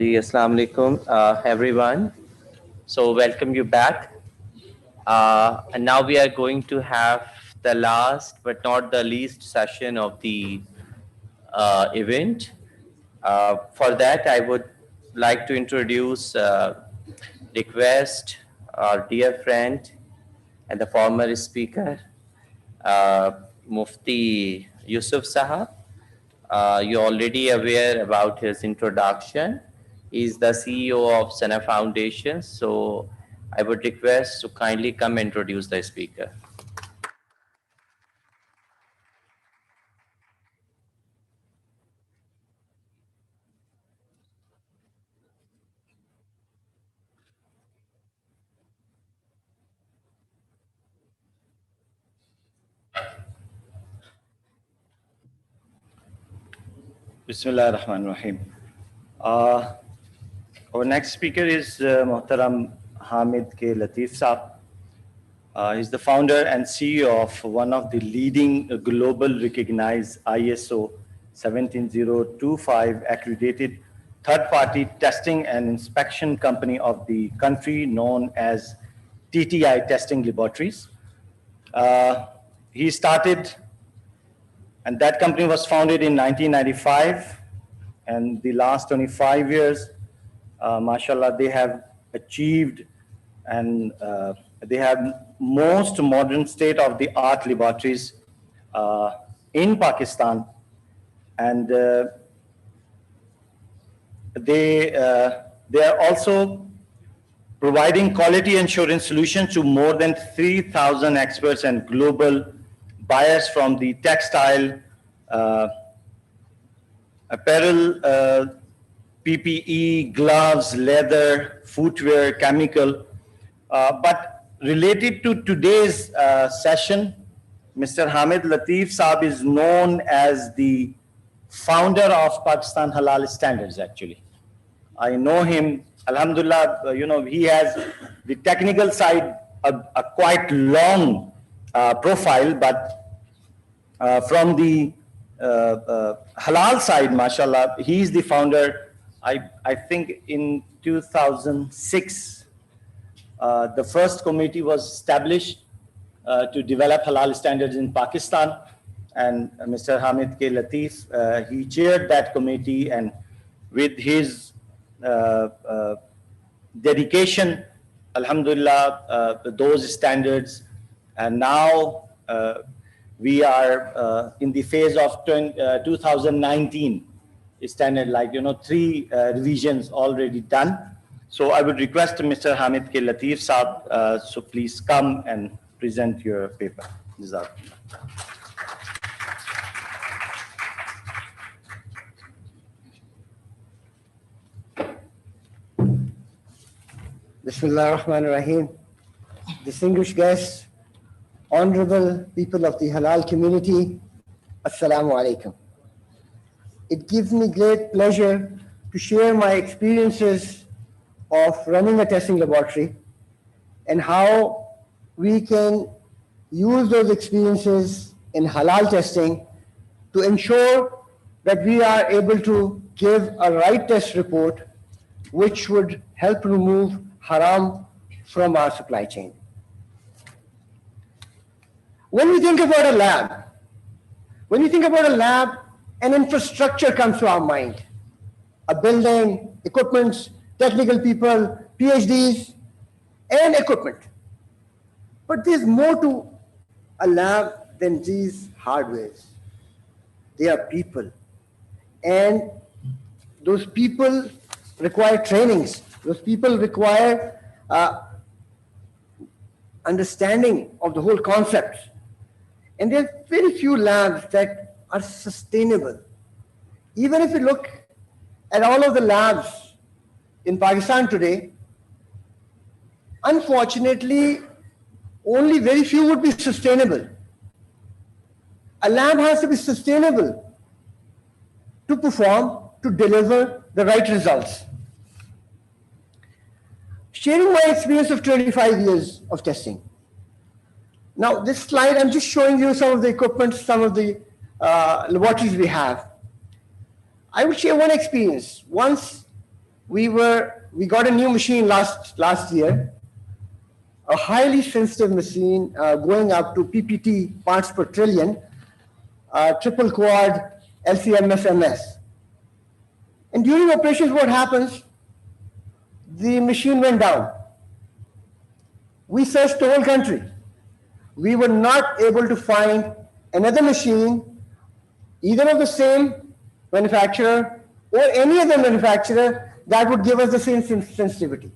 Assalamu alaikum, everyone. So welcome you back. And now we are going to have the last but not the least session of the event. For that, I would like to introduce, request our dear friend and the former speaker, Mufti Yusuf Sahab. You're already aware about his introduction. He's the CEO of Sana Foundation. So I would request to kindly come introduce the speaker. Bismillah ar-Rahman ar-Rahim. Our next speaker is Muhtaram Hamid K. Latif Saab. He's the founder and CEO of one of the leading global recognized ISO 17025 accredited third-party testing and inspection company of the country known as TTI Testing Laboratories. He started, and that company was founded in 1995, and the last 25 years, mashallah, they have achieved, and they have most modern state-of-the-art laboratories in Pakistan, and they are also providing quality assurance solutions to more than 3,000 experts and global buyers from the textile, apparel, PPE, gloves, leather, footwear, chemical. But related to today's session, Mr. Hamid Latif Saab is known as the founder of Pakistan Halal Standards, actually. I know him, alhamdulillah, he has the technical side, a quite long profile, but from the halal side, mashallah, he is the founder. I think in 2006, the first committee was established to develop halal standards in Pakistan, and Mr. Hamid K. Latif, he chaired that committee, and with his dedication, alhamdulillah, those standards, and now we are in the phase of 2019 standard, like 3 revisions already done. So I would request Mr. Hamid K. Latif Saab, so please come and present your paper. Bismillah ar-Rahman ar-Rahim. Distinguished guests, honorable people of the halal community, Assalamu alaikum. It gives me great pleasure to share my experiences of running a testing laboratory and how we can use those experiences in halal testing to ensure that we are able to give a right test report which would help remove haram from our supply chain. When we think about a lab, an infrastructure comes to our mind. A building, equipments, technical people, PhDs, and equipment. But there's more to a lab than these hardwares. They are people. And those people require trainings. Those people require understanding of the whole concept. And there are very few labs that are sustainable. Even if you look at all of the labs in Pakistan today, unfortunately, only very few would be sustainable. A lab has to be sustainable to perform, to deliver the right results. Sharing my experience of 25 years of testing. Now, this slide, I'm just showing you some of the equipment, some of the laboratories we have. I will share one experience. Once we got a new machine last year, a highly sensitive machine going up to PPT, parts per trillion, triple quad LC-MS. And during operations, what happens? The machine went down. We searched the whole country. We were not able to find another machine, either of the same manufacturer or any other manufacturer that would give us the same sensitivity.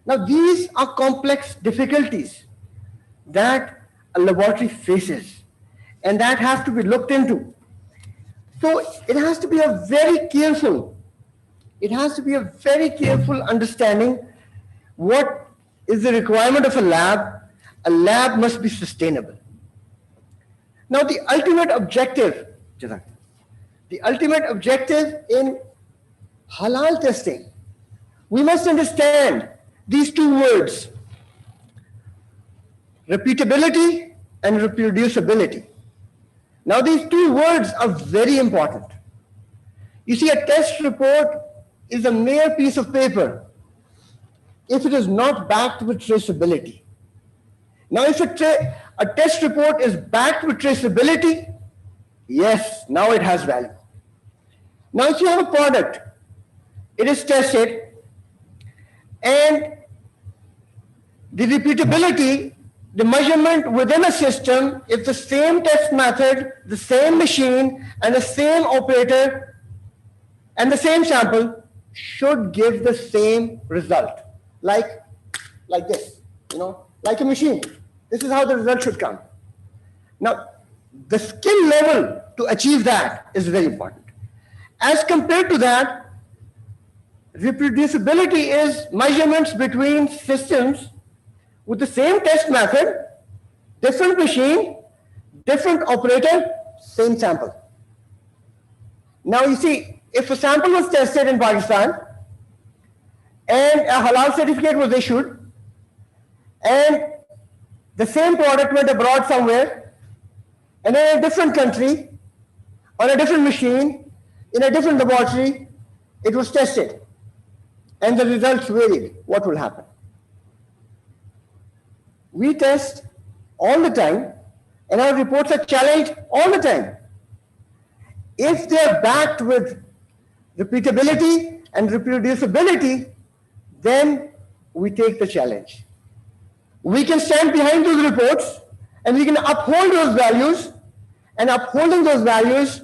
Now, these are complex difficulties that a laboratory faces, and that has to be looked into. So it has to be a very careful understanding what is the requirement of a lab. A lab must be sustainable. Now, the ultimate objective in halal testing, we must understand these two words, repeatability and reproducibility. Now, these two words are very important. You see, a test report is a mere piece of paper if it is not backed with traceability. Now, if a test report is backed with traceability, yes, now it has value. Now, if you have a product, it is tested, and the repeatability, the measurement within a system, if the same test method, the same machine, and the same operator, and the same sample should give the same result. Like this, like a machine. This is how the result should come. Now, the skill level to achieve that is very important. As compared to that, reproducibility is measurements between systems with the same test method, different machine, different operator, same sample. Now you see, if a sample was tested in Pakistan and a halal certificate was issued and the same product went abroad somewhere and in a different country, on a different machine, in a different laboratory, it was tested and the results varied, what will happen? We test all the time and our reports are challenged all the time. If they are backed with repeatability and reproducibility, then we take the challenge. We can stand behind those reports and we can uphold those values, and upholding those values,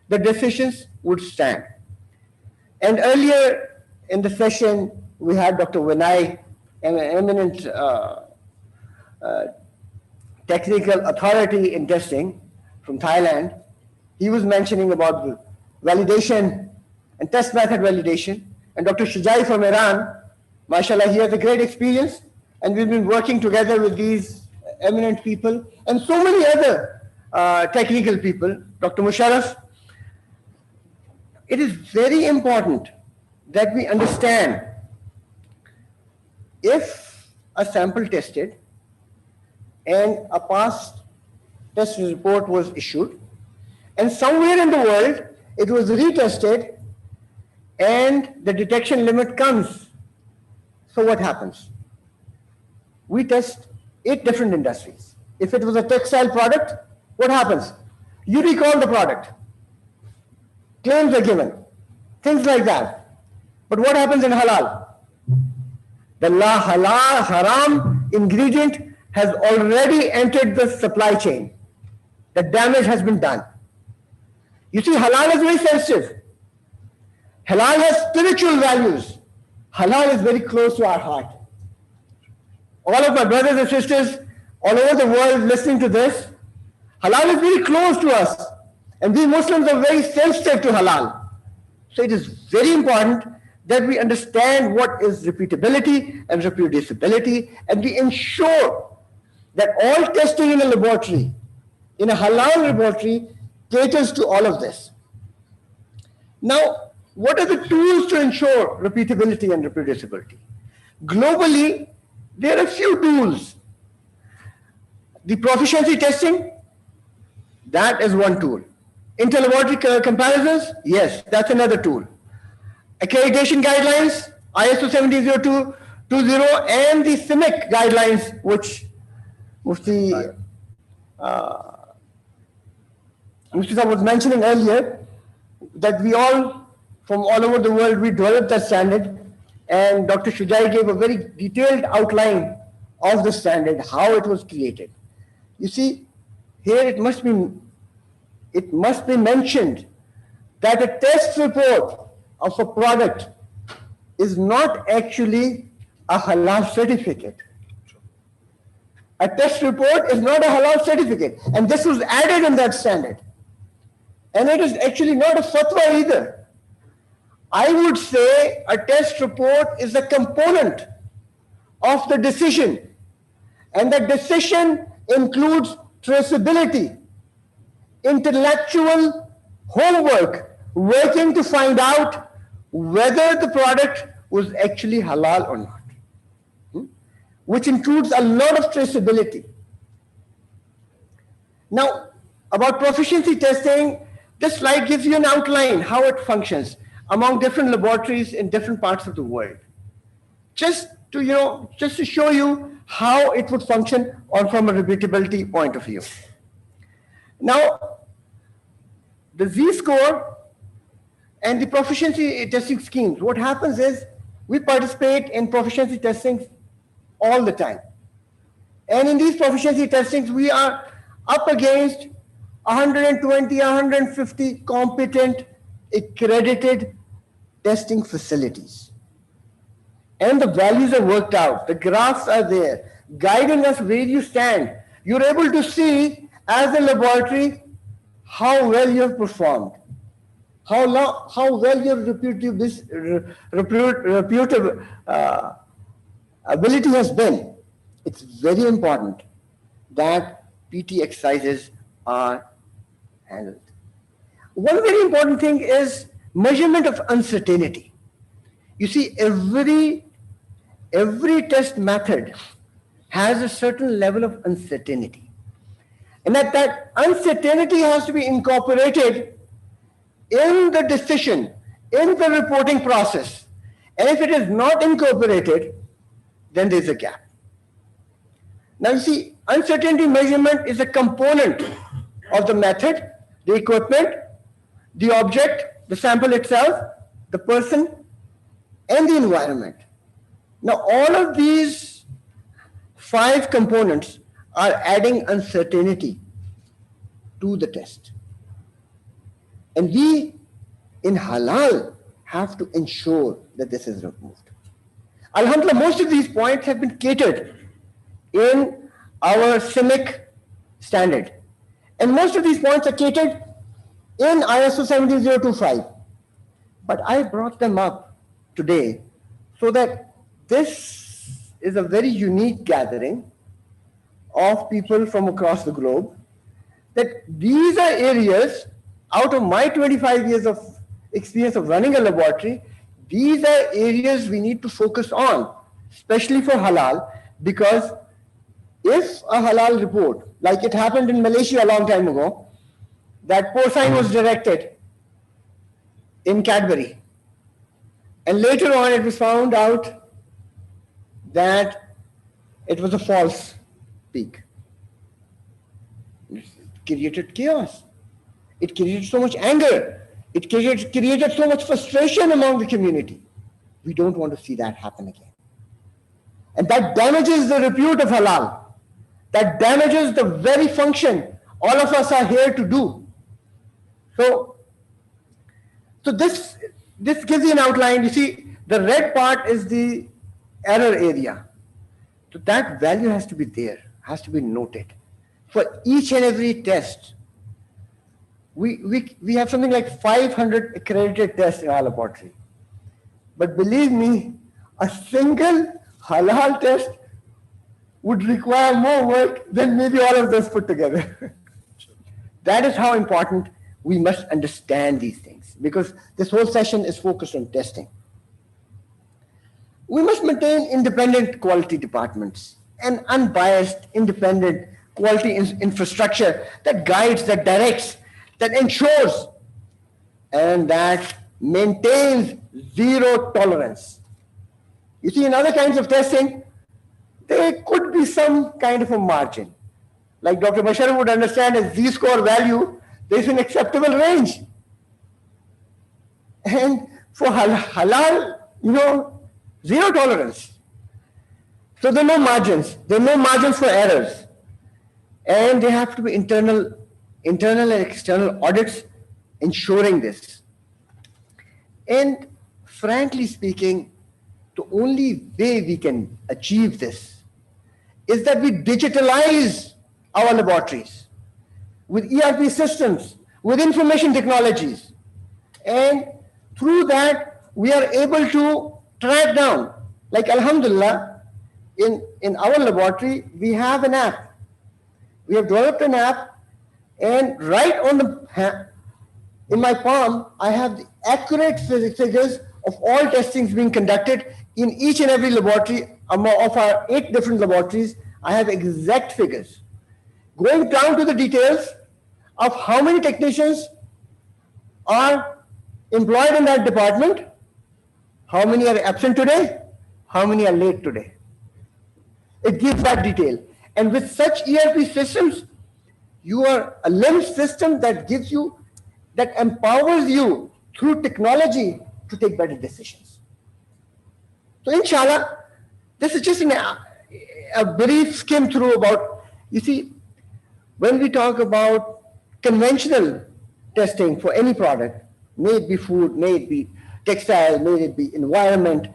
the decisions would stand. And earlier in the session, we had Dr. VIII, an eminent technical authority in testing from Thailand. He was mentioning about the validation and test method validation. And Dr. Shujai from Iran, mashallah, he has a great experience. And we've been working together with these eminent people and so many other technical people, Dr. Musharraf. It is very important that we understand if a sample tested and a past test report was issued, and somewhere in the world it was retested and the detection limit comes. So what happens? We test 8 different industries. If it was a textile product, what happens? You recall the product. Claims are given. Things like that. But what happens in halal? The halal haram ingredient has already entered the supply chain. The damage has been done. You see, halal is very sensitive. Halal has spiritual values. Halal is very close to our heart. All of my brothers and sisters all over the world listening to this, halal is very close to us. And we Muslims are very sensitive to halal. So it is very important that we understand what is repeatability and reproducibility, and we ensure that all testing in a laboratory, in a halal laboratory, caters to all of this. Now, what are the tools to ensure repeatability and reproducibility? Globally, there are a few tools. The proficiency testing, that is one tool. Inter-laboratory comparisons, yes, that's another tool. Accreditation guidelines, ISO 17020, and the CIMIC guidelines, which Mufti was mentioning earlier, that we all, from all over the world, we developed that standard, and Dr. Shujai gave a very detailed outline of the standard, how it was created. You see, here it must be mentioned that a test report of a product is not actually a halal certificate. A test report is not a halal certificate, and this was added in that standard. And it is actually not a fatwa either. I would say a test report is a component of the decision, and the decision includes traceability, intellectual homework, working to find out whether the product was actually halal or not, which includes a lot of traceability. Now, about proficiency testing, This slide gives you an outline how it functions among different laboratories in different parts of the world. Just to show you how it would function on from a repeatability point of view. Now, the Z-score and the proficiency testing schemes, what happens is we participate in proficiency testing all the time. And in these proficiency testings, we are up against 120, 150 competent, accredited testing facilities. And the values are worked out. The graphs are there, guiding us where you stand. You're able to see, as a laboratory, how well you have performed, how well your ability has been. It's very important that PT exercises are handled. One very important thing is measurement of uncertainty. You see, every test method has a certain level of uncertainty. And that uncertainty has to be incorporated in the decision, in the reporting process. And if it is not incorporated, then there's a gap. Now you see, uncertainty measurement is a component of the method, the equipment, the object, the sample itself, the person, and the environment. Now all of these 5 components are adding uncertainty to the test. And we in Halal have to ensure that this is removed. Alhamdulillah, most of these points have been catered in our CIMIC standard. And most of these points are catered in ISO 17025. But I brought them up today so that this is a very unique gathering of people from across the globe, that these are areas, out of my 25 years of experience of running a laboratory, these are areas we need to focus on, especially for halal, because if a halal report, like it happened in Malaysia a long time ago, that porcine was directed in Cadbury, and later on it was found out that it was a false pig. It created chaos. It created so much anger. It created so much frustration among the community. We don't want to see that happen again. And that damages the repute of halal. That damages the very function all of us are here to do. So this gives you an outline. You see, the red part is the error area. So that value has to be there, has to be noted. For each and every test, we have something like 500 accredited tests in our laboratory. But believe me, a single halal test would require more work than maybe all of those put together. That is how important we must understand these things, because this whole session is focused on testing. We must maintain independent quality departments and unbiased, independent quality infrastructure that guides, that directs, that ensures, and that maintains zero tolerance. You see, in other kinds of testing, there could be some kind of a margin. Like Dr. Bashar would understand, as Z-score value, there's an acceptable range. And for halal, zero tolerance. So there are no margins. There are no margins for errors. And there have to be internal and external audits ensuring this. And frankly speaking, the only way we can achieve this is that we digitalize our laboratories with ERP systems, with information technologies. And through that, we are able to track down, like alhamdulillah, in our laboratory, we have an app. We have developed an app, and right on in my palm, I have the accurate figures of all testings being conducted in each and every laboratory of our 8 different laboratories. I have exact figures, going down to the details of how many technicians are employed in that department, how many are absent today, how many are late today. It gives that detail. And with such ERP systems, you are a limbed system that gives you, that empowers you through technology to take better decisions. So inshallah, this is just a brief skim through about, you see, when we talk about conventional testing for any product, may it be food, may it be textile, may it be environment,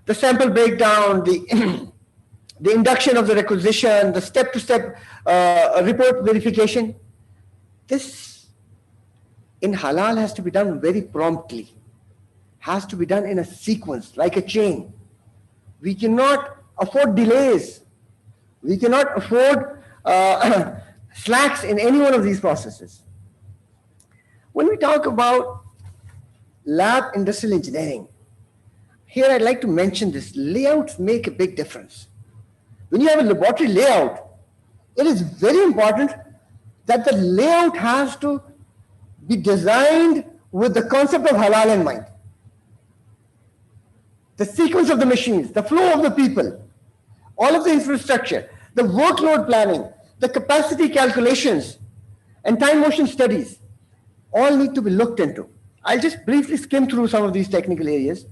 the sample breakdown, the the induction of the requisition, the step-to-step report verification, this in halal has to be done very promptly, has to be done in a sequence, like a chain. We cannot afford delays. We cannot afford slacks in any one of these processes. When we talk about lab industrial engineering, here I'd like to mention this. Layouts make a big difference. When you have a laboratory layout, it is very important that the layout has to be designed with the concept of halal in mind. The sequence of the machines, the flow of the people, all of the infrastructure, the workload planning, the capacity calculations, and time motion studies all need to be looked into. I'll just briefly skim through some of these technical areas.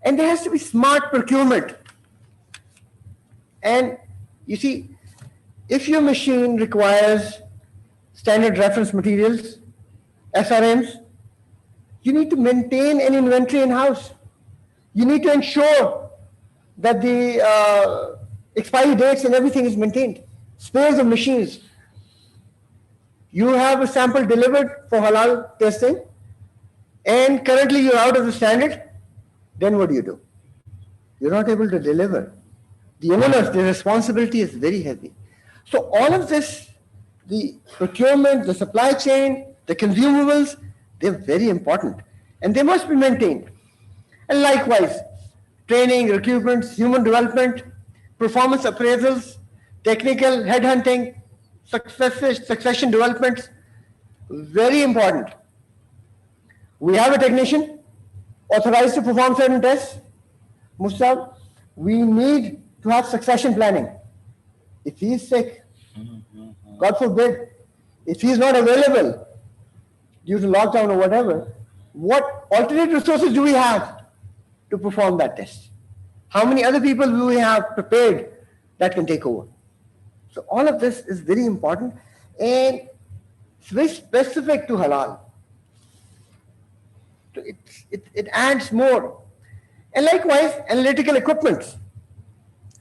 And there has to be smart procurement. And you see, if your machine requires standard reference materials, SRMs, you need to maintain an inventory in-house. You need to ensure that the expiry dates and everything is maintained. Spares of machines. You have a sample delivered for halal testing, and currently you're out of the standard, then what do? You're not able to deliver. The onus, the responsibility is very heavy. So all of this, the procurement, the supply chain, the consumables, they're very important and they must be maintained. And likewise, training, recruitment, human development, performance appraisals, technical headhunting, succession developments, very important. We have a technician authorized to perform certain tests. Mustab, we need to have succession planning. If he is sick, God forbid, if he is not available due to lockdown or whatever, what alternate resources do we have to perform that test? How many other people do we have prepared that can take over? So all of this is very important and it's very specific to halal. So it adds more. And likewise, analytical equipment.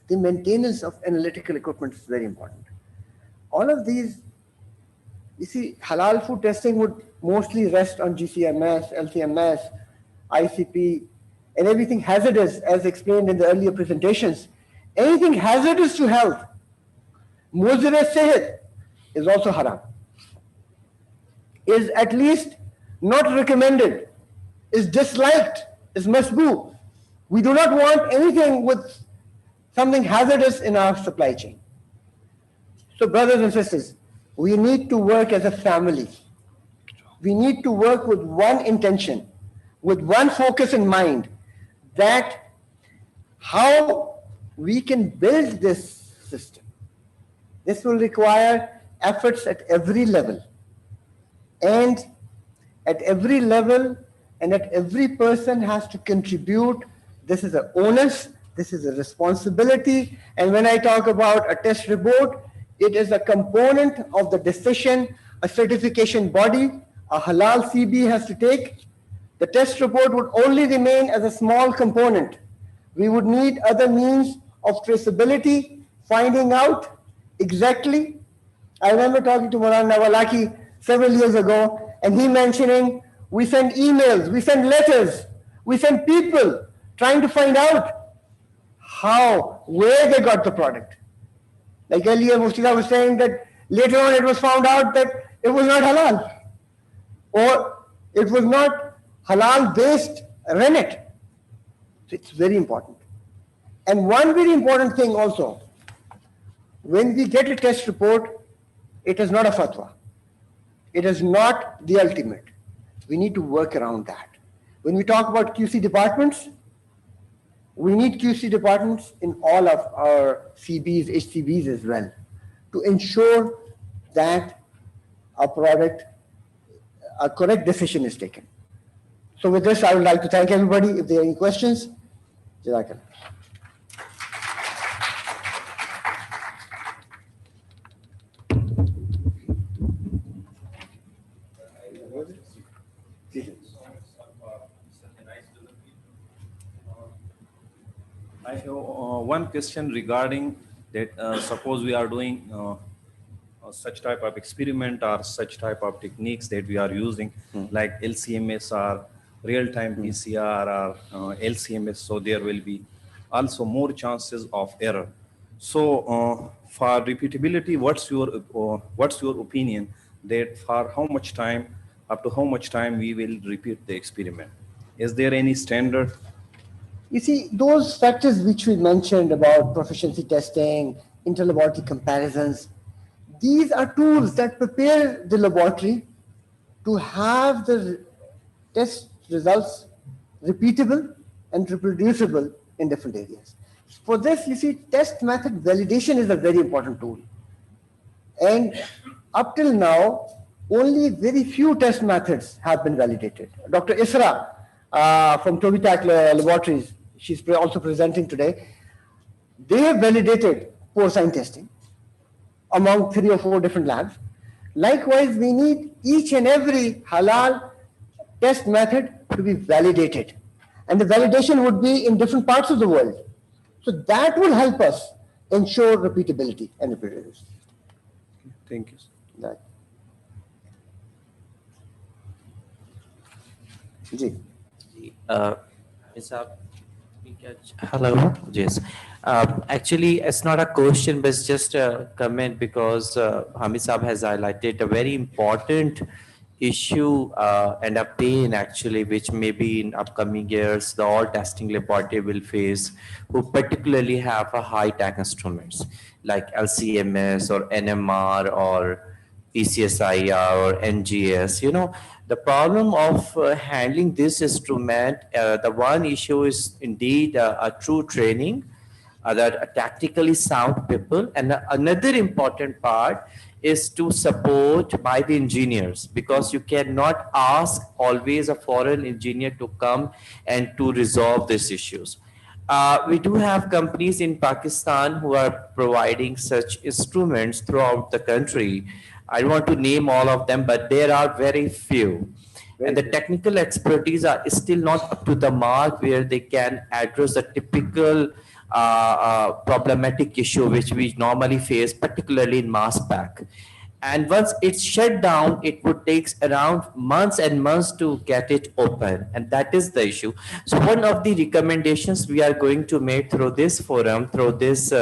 The maintenance of analytical equipment is very important. All of these, you see, halal food testing would mostly rest on GCMS, LCMS, ICP, and everything hazardous, as explained in the earlier presentations. Anything hazardous to health, muzir sehat, is also haram. Is at least not recommended, is disliked, is masboo. We do not want anything with something hazardous in our supply chain. So brothers and sisters, we need to work as a family. We need to work with one intention, with one focus in mind, that how we can build this system. This will require efforts at every level. And at every level and at every person has to contribute. This is an onus, this is a responsibility. And when I talk about a test report, it is a component of the decision a certification body, a halal CB has to take. The test report would only remain as a small component. We would need other means of traceability, finding out exactly. I remember talking to Moran Nawalaki several years ago, and he mentioning, we send emails, we send letters, we send people trying to find out how, where they got the product. Like earlier, Muftida was saying that later on it was found out that it was not halal, or it was not halal-based rennet. So it's very important. And one very important thing also, when we get a test report, it is not a fatwa. It is not the ultimate. We need to work around that. When we talk about QC departments, we need QC departments in all of our CBs, HCBs as well, to ensure that a product, a correct decision is taken. So with this, I would like to thank everybody. If there are any questions, Jazakallah. I have one question regarding that. Suppose we are doing such type of experiment or such type of techniques that we are using, like LCMS or real-time PCR or LCMS. So there will be also more chances of error. So for repeatability, what's your opinion that for how much time, up to how much time we will repeat the experiment? Is there any standard? You see, those factors which we mentioned about proficiency testing, inter-laboratory comparisons, these are tools that prepare the laboratory to have the test results repeatable and reproducible in different areas. For this, you see, test method validation is a very important tool. And up till now, only very few test methods have been validated. Dr. Isra from Tobitak Laboratories, she's also presenting today. They have validated porcine testing among 3 or 4 different labs. Likewise, we need each and every halal test method to be validated. And the validation would be in different parts of the world. So that will help us ensure repeatability and reproducibility. Thank you. Right. Ji. Hello. Yes. Actually, it's not a question, but it's just a comment because Hamid Saab has highlighted a very important issue and a pain actually, which maybe in upcoming years, the all testing laboratory will face, who particularly have a high-tech instruments like LCMS or NMR or PCSIR or NGS. You know, the problem of handling this instrument, the one issue is indeed a true training, that tactically sound people, and another important part is to support by the engineers, because you cannot ask always a foreign engineer to come and to resolve these issues. We do have companies in Pakistan who are providing such instruments throughout the country. I don't want to name all of them, but there are very few. And the technical expertise are still not up to the mark where they can address the typical problematic issue which we normally face, particularly in mass spec. And once it's shut down, it would take around months and months to get it open. And that is the issue. So one of the recommendations we are going to make through this forum, through this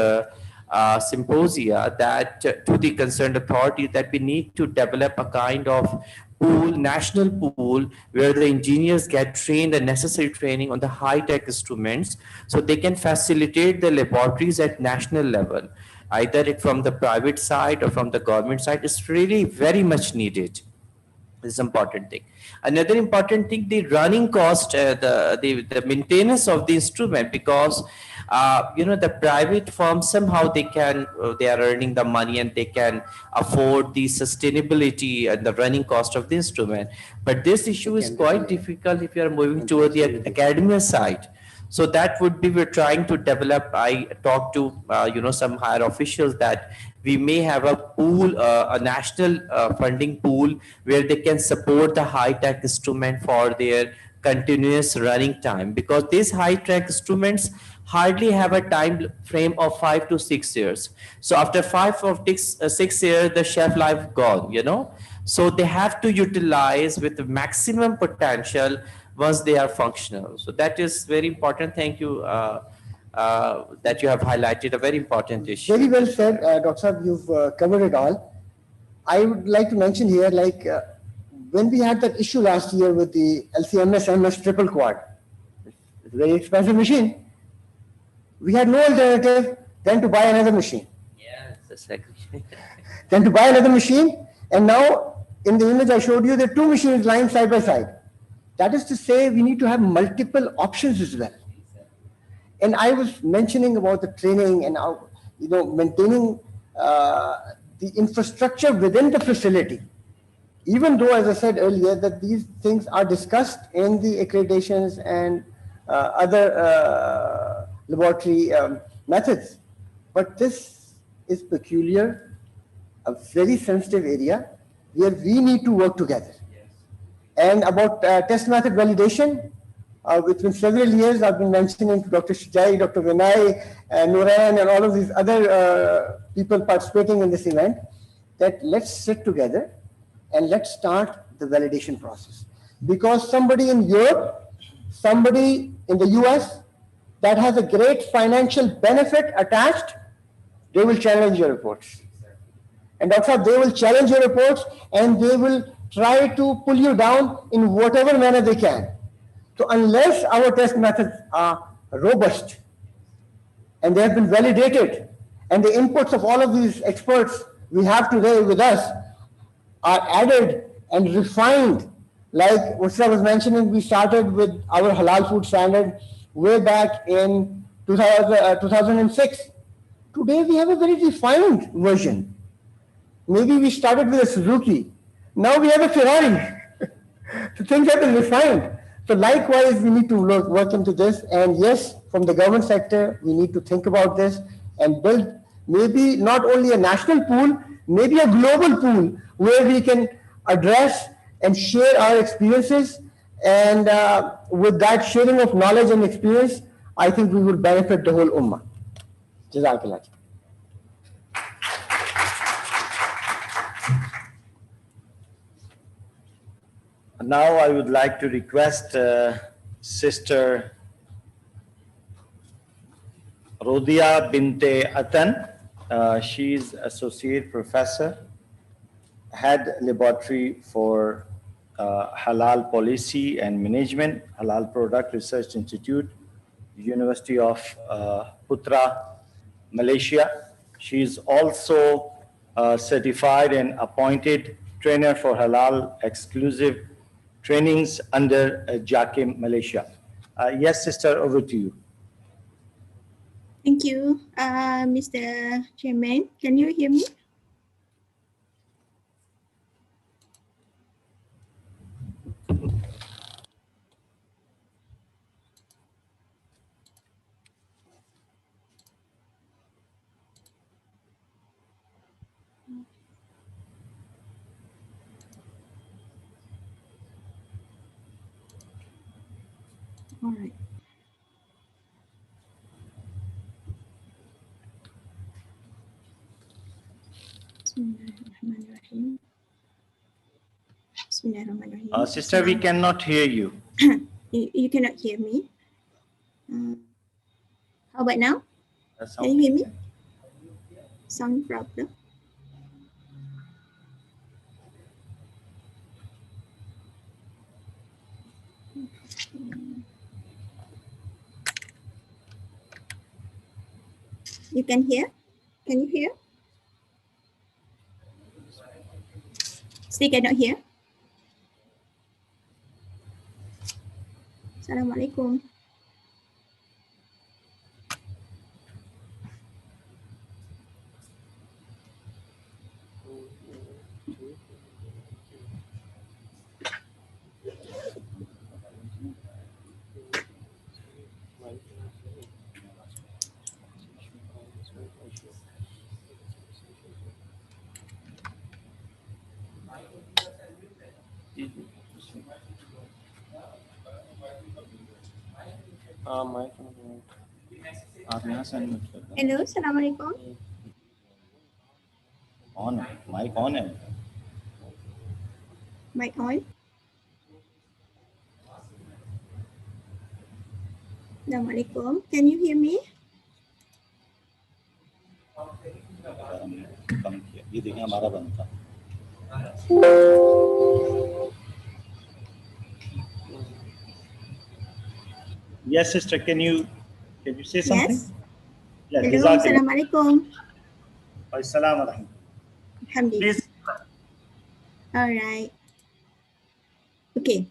symposia, that to the concerned authority, that we need to develop a kind of pool, national pool, where the engineers get trained, the necessary training on the high-tech instruments, so they can facilitate the laboratories at national level, either it from the private side or from the government side. It's really very much needed. This is an important thing. Another important thing, the running cost, the maintenance of the instrument, because the private firms somehow they are earning the money and they can afford the sustainability and the running cost of the instrument. But this issue is quite difficult if you are moving toward the academia side. So that would be, we're trying to develop. I talked to some higher officials that we may have a pool, a national funding pool, where they can support the high-tech instrument for their continuous running time, because these high-tech instruments hardly have a time frame of 5 to 6 years. So after 5 or 6 years, the shelf life gone. So they have to utilize with the maximum potential once they are functional. So that is very important. Thank you that you have highlighted a very important issue. Very well said, Dr. Saab, you've covered it all. I would like to mention here, when we had that issue last year with the LCMS MS triple quad, it's a very expensive machine. We had no alternative than to buy another machine. Yes, exactly. Then to buy another machine, and now in the image I showed you, there are 2 machines lying side by side. That is to say, we need to have multiple options as well. And I was mentioning about the training and how, maintaining the infrastructure within the facility. Even though, as I said earlier, that these things are discussed in the accreditations and other laboratory methods, but this is peculiar, a very sensitive area where we need to work together. And about test method validation, it's been several years I've been mentioning to Dr. Shijai, Dr. Vinay, Nuran, and all of these other people participating in this event, that let's sit together and let's start the validation process. Because somebody in Europe, somebody in the US that has a great financial benefit attached, they will challenge your reports. And Dr. they will challenge your reports and they will try to pull you down in whatever manner they can. So unless our test methods are robust and they have been validated and the inputs of all of these experts we have today with us are added and refined, like what I was mentioning, we started with our halal food standard way back in 2006. Today we have a very refined version. Maybe we started with a Suzuki. Now we have a Ferrari. So things have been refined. So likewise, we need to work into this. And yes, from the government sector, we need to think about this and build maybe not only a national pool, maybe a global pool where we can address and share our experiences. And with that sharing of knowledge and experience, I think we will benefit the whole ummah. Jazakallah. Now I would like to request Sister Rodia Binte Atan. She's Associate Professor, Head Laboratory for Halal Policy and Management, Halal Product Research Institute, University of Putra, Malaysia. She is also certified and appointed trainer for Halal exclusive trainings under JAKIM, Malaysia. Yes, sister, over to you. Thank you, Mr. Chairman. Can you hear me? All right. Bismillahirrahmanirrahim. Bismillahirrahmanirrahim. Sister, we cannot hear you. You cannot hear me. How about now? Can you hear me? Sound problem. You can hear? Can you hear? Still cannot hear? Assalamualaikum. Hello, Assalamualaikum. On, mic on. Mic on. Assalamualaikum. Can you hear me? Yes, sister, can you say something? Yes. Yes. Hello, Assalamualaikum. Assalamualaikum. Alhamdulillah. Please. All right. Okay.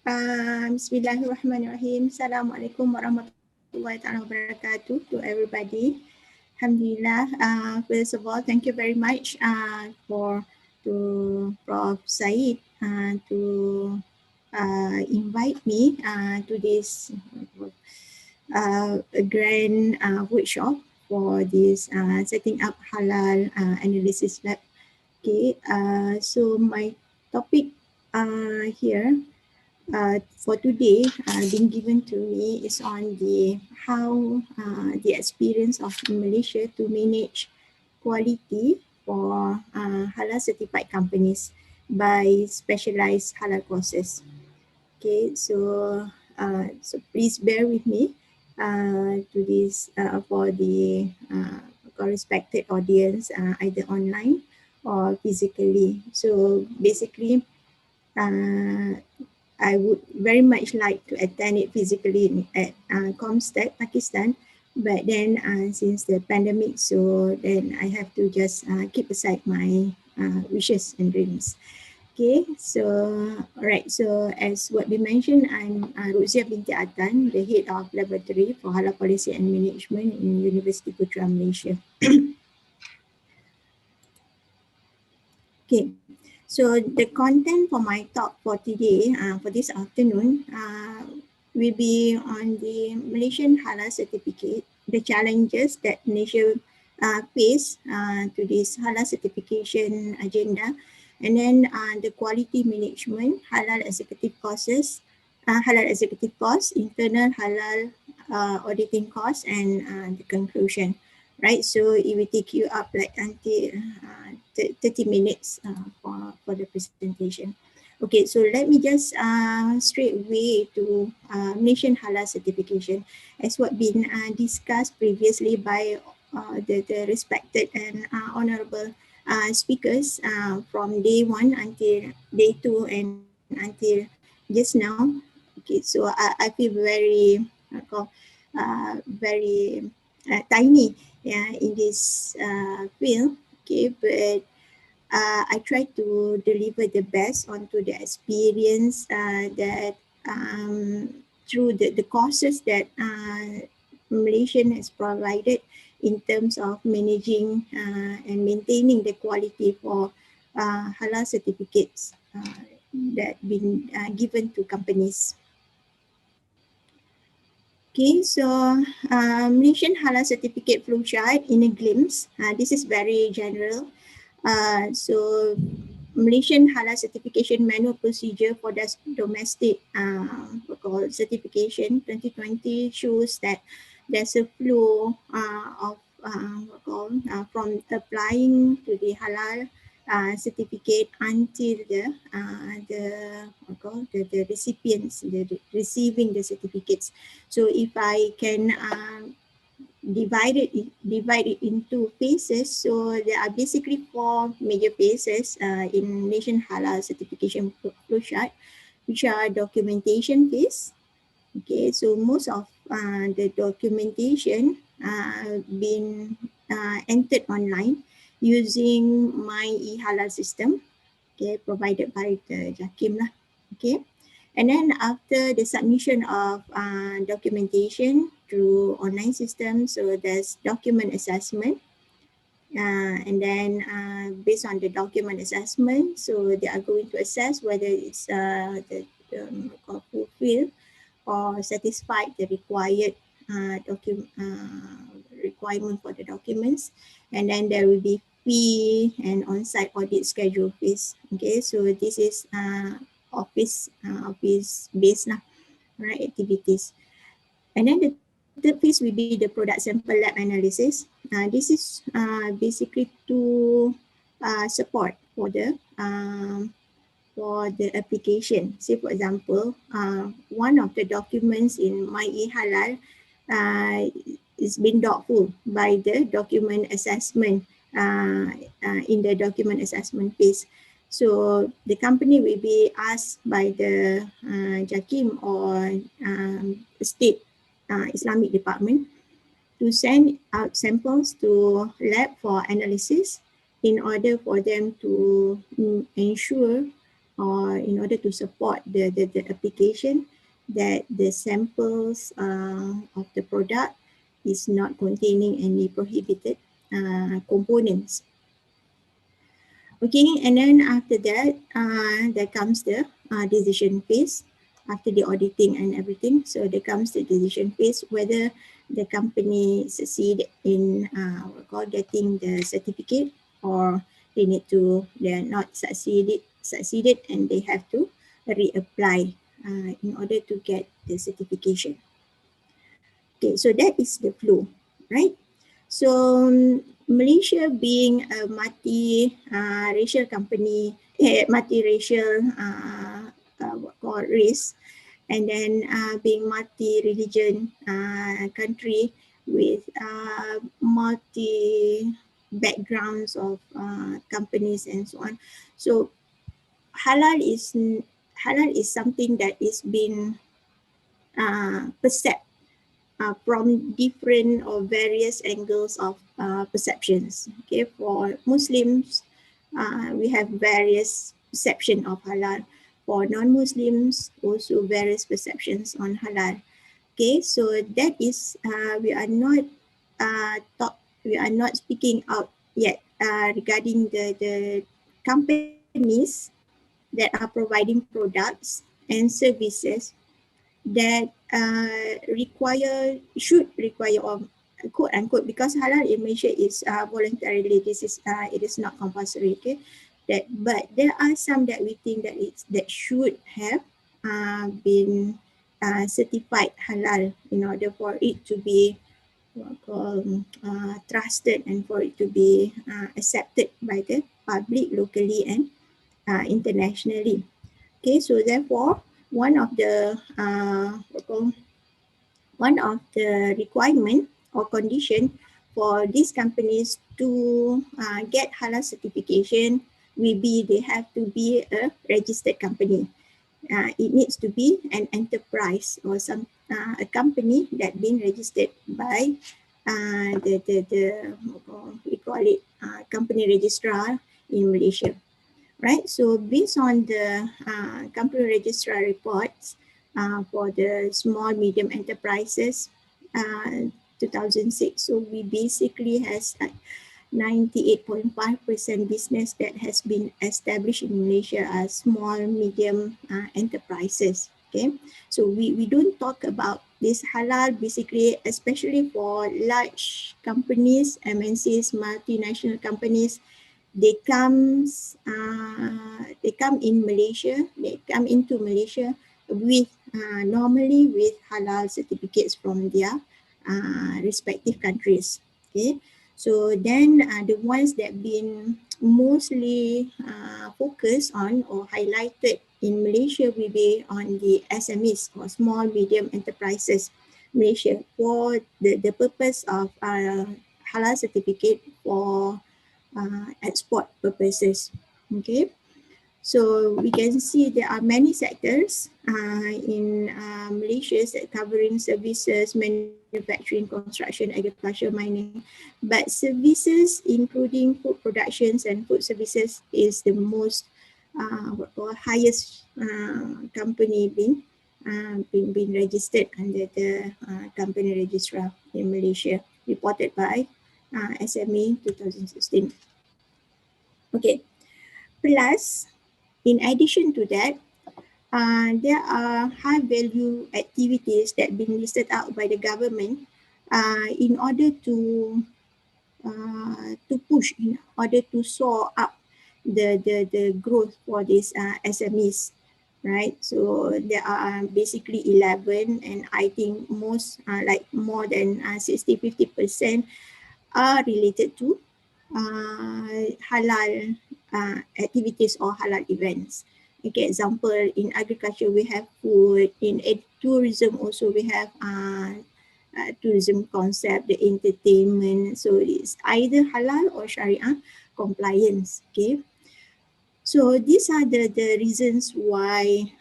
Bismillahirrahmanirrahim. Assalamualaikum warahmatullahi wabarakatuh to everybody. Alhamdulillah. First of all, thank you very much to Prof. Said to invite me to this grand workshop for this setting up halal analysis lab. Okay, so my topic here for today being given to me is on the how the experience of Malaysia to manage quality for halal certified companies by specialized halal courses. Okay, so please bear with me to this for the respected audience either online or physically. So basically, I would very much like to attend it physically at Comstech, Pakistan. But then since the pandemic, so then I have to just keep aside my wishes and dreams. Okay, so all right. So as what we mentioned, I'm Ruzia binti Atan, the head of Laboratory for Halal Policy and Management in University Putra, Malaysia. Okay, so the content for my talk for today, for this afternoon, will be on the Malaysian Halal Certificate, the challenges that Malaysia face to this Halal certification agenda, and then the quality management, Halal executive courses, Halal executive course, internal Halal auditing course, and the conclusion. Right, so it will take you up like until 30 minutes for the presentation. Okay, so let me just straight away to Malaysian Halal certification as what been discussed previously by the respected and honorable speakers from day 1 until day 2 and until just now. Okay, so I feel very very tiny in this field. Okay, but I try to deliver the best onto the experience that through the courses that Malaysian has provided in terms of managing and maintaining the quality for halal certificates that been given to companies. Okay, so Malaysian Halal Certificate Flowchart in a glimpse. This is very general. So Malaysian Halal Certification Manual Procedure for the domestic certification 2020 shows that there's a flow of from applying to the halal certificate until the recipients receiving the certificates. So if I can divide it into phases, so there are basically 4 major phases in Malaysian Halal certification flowchart, which are documentation phase. Okay, so most of the documentation been entered online using my e-halal system, okay, provided by the JAKIM lah. Okay, and then after the submission of documentation through online system, so there's document assessment, and then based on the document assessment, so they are going to assess whether it's fulfilled or satisfied the required requirement for the documents, and then there will be fee and on-site audit schedule fees. Okay, so this is office based lah, right, activities. And then the third phase will be the product sample lab analysis. This is basically to support for the application. Say for example, one of the documents in my e-halal is been doubtful by the document assessment in the document assessment phase. So the company will be asked by the JAKIM or state Islamic department to send out samples to lab for analysis in order for them to ensure or in order to support the application that the samples of the product is not containing any prohibited components. Okay, and then after that, there comes the decision phase after the auditing and everything. So there comes the decision phase, whether the company succeed in what we call getting the certificate, or they are not succeeded and they have to reapply in order to get the certification. Okay, so that is the flow, right? So Malaysia being a multi-racial company, multi-racial what called race, and then being multi-religion country with multi backgrounds of companies and so on. So halal is something that is being perceived from different or various angles of perceptions. Okay, for Muslims, we have various perception of halal. For non-Muslims, also various perceptions on halal. Okay, so that is we are not speaking out yet regarding the companies that are providing products and services that should require, or quote unquote, because halal in Malaysia is voluntarily, this is it is not compulsory, okay, that, but there are some that we think that should have been certified halal in order for it to be trusted and for it to be accepted by the public locally and internationally. Okay, so therefore one of the requirement or condition for these companies to get halal certification will be they have to be a registered company. It needs to be an enterprise or a company that been registered by the we call it company registrar in Malaysia. Right, so based on the company registrar reports for the small medium enterprises 2006, so we basically has 98.5% business that has been established in Malaysia as small medium enterprises. Okay, so we don't talk about this halal basically, especially for large companies, MNCs, multinational companies. They come into Malaysia with normally with halal certificates from their respective countries. Okay, so then the ones that been mostly focused on or highlighted in Malaysia will be on the SMEs or small medium enterprises Malaysia for the purpose of halal certificate for export purposes. Okay, so we can see there are many sectors in Malaysia that covering services, manufacturing, construction, agriculture, mining. But services, including food productions and food services, is the most highest company being registered under the company registrar in Malaysia, reported by SME 2016. Okay, plus in addition to that, there are high value activities that been listed out by the government in order to push, in order to soar up the growth for these SMEs, right? So there are basically 11, and I think most like more than 60-50% are related to halal activities or halal events. Okay, example, in agriculture we have food, in tourism also we have tourism concept, the entertainment. So it's either halal or Sharia compliance. Okay, so these are the reasons why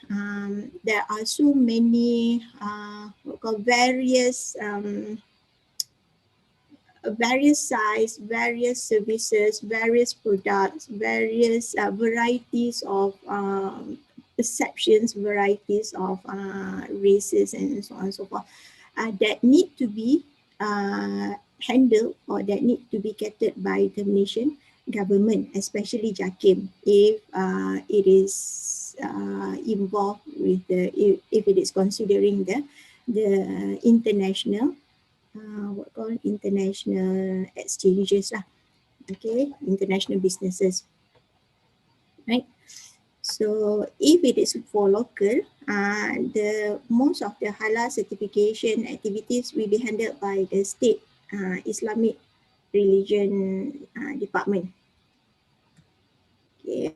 there are so many various various size, various services, various products, various varieties of perceptions, varieties of races, and so on and so forth, that need to be handled, or that need to be catered by the Malaysian government, especially JAKIM, if it is involved with if it is considering the international what called international exchanges lah, okay, international businesses, right? So if it is for local, the most of the halal certification activities will be handled by the state Islamic religion department. Okay.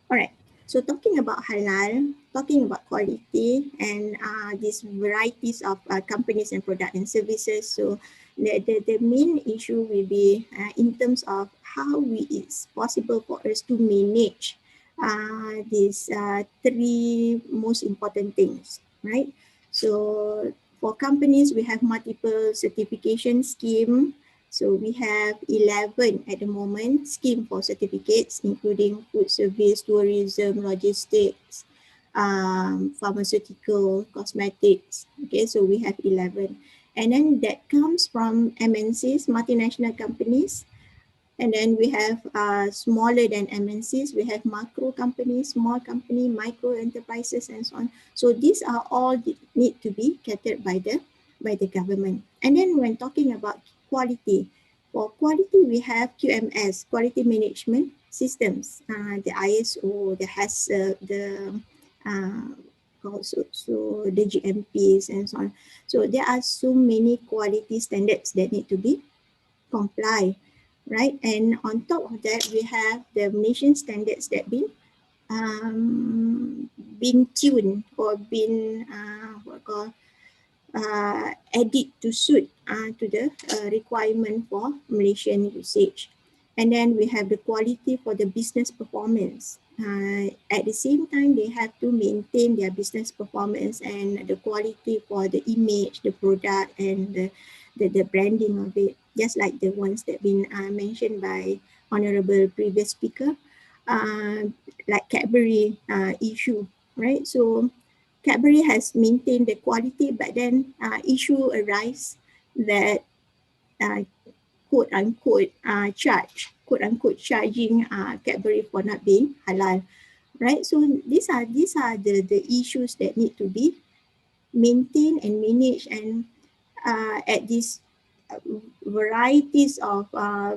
All right. So talking about halal, talking about quality and these varieties of companies and product and services. So the main issue will be in terms of how it's possible for us to manage these three most important things, right? So for companies, we have multiple certification scheme. So we have 11 at the moment scheme for certificates, including food service, tourism, logistics, pharmaceutical, cosmetics. Okay, so we have 11. And then that comes from MNCs, multinational companies. And then we have smaller than MNCs, we have macro companies, small company, micro enterprises, and so on. So these are all need to be catered by the government. And then when talking about quality, for quality we have QMS, quality management systems, the ISO, the HACCP, the also so the GMPs and so on. So there are so many quality standards that need to be complied, right? And on top of that, we have the Malaysian standards that been tuned or been added to suit to the requirement for Malaysian usage. And then we have the quality for the business performance. At the same time, they have to maintain their business performance and the quality for the image, the product, and the branding of it, just like the ones that been mentioned by Honorable previous speaker, like Cadbury issue, right? So Cadbury has maintained the quality, but then issue arise that quote unquote charging Cadbury for not being halal, right? So these are the issues that need to be maintained and managed, and at these varieties of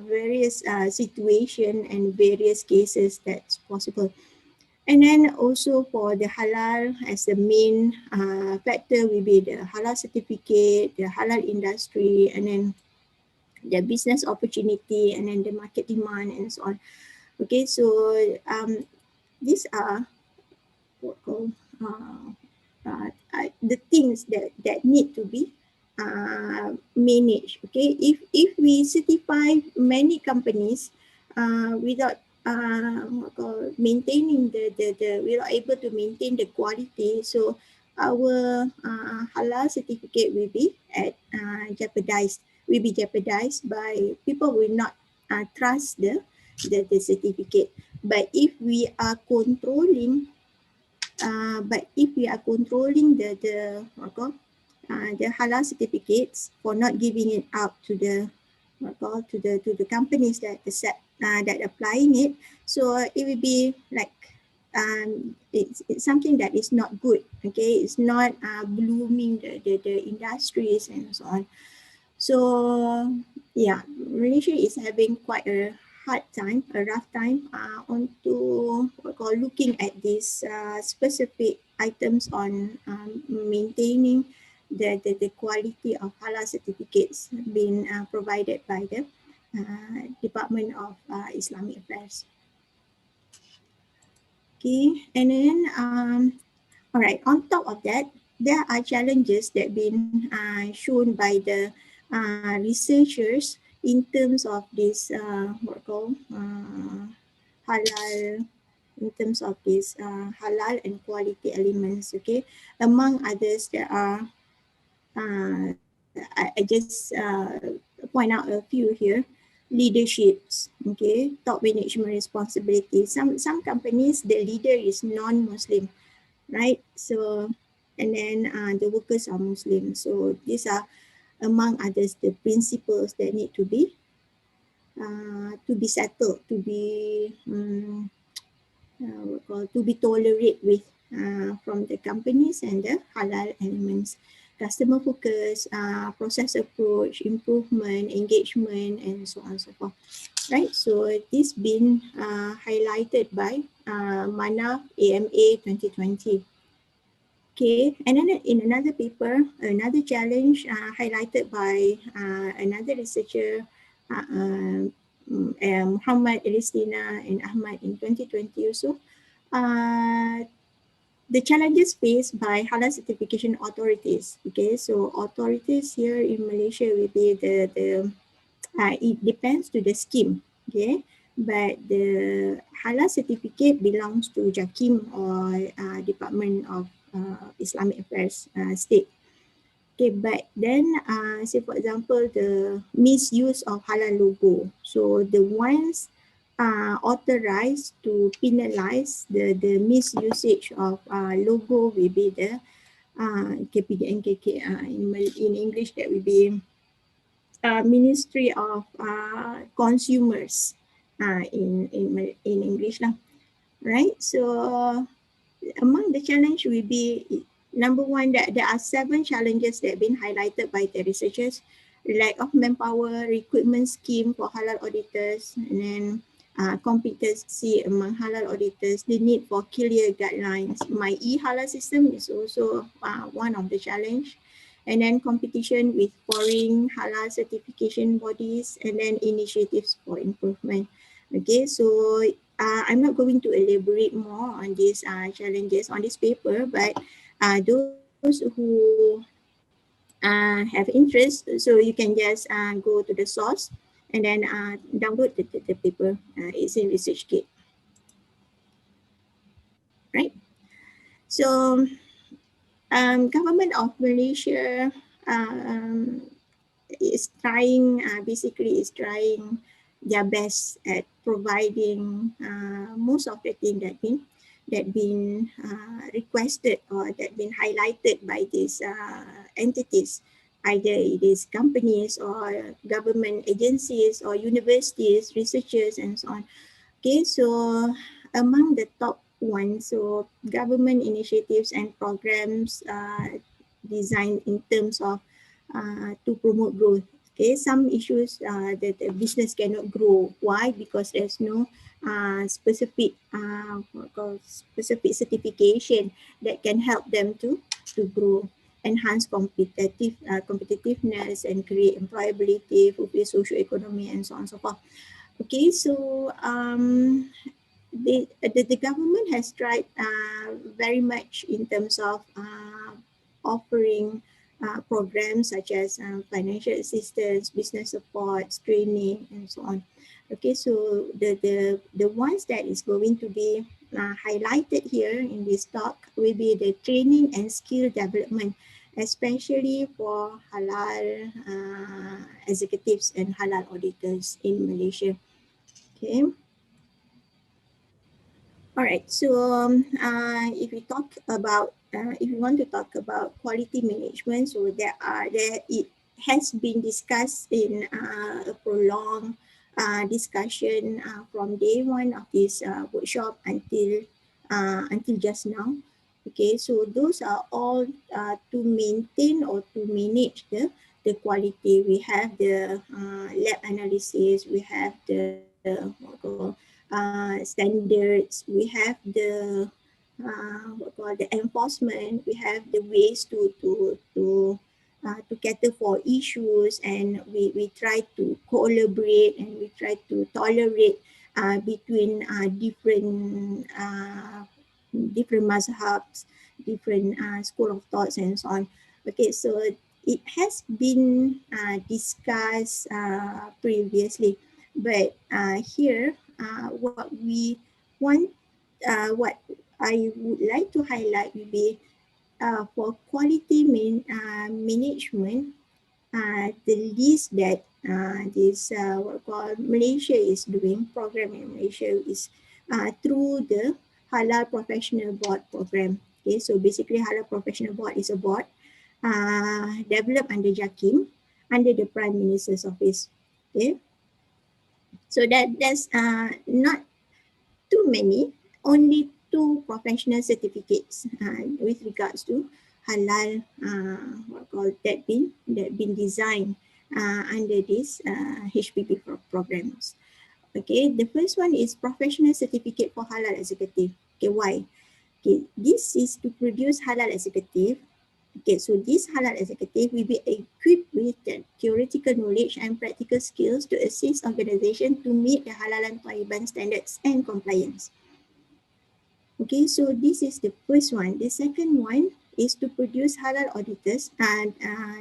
various situation and various cases that's possible. And then also for the halal, as the main factor will be the halal certificate, the halal industry, and then the business opportunity, and then the market demand, and so on. Okay, so these are the things that need to be managed. Okay, if we certify many companies without maintaining the we're not able to maintain the quality, so our halal certificate will be jeopardized. Will be jeopardized by people will not trust the certificate. But if we are controlling the halal certificates for not giving it out to the to the companies that accept that applying it, so it will be like it's something that is not good. Okay, it's not blooming the industries and so on. So yeah, Malaysia is having quite a hard time, a rough time onto looking at these specific items on maintaining the quality of halal certificates being provided by the Department of Islamic Affairs. Okay, and then all right, on top of that, there are challenges that been shown by the researchers in terms of this halal, in terms of this halal and quality elements. Okay, among others, there are I just point out a few here. Leaderships, okay, top management responsibilities. Some companies, the leader is non-Muslim, right? So, and then the workers are Muslim. So these are, among others, the principles that need to be settled, to be tolerated with from the companies and the halal elements. Customer focus, process approach, improvement, engagement, and so on and so forth. Right, so this been highlighted by Mana AMA 2020. Okay, and then in another paper, another challenge highlighted by another researcher, Muhammad Elistina and Ahmad in 2020 also. The challenges faced by halal certification authorities. Okay, so authorities here in Malaysia will be it depends to the scheme. Okay, but the halal certificate belongs to JAKIM or Department of Islamic Affairs state. Okay, but then say for example the misuse of halal logo. So the ones authorized to penalize the misusage of logo will be the KPDNKK, in English that will be Ministry of Consumers in English lah, right? So among the challenge will be number one, that there are 7 challenges that have been highlighted by the researchers: lack of manpower, recruitment scheme for halal auditors, and then competency among halal auditors, the need for clear guidelines. My e-halal system is also one of the challenge, and then competition with foreign halal certification bodies, and then initiatives for improvement. Okay, so I'm not going to elaborate more on these challenges on this paper, but those who have interest, so you can just go to the source and then download the paper. It's in ResearchGate, right? So government of Malaysia is trying, basically is trying their best at providing most of the things that been requested or that been highlighted by these entities, either it is companies or government agencies or universities, researchers, and so on. Okay, so among the top ones, so government initiatives and programs designed in terms of to promote growth. Okay, some issues that the business cannot grow. Why? Because there's no specific certification that can help them to grow, enhance competitiveness, and create employability, fulfill social economy, and so on and so forth. Okay, so the government has tried very much in terms of offering programs such as financial assistance, business support, training, and so on. Okay, so the ones that is going to be highlighted here in this talk will be the training and skill development, especially for halal executives and halal auditors in Malaysia. Okay. All right. So if we talk about, if you want to talk about quality management, so there it has been discussed in a prolonged discussion from day one of this workshop until just now. Okay, so those are all to maintain or to manage the quality. We have the lab analysis, we have the standards, we have the the enforcement, we have the ways to cater for issues, and we try to collaborate and we try to tolerate between different mazhabs, different school of thoughts, and so on. Okay, so it has been discussed previously, but here what we want, what I would like to highlight will be for quality management, the list that this what called Malaysia is doing program in Malaysia is through the Halal Professional Board program. Okay, so basically Halal Professional Board is a board developed under JAKIM under the Prime Minister's office. Okay, so that's not too many, only 2 professional certificates with regards to halal what called that been designed under this HPP programs. Okay, the first one is professional certificate for halal executive. Okay, why? Okay, this is to produce halal executive. Okay, so this halal executive will be equipped with the theoretical knowledge and practical skills to assist organization to meet the halalan thayyiban standards and compliance. Okay, so this is the first one. The second one is to produce halal auditors, and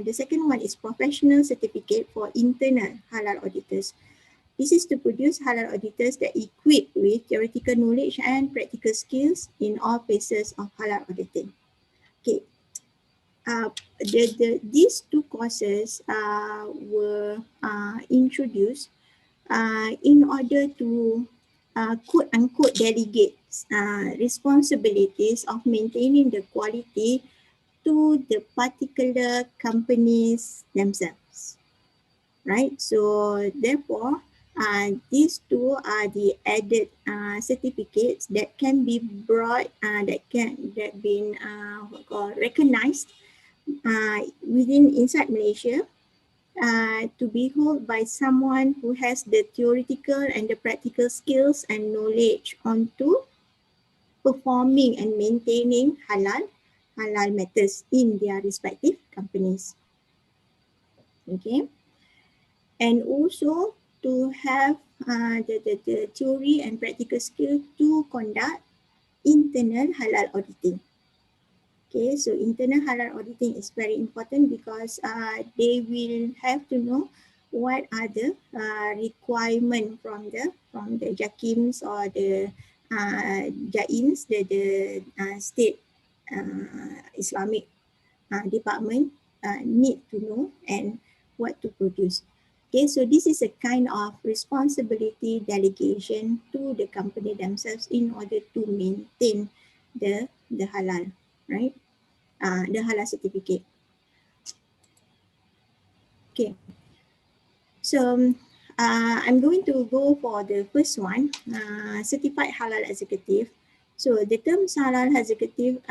the second one is professional certificate for internal halal auditors. This is to produce halal auditors that equipped with theoretical knowledge and practical skills in all phases of halal auditing. Okay, these 2 courses were introduced in order to quote unquote delegate responsibilities of maintaining the quality to the particular companies themselves, right? So therefore, these 2 are the added certificates that can be brought, that been recognized within inside Malaysia to be held by someone who has the theoretical and the practical skills and knowledge onto performing and maintaining halal matters in their respective companies. Okay, and also to have the theory and practical skill to conduct internal halal auditing. Okay, so internal halal auditing is very important because they will have to know what are the requirement from the JAKIMs or the JAIMs, the state Islamic department need to know and what to produce. Okay, so this is a kind of responsibility delegation to the company themselves in order to maintain the halal, right? The halal certificate. Okay, so I'm going to go for the first one, certified halal executive. So the term halal executive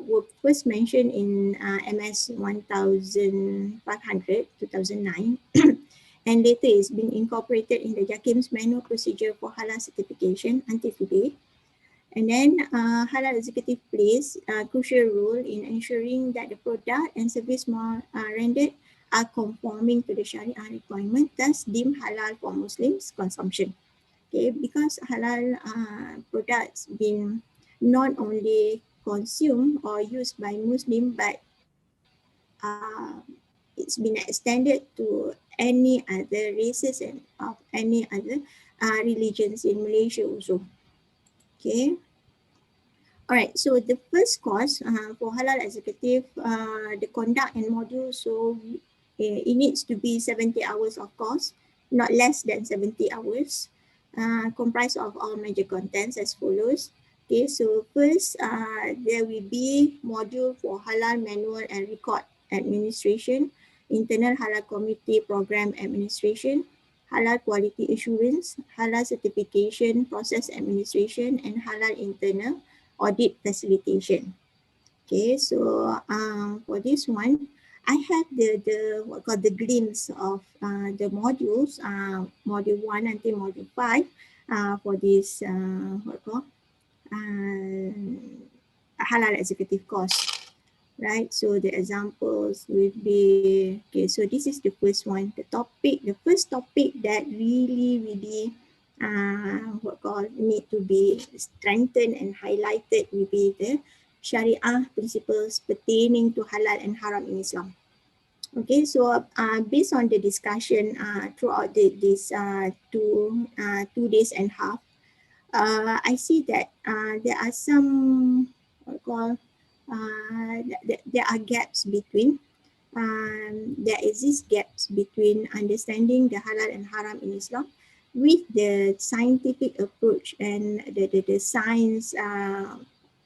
were first mentioned in MS 1500 2009 and later it's been incorporated in the JAKIM's manual procedure for halal certification until today. And then halal executive plays a crucial role in ensuring that the product and service rendered are conforming to the Sharia requirement, thus deemed halal for Muslims consumption. Okay, because halal products been not only consumed or used by Muslim, but it's been extended to any other races and of any other religions in Malaysia also. Okay. All right, so the first course for halal executive, the conduct and module, so it needs to be 70 hours of course, not less than 70 hours, comprised of all major contents as follows. Okay, so first, there will be module for halal manual and record administration, internal halal committee program administration, halal quality assurance, halal certification process administration, and halal internal audit facilitation. Okay, so for this one, I have the what called the glimpse of the modules, module 1 until module 5 for this halal executive course, right? So the examples will be, okay, so this is the first one. The first topic that really need to be strengthened and highlighted will be the Sharia principles pertaining to halal and haram in Islam. Okay, so based on the discussion throughout this 2 days and a half, I see that there are some there are gaps between there exist gaps between understanding the halal and haram in Islam with the scientific approach and the science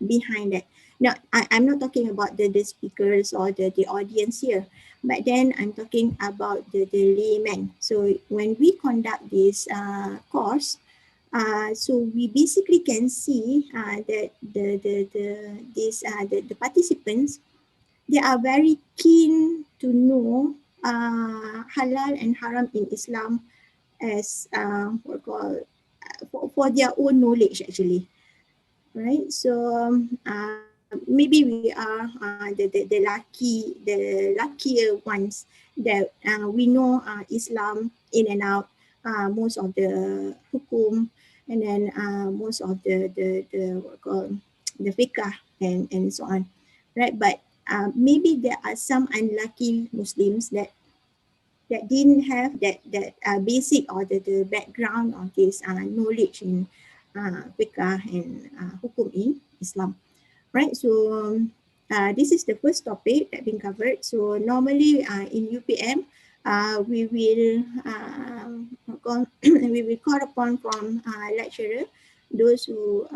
behind that. Now, I'm not talking about the speakers or the audience here, but then I'm talking about the layman. So when we conduct this course, so we basically can see that the participants, they are very keen to know halal and haram in Islam as what call for their own knowledge actually, right? So maybe we are the luckier ones that we know Islam in and out, most of the hukum, and then most of the what call the fiqh and so on, right? But maybe there are some unlucky Muslims that didn't have that basic or the background of this knowledge in fiqh and hukum in Islam, right? So this is the first topic that been covered. So normally in UPM, we will we will call upon from lecturer those who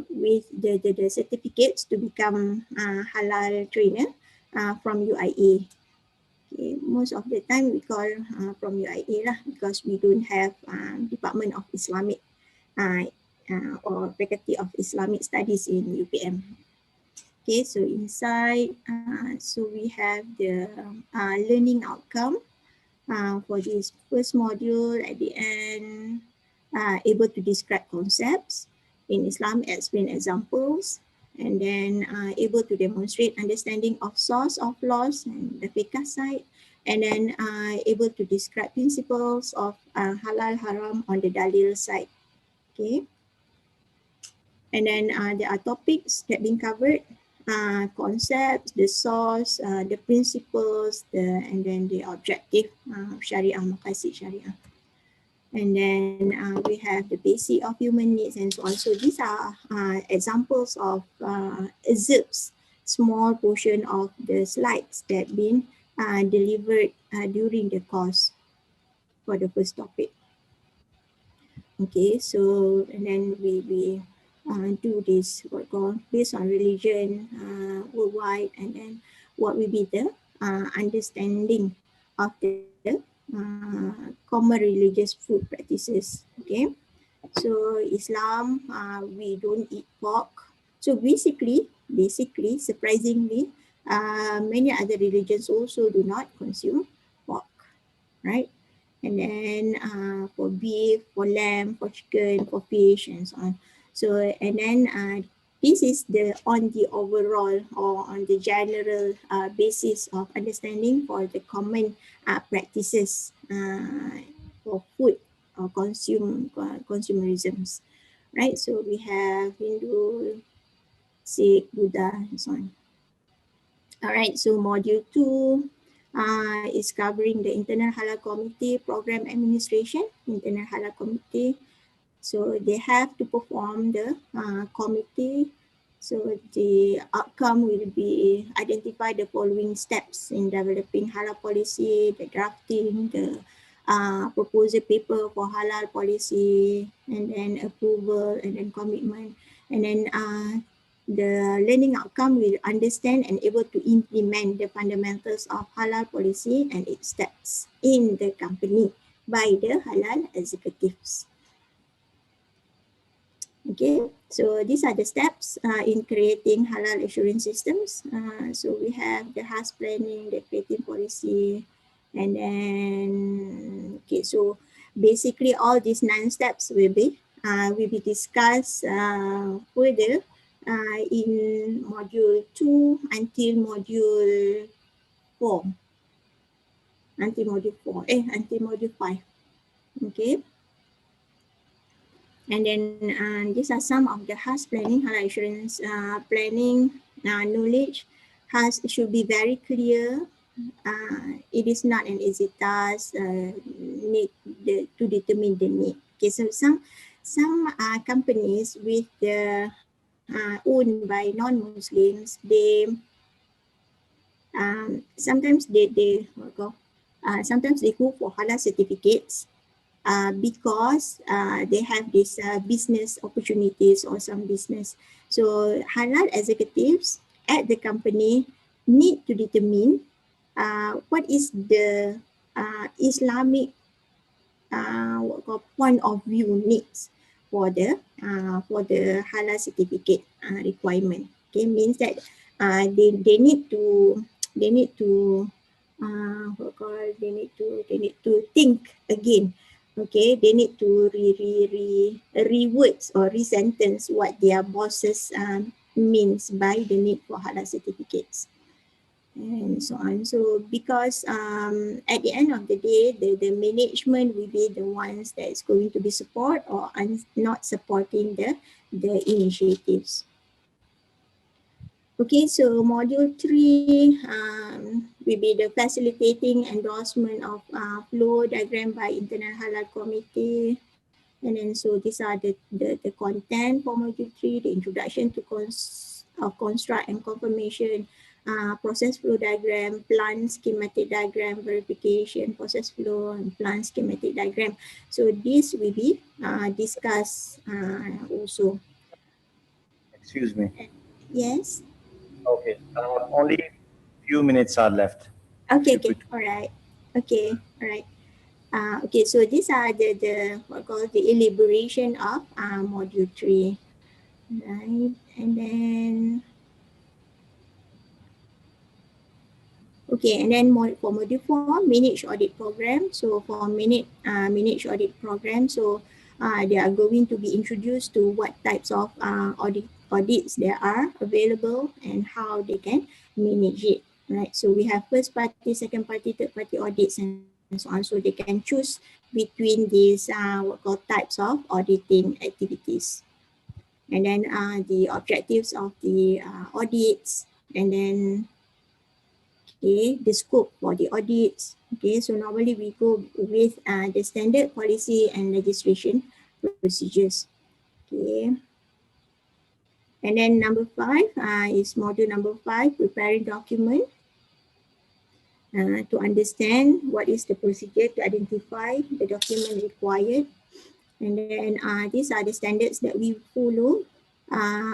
with the certificates to become halal trainer from UIA. Okay, most of the time we call from UIA lah, because we don't have Department of Islamic or Faculty of Islamic Studies in UPM. Okay, so inside, so we have the learning outcome for this first module. At the end, able to describe concepts in Islam, explain examples, and then able to demonstrate understanding of source of laws and the fiqh side, and then able to describe principles of halal haram on the dalil side. Okay, and then there are topics that been covered, concepts, the source, the principles, and then the objective Sharia, maqasid Sharia. And then we have the basic of human needs and so on. So these are examples of excerpts, small portion of the slides that been delivered during the course for the first topic. Okay, so and then we do this what called based on religion worldwide, and then what will be the understanding of the common religious food practices. Okay, so Islam, we don't eat pork. So basically, surprisingly, many other religions also do not consume pork, right? And then for beef, for lamb, for chicken, for fish, and so on. So and then this is the on the overall or on the general basis of understanding for the common practices for food or consumerisms, right? So we have Hindu, Sikh, Buddha, and so on. All right, so module 2 is covering the Internal Halal Committee Program Administration, Internal Halal Committee. So they have to perform the committee. So the outcome will be identify the following steps in developing halal policy, the drafting, the proposal paper for halal policy, and then approval, and then commitment, and then the learning outcome will understand and able to implement the fundamentals of halal policy and its steps in the company by the halal executives. Okay, so these are the steps in creating halal assurance systems. So we have the HAS planning, the creating policy, and then, okay, so basically all these 9 steps will be discussed further in module 2 until module 4. Until module 5. Okay. And then these are some of the HAS planning, halal assurance planning knowledge. HAS should be very clear. It is not an easy task to determine the need. Okay, so some companies with the owned by non-Muslims, they sometimes sometimes they go for halal certificates because they have this business opportunities or some business. So halal executives at the company need to determine what is the Islamic point of view needs for the halal certificate requirement. Okay, means that they need to they need to they need to think again. Okay, they need to rewords or resentence what their bosses means by the need for halal certificates and so on. So because at the end of the day, the management will be the ones that is going to be support or not supporting the initiatives. Okay, so module 3 will be the facilitating endorsement of flow diagram by internal halal committee. And then so these are the content for module 3, the introduction to construct and confirmation, process flow diagram, plant schematic diagram, verification, process flow, and plant schematic diagram. So this will be discussed also. Excuse me. Yes. Okay. Only few minutes are left. Okay. All right. Okay. All right. Okay. So these are the what called the elaboration of module 3. Right. And then okay, and then for module 4, manage audit program. So for manage audit program, so they are going to be introduced to what types of audits there are available and how they can manage it. Right. So we have first party, second party, third party audits and so on. So they can choose between these what called types of auditing activities. And then the objectives of the audits, and then okay, the scope for the audits. Okay, so normally we go with the standard policy and legislation procedures. Okay, and then number 5 is module number 5, preparing document to understand what is the procedure to identify the document required. And then these are the standards that we follow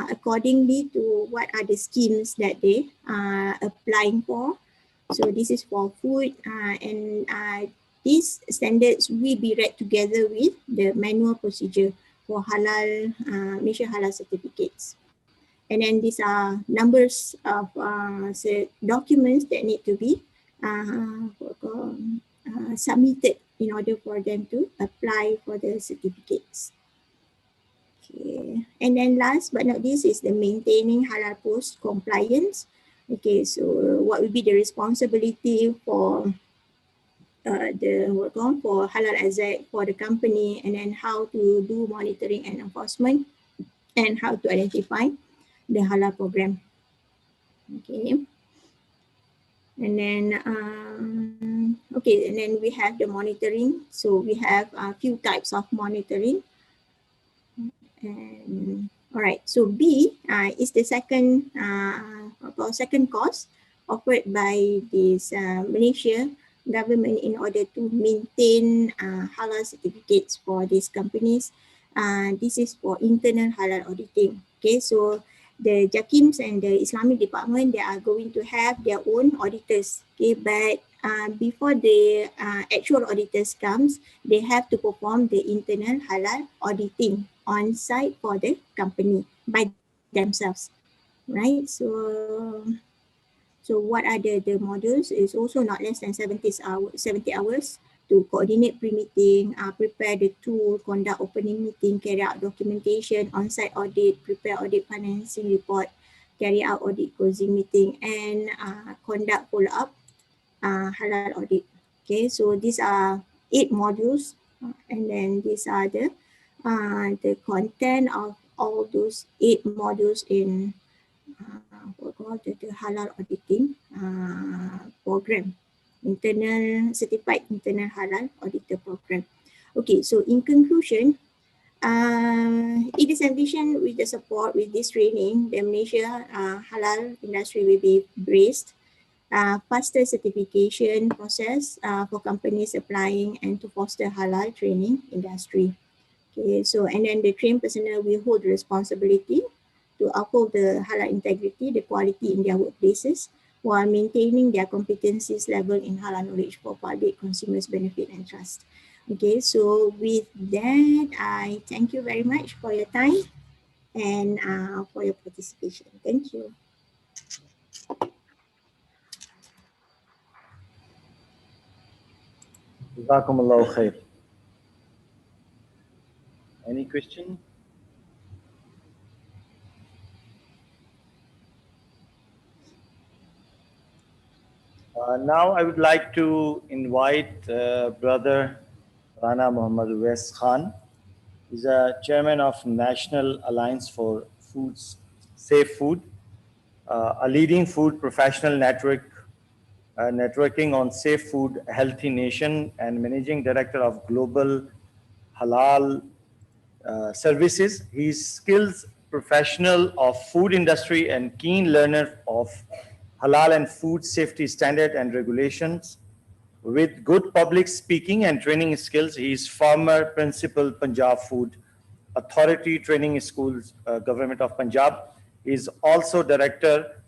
accordingly to what are the schemes that they are applying for. So this is for food and these standards will be read together with the manual procedure for halal, Malaysia halal certificates. And then these are numbers of documents that need to be submitted in order for them to apply for the certificates. Okay, and then last but not least is the maintaining Harappos compliance. Okay, so what will be the responsibility for for halal exec for the company, and then how to do monitoring and enforcement, and how to identify the halal program. Okay, and then okay, and then we have the monitoring. So we have a few types of monitoring. And all right, so B is the second course offered by this Malaysia government in order to maintain halal certificates for these companies. This is for internal halal auditing. Okay, so the JAKIMs and the Islamic department, they are going to have their own auditors. Okay, but before the actual auditors comes, they have to perform the internal halal auditing on site for the company by themselves, right? So what are the modules is also not less than 70 hours to coordinate pre-meeting, prepare the tool, conduct opening meeting, carry out documentation, on-site audit, prepare audit financing report, carry out audit closing meeting, and conduct follow-up halal audit. Okay, so these are 8 modules, and then these are the content of all those 8 modules in the halal auditing program, certified internal halal auditor program. Okay, so in conclusion, it is envisioned with the support with this training, the Malaysia halal industry will be braced faster certification process for companies applying, and to foster halal training industry. Okay, so and then the trained personnel will hold the responsibility to uphold the halal integrity, the quality in their workplaces, while maintaining their competencies level in halal knowledge for public consumers' benefit and trust. Okay, so with that, I thank you very much for your time and for your participation. Thank you. Jazakumullahu khair. Any question? Now I would like to invite Brother Rana Muhammad West Khan. He's a chairman of National Alliance for Foods, Safe Food, a leading food professional network networking on safe food, healthy nation, and managing director of Global Halal Services. He's skills professional of food industry and keen learner of halal and food safety standard and regulations. With good public speaking and training skills, he is former principal Punjab Food Authority Training Schools, Government of Punjab. He is also director,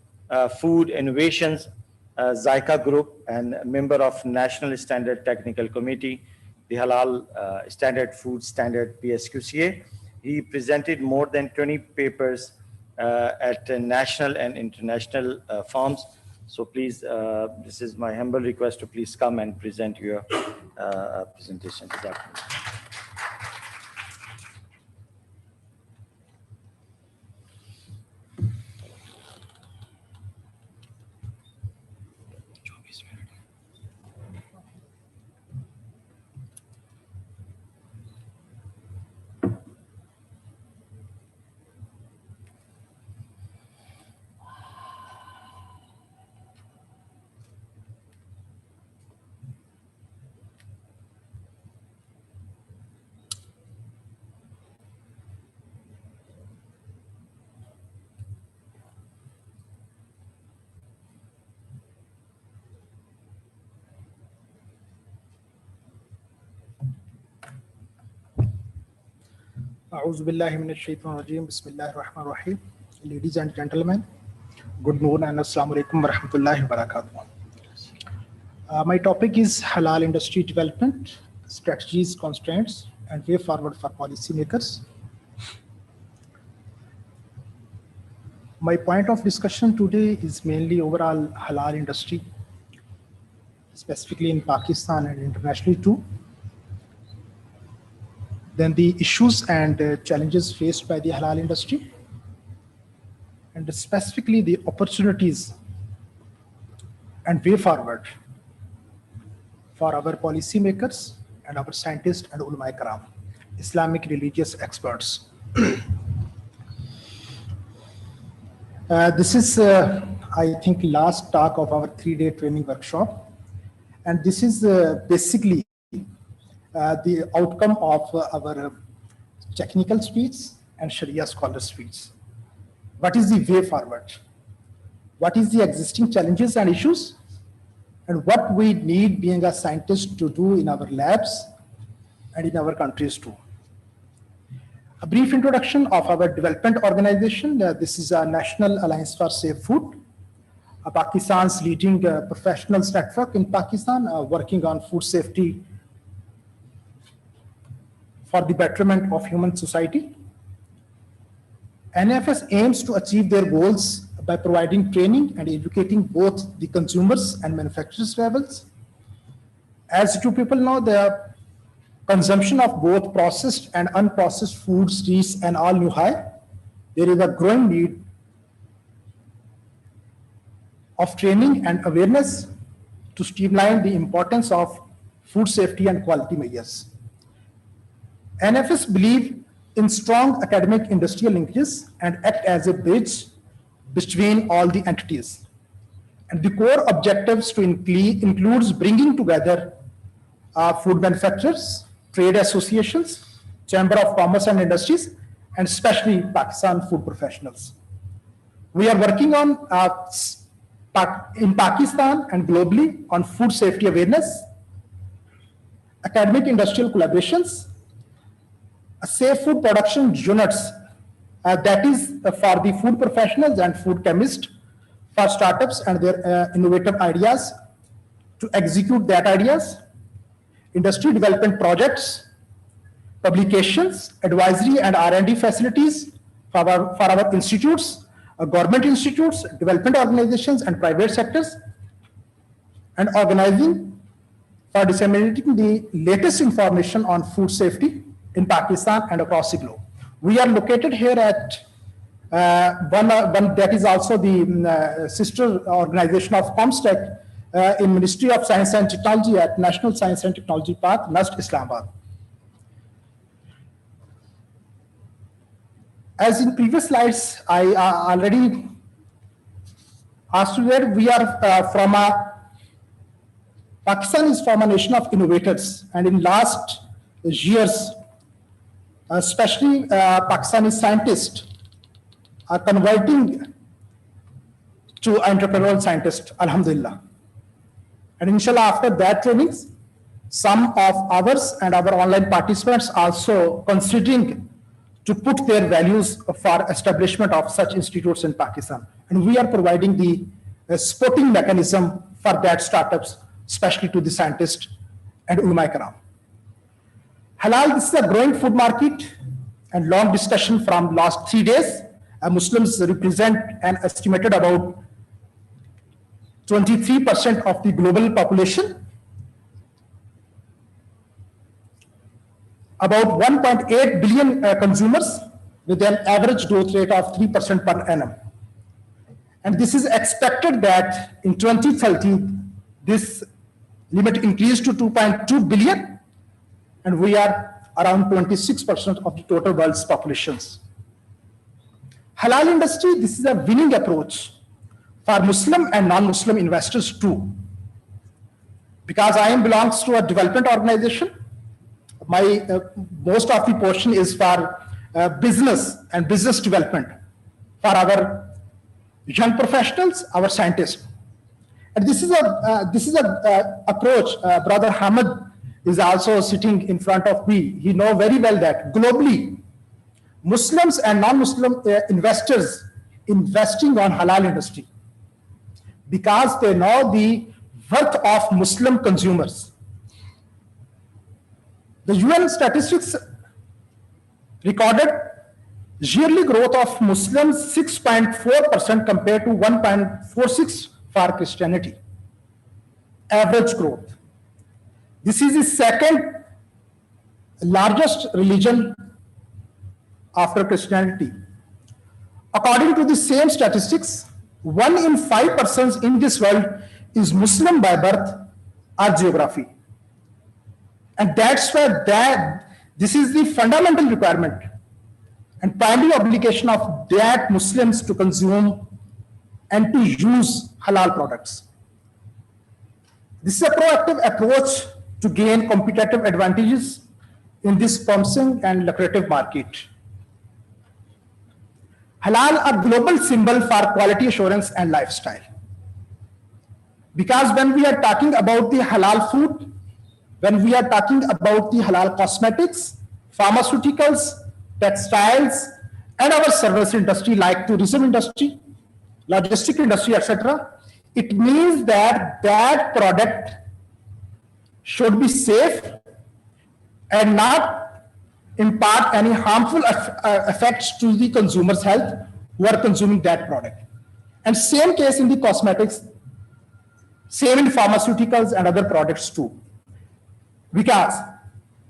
Food Innovations, Zyka Group, and member of National Standard Technical Committee, the Halal Standard Food Standard PSQCA. He presented more than 20 papers at national and international forums. So please, this is my humble request to please come and present your presentation. Ladies and gentlemen, good noon and assalamu alaikum wa rahmatullahi wa barakatuh. My topic is halal industry development, strategies, constraints, and way forward for policymakers. My point of discussion today is mainly overall halal industry, specifically in Pakistan and internationally too. Then the issues and challenges faced by the halal industry, and specifically the opportunities and way forward for our policymakers and our scientists and ulama karam, Islamic religious experts. This is, I think, last talk of our 3-day training workshop. And this is basically the outcome of our technical speech and Sharia scholar speech. What is the way forward? What is the existing challenges and issues? And what we need being a scientist to do in our labs and in our countries too. A brief introduction of our development organization. This is a National Alliance for Safe Food, Pakistan's leading professionals network in Pakistan, working on food safety for the betterment of human society. NFS aims to achieve their goals by providing training and educating both the consumers and manufacturers levels. As you people know, the consumption of both processed and unprocessed foods reaches an all-new high. There is a growing need of training and awareness to streamline the importance of food safety and quality measures. NFS believe in strong academic industrial linkages and act as a bridge between all the entities. And the core objectives to includes bringing together food manufacturers, trade associations, Chamber of Commerce and Industries, and especially Pakistan food professionals. We are working on in Pakistan and globally on food safety awareness, academic industrial collaborations, safe food production units, that is for the food professionals and food chemists, for startups and their innovative ideas to execute that ideas, industry development projects, publications, advisory and R&D facilities for our institutes, government institutes, development organizations and private sectors, and organizing for disseminating the latest information on food safety in Pakistan and across the globe. We are located here at one that is also the sister organization of comstech in Ministry of Science and Technology at National Science and Technology Park, NUST, Islamabad. As in previous slides, I already asked you that we are Pakistan is from a nation of innovators, and in last years, especially Pakistani scientists are converting to entrepreneurial scientists, alhamdulillah. And inshallah, after that trainings, some of ours and our online participants also considering to put their values for establishment of such institutes in Pakistan. And we are providing the supporting mechanism for that startups, especially to the scientists and ulama karam. Halal, this is a growing food market, and long discussion from last 3 days. Muslims represent an estimated about 23% of the global population. About 1.8 billion consumers with an average growth rate of 3% per annum. And this is expected that in 2030, this limit increased to 2.2 billion, and we are around 26% of the total world's populations. Halal industry, this is a winning approach for Muslim and non-Muslim investors too. Because I belongs to a development organization, my most of the portion is for business and business development for our young professionals, our scientists. And this is a approach. Brother Hamid is also sitting in front of me. He knows very well that globally, Muslims and non-Muslim investors investing on halal industry because they know the worth of Muslim consumers. The UN statistics recorded yearly growth of Muslims 6.4% compared to 1.46% for Christianity. Average growth. This is the second largest religion after Christianity. According to the same statistics, 1 in 5 persons in this world is Muslim by birth or geography. And that's why this is the fundamental requirement and primary obligation of that Muslims to consume and to use halal products. This is a proactive approach to gain competitive advantages in this promising and lucrative market. Halal, a global symbol for quality assurance and lifestyle. Because when we are talking about the halal food, when we are talking about the halal cosmetics, pharmaceuticals, textiles, and our service industry like tourism industry, logistic industry, etc., it means that that product should be safe and not impart any harmful effects to the consumer's health who are consuming that product. And same case in the cosmetics, same in pharmaceuticals and other products too. Because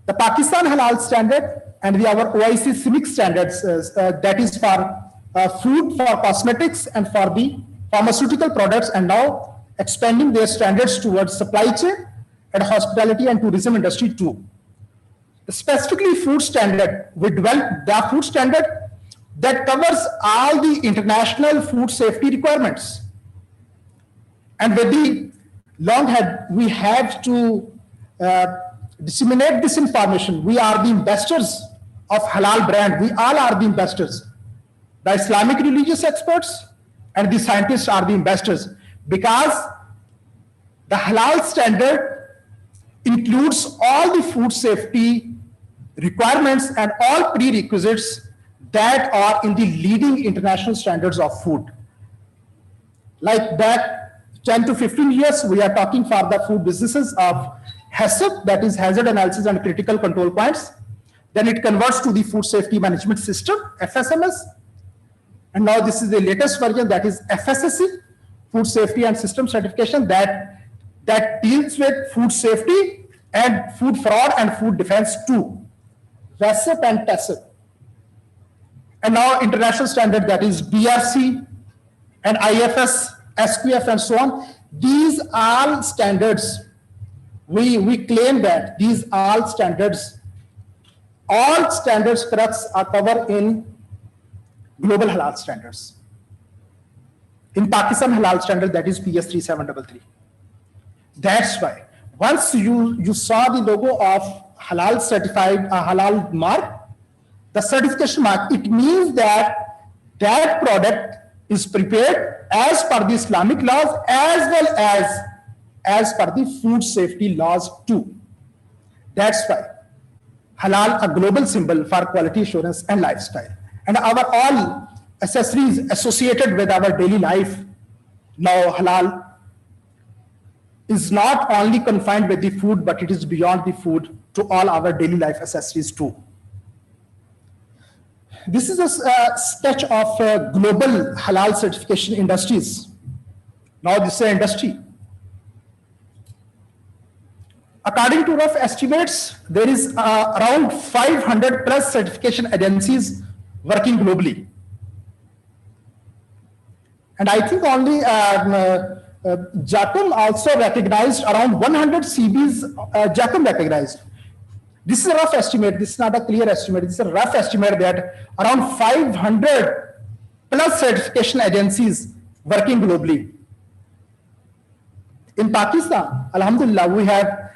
the Pakistan Halal standard and our OIC CIMIC standards, that is for food, for cosmetics, and for the pharmaceutical products, and now expanding their standards towards supply chain and hospitality and tourism industry too. Specifically food standard, we developed the food standard that covers all the international food safety requirements. And with the long head, we have to disseminate this information. We are the ambassadors of halal brand. We all are the ambassadors. The Islamic religious experts and the scientists are the ambassadors, because the halal standard includes all the food safety requirements and all prerequisites that are in the leading international standards of food. Like back 10 to 15 years, we are talking for the food businesses of HACCP, that is Hazard Analysis and Critical Control Points. Then it converts to the Food Safety Management System, FSMS. And now this is the latest version, that is FSSC, Food Safety and System Certification, that deals with food safety and food fraud and food defense too, RACIP and TACIP. And now international standard, that is BRC and IFS, SQF and so on. These all standards, we claim that these all standards crux are covered in global halal standards. In Pakistan halal standard, that is PS 3733. That's why once you saw the logo of halal certified, halal mark, the certification mark, it means that that product is prepared as per the Islamic laws as well as per the food safety laws too. That's why halal, a global symbol for quality assurance and lifestyle. And our all accessories associated with our daily life, now halal is not only confined with the food, but it is beyond the food to all our daily life accessories too. This is a sketch of global halal certification industries. Now this is an industry. According to rough estimates, there is around 500 plus certification agencies working globally. And I think only JACOM also recognized around 100 CBs, JACOM recognized. This is a rough estimate. This is not a clear estimate. This is a rough estimate that around 500 plus certification agencies working globally. In Pakistan, Alhamdulillah, we have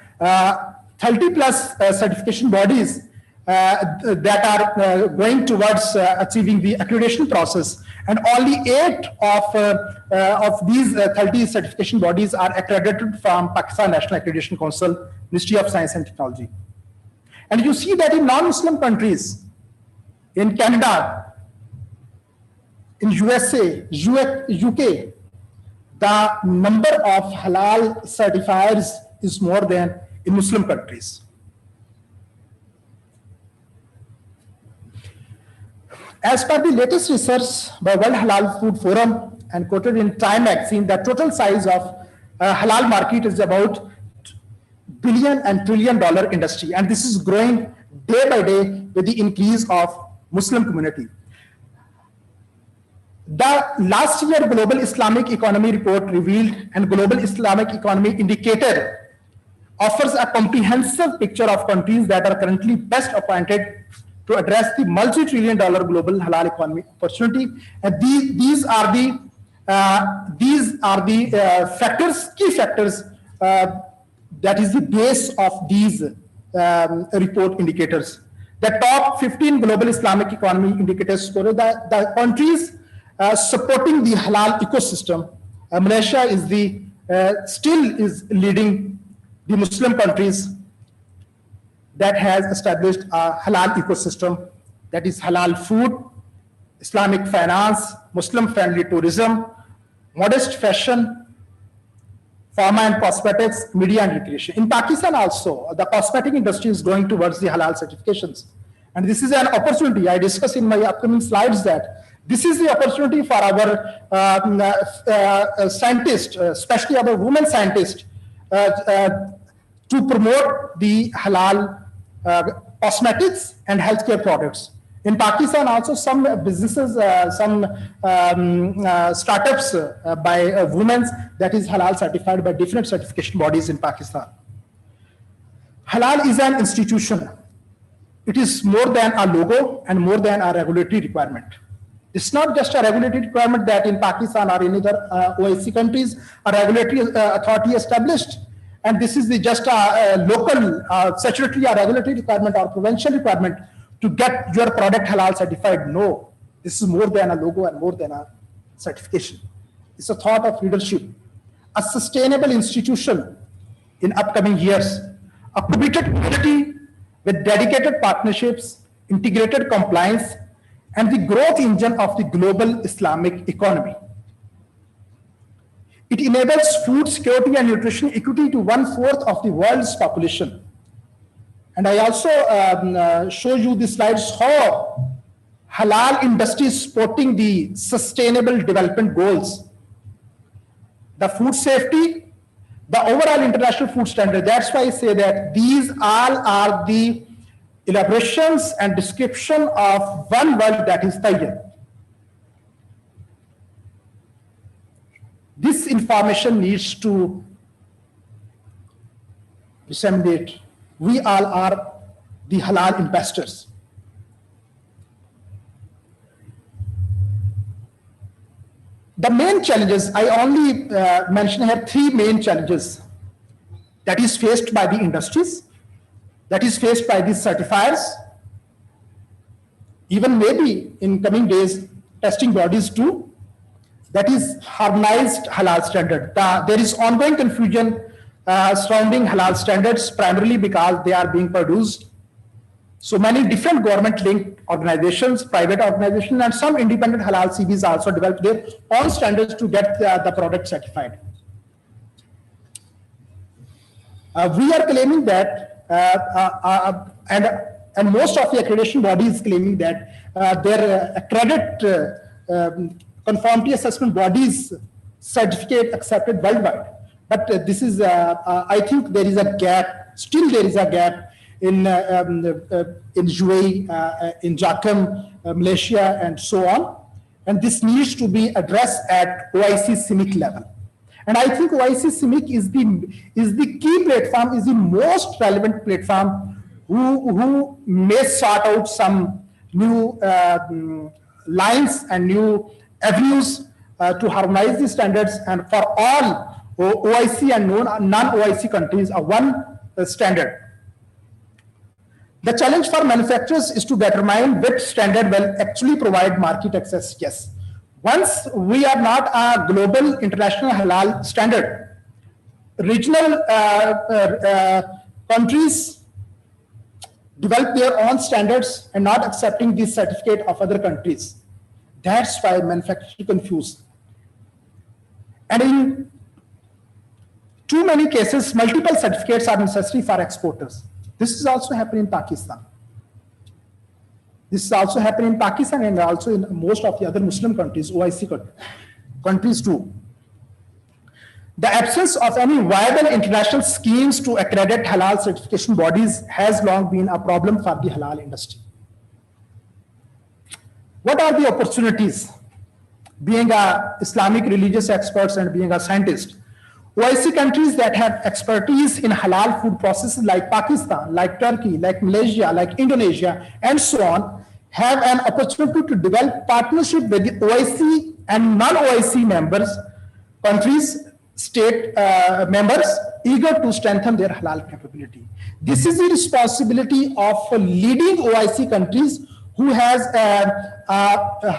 30 plus certification bodies that are going towards achieving the accreditation process. And only 8 of these 30 certification bodies are accredited from Pakistan National Accreditation Council, Ministry of Science and Technology. And you see that in non-Muslim countries, in Canada, in USA, UK, the number of halal certifiers is more than in Muslim countries. As per the latest research by World Halal Food Forum and quoted in Time magazine, the total size of halal market is about billion and trillion dollar industry, and this is growing day by day with the increase of Muslim community. The last year Global Islamic Economy report revealed, and Global Islamic Economy Indicator offers a comprehensive picture of countries that are currently best appointed to address the multi-trillion dollar global halal economy opportunity. And these are the factors, key factors, that is the base of these report indicators. The top 15 global Islamic economy indicators score the countries supporting the halal ecosystem. Malaysia is still leading the Muslim countries that has established a halal ecosystem, that is halal food, Islamic finance, Muslim-friendly tourism, modest fashion, pharma and cosmetics, media and recreation. In Pakistan also, the cosmetic industry is going towards the halal certifications. And this is an opportunity. I discuss in my upcoming slides that this is the opportunity for our scientists, especially our women scientists, to promote the halal cosmetics and healthcare products. In Pakistan also, some businesses, some startups by women that is halal certified by different certification bodies in Pakistan. Halal is an institution. It is more than a logo and more than a regulatory requirement. It's not just a regulatory requirement that in Pakistan or in other OIC countries, a regulatory authority established, and this is just a local statutory or regulatory requirement or provincial requirement to get your product halal certified. No, this is more than a logo and more than a certification. It's a thought of leadership. a sustainable institution in upcoming years, a committed community with dedicated partnerships, integrated compliance, and the growth engine of the global Islamic economy. It enables food security and nutrition equity to 1/4 of the world's population. And I also show you the slides how halal industry is supporting the sustainable development goals. The food safety, the overall international food standard. That's why I say that these all are the elaborations and description of one world, that is Tayyib. This information needs to disseminate. We all are the halal investors. The main challenges, I only mention here 3 main challenges that is faced by the industries, that is faced by the certifiers, even maybe in coming days, testing bodies too. That is harmonized halal standard. There is ongoing confusion surrounding halal standards, primarily because they are being produced. So many different government-linked organizations, private organizations, and some independent halal CBs also developed their own standards to get the product certified. We are claiming that, and most of the accreditation bodies claiming that their accredited conformity assessment bodies certificate accepted worldwide. But this is, I think there is a gap, still there is a gap in UAE, in Jakham, Malaysia, and so on. And this needs to be addressed at OIC CIMIC level. And I think OIC CIMIC is the key platform, is the most relevant platform who may sort out some new lines and new avenues to harmonize the standards, and for all OIC and non-OIC countries are one standard. The challenge for manufacturers is to determine which standard will actually provide market access. Yes. Once we are not a global international halal standard, regional countries develop their own standards and not accepting the certificate of other countries. That's why manufacturers confused. And in too many cases, multiple certificates are necessary for exporters. This is also happening in Pakistan. This is also happening in Pakistan and also in most of the other Muslim countries, OIC countries too. The absence of any viable international schemes to accredit halal certification bodies has long been a problem for the halal industry. What are the opportunities? Being a Islamic religious experts and being a scientist, OIC countries that have expertise in halal food processes like Pakistan, like Turkey, like Malaysia, like Indonesia, and so on, have an opportunity to develop partnership with the OIC and non-OIC members, countries, state members, eager to strengthen their halal capability. This is the responsibility of leading OIC countries who has a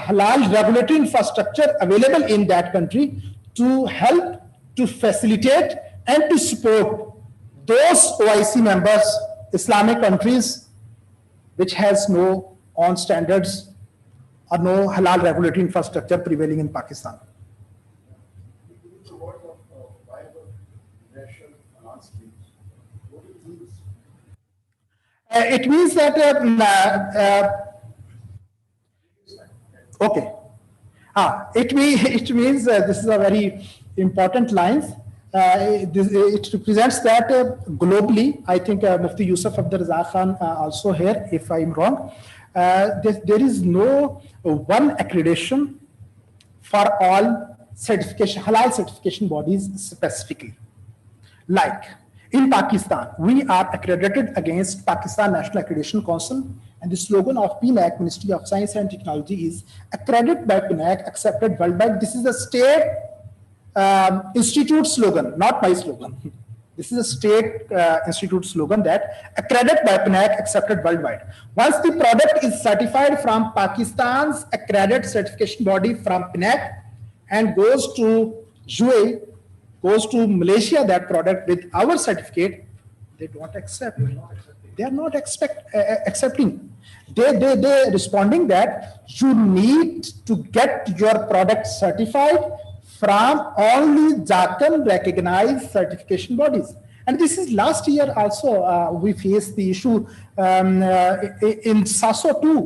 halal regulatory infrastructure available in that country to help to facilitate and to support those OIC members, Islamic countries, which has no own standards or no halal regulatory infrastructure prevailing in Pakistan. It means that okay. It means this is a very important line. It represents that globally, I think Mufti Yusuf Abdur Razak Khan also here, if I'm wrong, there is no one accreditation for all certification, halal certification bodies specifically. Like in Pakistan, we are accredited against Pakistan National Accreditation Council, and the slogan of PNAC, Ministry of Science and Technology, is accredited by PNAC, accepted worldwide. This is a state institute slogan, not my slogan. This is a state institute slogan that accredited by PNAC, accepted worldwide. Once the product is certified from Pakistan's accredited certification body from PNAC and goes to UAE, goes to Malaysia, that product with our certificate, they don't accept. They are not accepting. They responding that you need to get your product certified from only JACAM recognized certification bodies. And this is last year also we faced the issue in SASO too.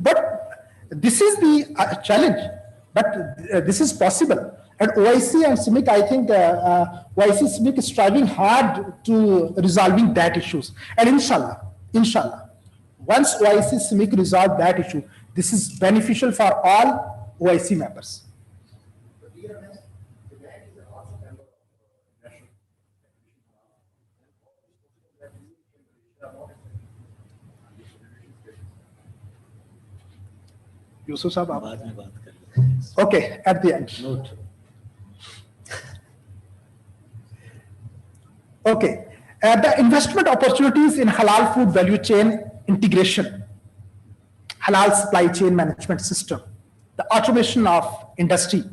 But this is the challenge, but this is possible. And OIC and CIMIC, I think OIC CIMIC is striving hard to resolving that issues. And inshallah, once OIC CIMIC resolve that issue, this is beneficial for all OIC members. Yusuf Sahab, okay, at the end. Note. Okay, the investment opportunities in halal food value chain integration, halal supply chain management system, the automation of industry.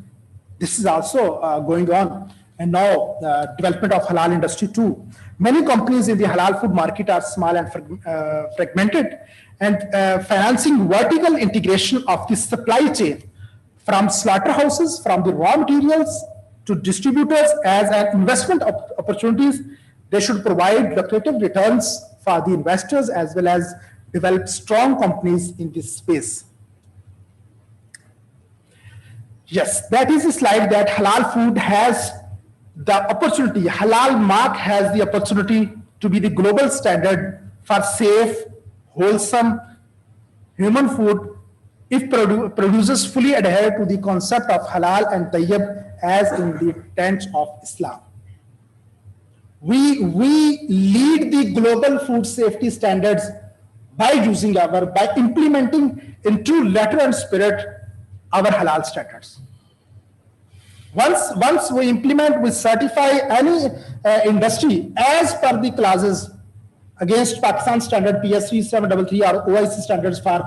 This is also going on, and now the development of halal industry too. Many companies in the halal food market are small and fragmented, and financing vertical integration of the supply chain from slaughterhouses, from the raw materials to distributors as an investment opportunities. They should provide lucrative returns for the investors as well as develop strong companies in this space. Yes, that is a slide that halal food has the opportunity, halal mark has the opportunity to be the global standard for safe, wholesome human food if producers fully adhere to the concept of halal and tayyib as in the tenets of Islam. We lead the global food safety standards by implementing in true letter and spirit our halal standards. Once we implement, we certify any industry as per the clauses against Pakistan standard PS 3733 or OIC standards for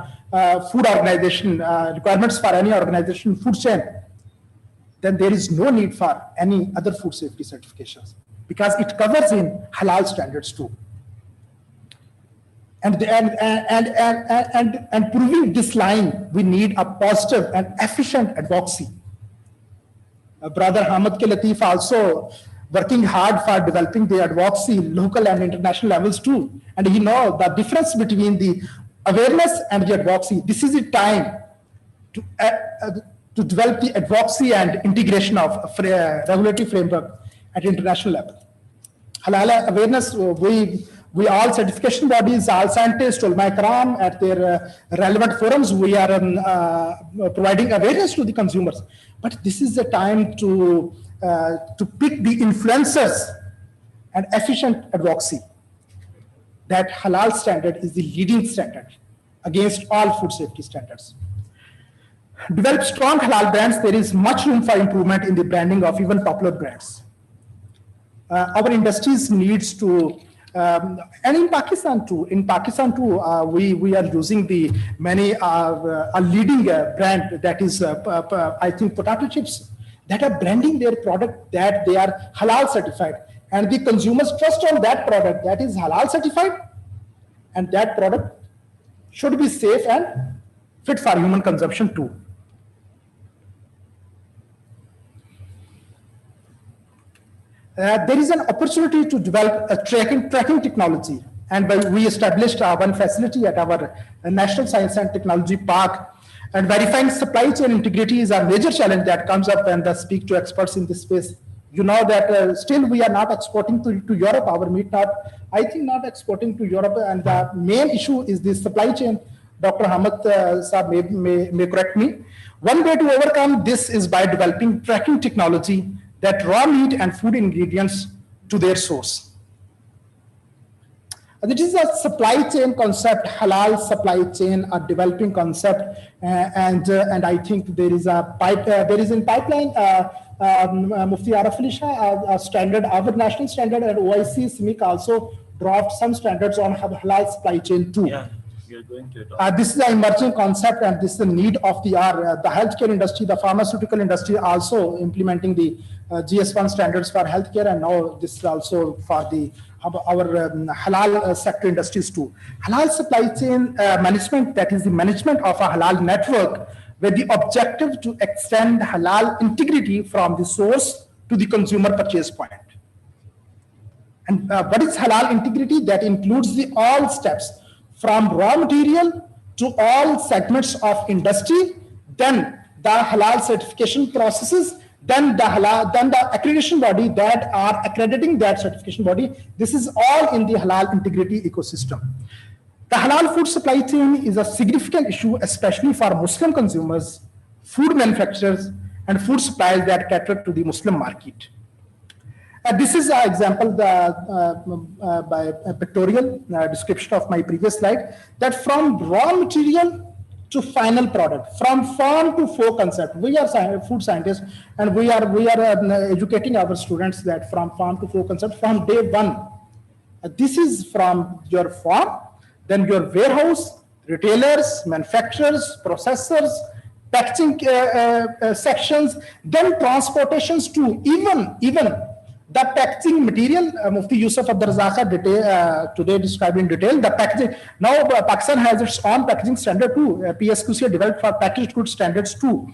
food organization, requirements for any organization food chain, then there is no need for any other food safety certifications because it covers in halal standards too. And proving this line, we need a positive and efficient advocacy. Brother Hamid K. Latif also working hard for developing the advocacy local and international levels too. And he knows the difference between the awareness and the advocacy. This is the time to develop the advocacy and integration of regulatory framework at international level. Halal awareness, we all certification bodies, all scientists, ulama ikram at their relevant forums, we are providing awareness to the consumers. But this is the time to pick the influencers and efficient advocacy. That halal standard is the leading standard against all food safety standards. Develop strong halal brands. There is much room for improvement in the branding of even popular brands. Our industries needs to, and in Pakistan too, we are using the many a leading brand that is I think potato chips that are branding their product that they are halal certified, and the consumers trust on that product that is halal certified, and that product should be safe and fit for human consumption too. There is an opportunity to develop a tracking technology, and we established one facility at our National Science and Technology Park. And verifying supply chain integrity is a major challenge that comes up when I speak to experts in this space. You know that still we are not exporting to Europe. Our meat not exporting to Europe, and the main issue is the supply chain. Dr. Hamid Saab may correct me. One way to overcome this is by developing tracking technology that raw meat and food ingredients to their source. This is a supply chain concept, halal supply chain, a developing concept, and I think there is in pipeline Mufti Arif Ali Shah, a standard, our national standard, and OIC CIMIC also dropped some standards on halal supply chain too. Yeah. This is an emerging concept, and this is the need of the hour. The healthcare industry, the pharmaceutical industry, also implementing the GS1 standards for healthcare, and now this is also for the our halal sector industries too. Halal supply chain management, that is the management of a halal network, with the objective to extend halal integrity from the source to the consumer purchase point. And what is halal integrity? That includes the all steps from raw material to all segments of industry, then the halal certification processes, then the accreditation body that are accrediting that certification body. This is all in the halal integrity ecosystem. The halal food supply chain is a significant issue, especially for Muslim consumers, food manufacturers, and food suppliers that cater to the Muslim market. This is an example by a pictorial description of my previous slide, that from raw material to final product, from farm to fork concept. We are food scientists, and we are educating our students that from farm to fork concept from day one. This is from your farm, then your warehouse, retailers, manufacturers, processors, packaging sections, then transportations to even the packaging material. Mufti Yusuf Abdur Razzaq today described in detail the packaging. Now Pakistan has its own packaging standard too. PSQC developed for packaged goods standards too.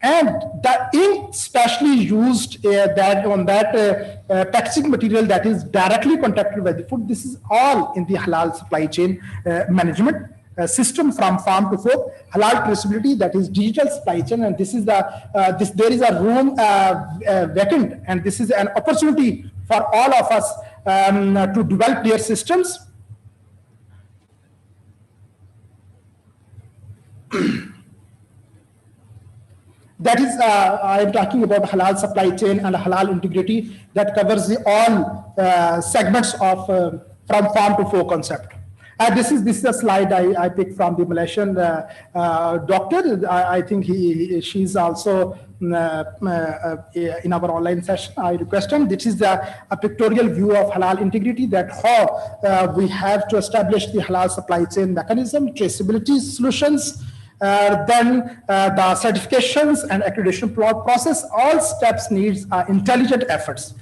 And the ink specially used packaging material that is directly contacted with the food. This is all in the halal supply chain management system from farm to fork. Halal traceability, that is digital supply chain, and this is there is a room vacant, and this is an opportunity for all of us to develop their systems. That is, I am talking about halal supply chain and halal integrity that covers the all segments of from farm to fork concept. This is a slide I picked from the Malaysian doctor. I think she's also in our online session. I request him. This is a pictorial view of halal integrity, that how we have to establish the halal supply chain mechanism, traceability solutions, then the certifications and accreditation process. All steps needs intelligent efforts.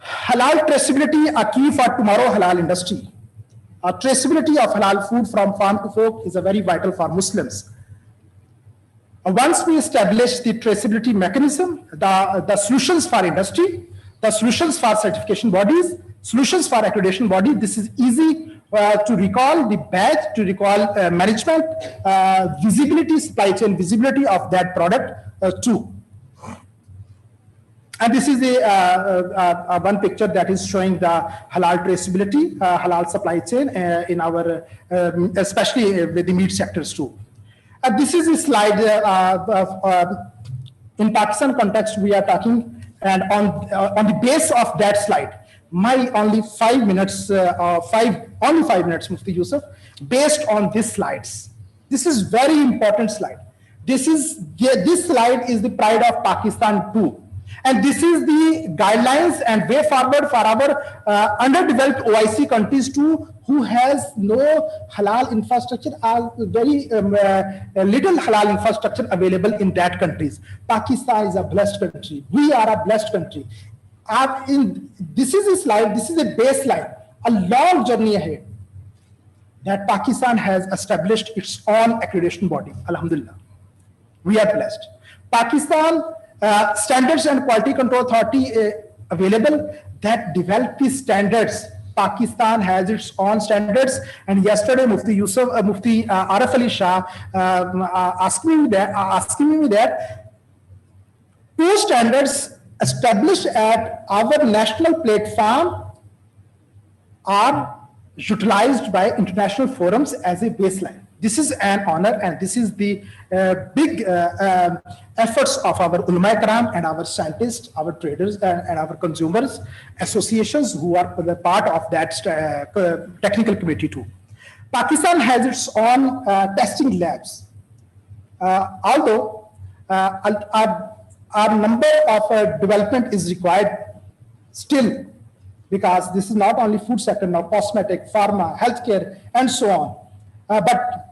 Halal traceability, a key for tomorrow halal industry. Traceability of halal food from farm to fork is a very vital for Muslims. Once we establish the traceability mechanism, the solutions for industry, the solutions for certification bodies, solutions for accreditation body, this is easy to recall, the badge, to recall management, visibility, supply chain visibility of that product too. And this is the one picture that is showing the halal traceability, halal supply chain in our, especially with the meat sectors too. This is a slide in Pakistan context we are talking, and on the base of that slide, my only 5 minutes, only 5 minutes, Mufti Yusuf, based on these slides. This is very important slide. This slide is the pride of Pakistan too. And this is the guidelines and way forward for our underdeveloped OIC countries too, who has no halal infrastructure, very little halal infrastructure available in that countries. Pakistan is a blessed country. We are a blessed country. This is a slide, this is a baseline, a long journey ahead that Pakistan has established its own accreditation body. Alhamdulillah. We are blessed. Pakistan Standards and Quality Control Authority available that develop these standards. Pakistan has its own standards, and yesterday Mufti Arif Ali Shah asking me that two standards established at our national platform are utilized by international forums as a baseline. This is an honor, and this is the big efforts of our ulama karam and our scientists, our traders, and our consumers associations who are part of that technical committee too. Pakistan has its own testing labs. Although our number of development is required still, because this is not only food sector now, cosmetic, pharma, healthcare, and so on. But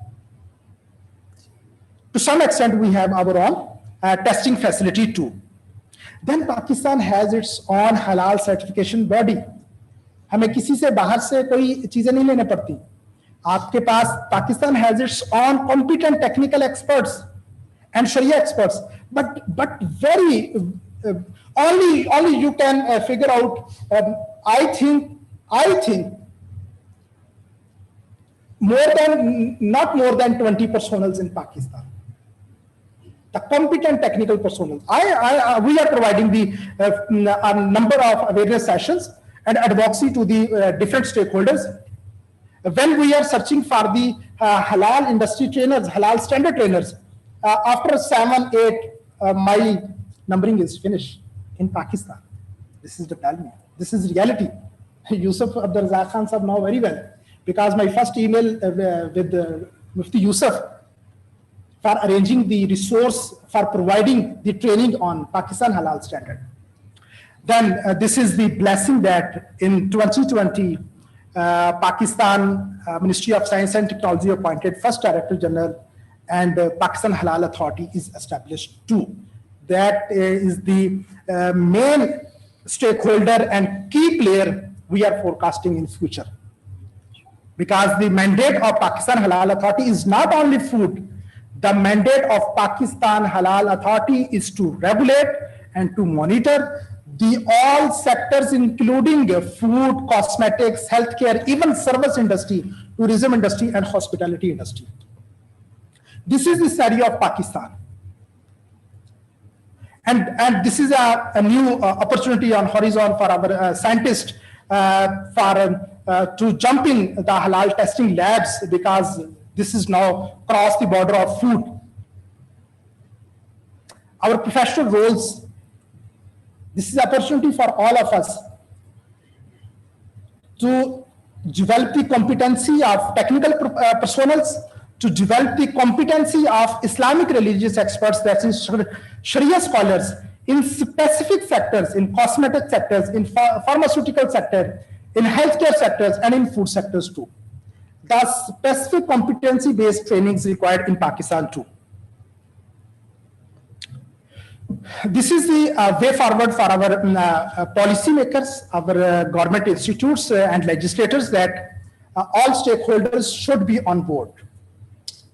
to some extent, we have our own testing facility too. Then Pakistan has its own halal certification body. हमें किसी से बाहर से कोई चीजें नहीं लेने पड़ती. आपके पास Pakistan has its own competent technical experts and Sharia experts, but very only you can figure out. I think not more than 20 personals in Pakistan. The competent technical personnel. We are providing a number of awareness sessions and advocacy to the different stakeholders. When we are searching for the halal industry trainers, halal standard trainers, after 7, 8, my numbering is finished in Pakistan. This is the Dalmi. This is reality. Yusuf Abdul Razak Khan sab know very well, because my first email with Mufti Yusuf for arranging the resource for providing the training on Pakistan halal standard. Then this is the blessing that in 2020, Pakistan Ministry of Science and Technology appointed first Director General, and Pakistan Halal Authority is established too. That is the main stakeholder and key player we are forecasting in future. Because the mandate of Pakistan Halal Authority is not only food. The mandate of Pakistan Halal Authority is to regulate and to monitor all sectors, including food, cosmetics, healthcare, even service industry, tourism industry, and hospitality industry. This is the study of Pakistan. And this is a new opportunity on horizon for our scientists to jump in the halal testing labs, because this is now crossed the border of food. Our professional roles. This is an opportunity for all of us to develop the competency of technical personals, to develop the competency of Islamic religious experts, that is Sharia scholars, in specific sectors, in cosmetic sectors, in pharmaceutical sector, in healthcare sectors, and in food sectors too. The specific competency-based trainings required in Pakistan too. This is the way forward for our policymakers, our government institutes and legislators, that all stakeholders should be on board.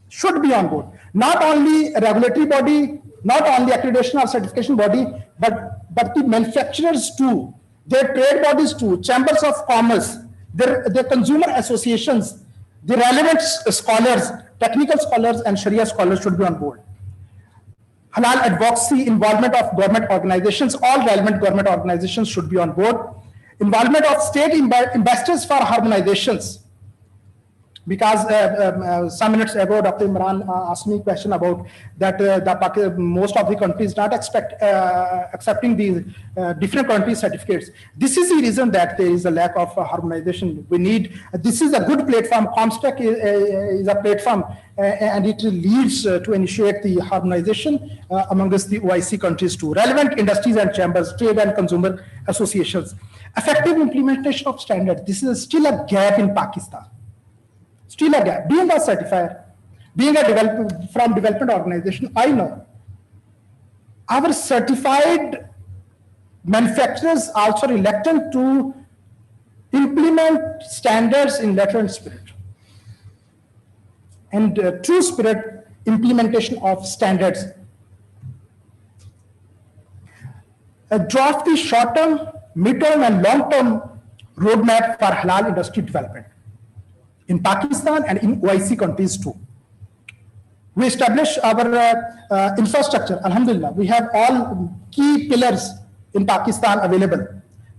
Should be on board. Not only a regulatory body, not only accreditation or certification body, but the manufacturers too, their trade bodies too, chambers of commerce, their consumer associations, the relevant scholars, technical scholars and Sharia scholars should be on board. Halal advocacy, involvement of government organizations, all relevant government organizations should be on board. Involvement of state investors for harmonizations. Because some minutes ago, Dr. Imran asked me a question about that most of the countries not accepting these different country certificates. This is the reason that there is a lack of harmonization. We need, this is a good platform. Comstech is a platform and it leads to initiate the harmonization amongst the OIC countries too. Relevant industries and chambers, trade and consumer associations. Effective implementation of standards. This is still a gap in Pakistan. Still a gap. Being a certifier, being a development organization, I know our certified manufacturers also reluctant to implement standards in letter and spirit. And true spirit implementation of standards. Draft the short-term, mid-term, and long-term roadmap for halal industry development in Pakistan and in OIC countries too. We establish our infrastructure. Alhamdulillah, we have all key pillars in Pakistan available,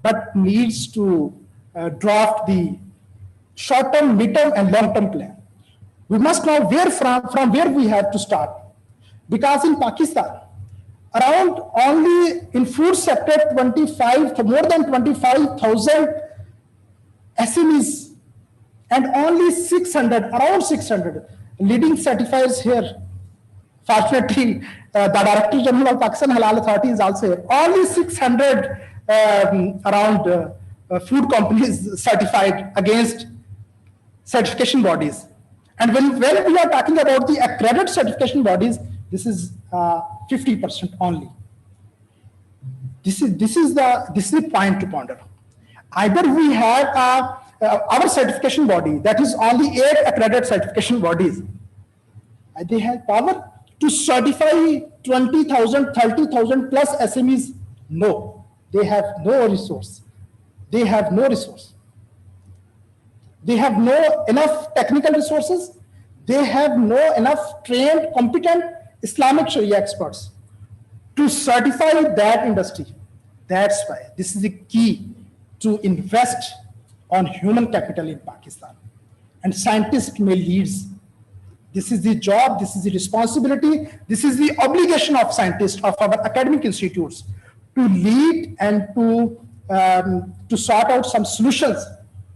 but needs to draft the short-term, mid-term, and long-term plan. We must know from where we have to start, because in Pakistan, around only in food sector, more than 25,000 SMEs. And only 600, around 600 leading certifiers here. Fortunately, the Director General of Pakistan Halal Authority is also here. Only 600 around food companies certified against certification bodies. And when we are talking about the accredited certification bodies, this is 50% only. This is the point to ponder. Either we have our certification body, that is only 8 accredited certification bodies. They have power to certify 20,000, 30,000 plus SMEs. No, they have no resource. They have no resource. They have no enough technical resources. They have no enough trained, competent Islamic Sharia experts to certify that industry. That's why this is the key to invest on human capital in Pakistan. And scientists may lead. This is the job, this is the responsibility, this is the obligation of scientists, of our academic institutes, to lead and to sort out some solutions,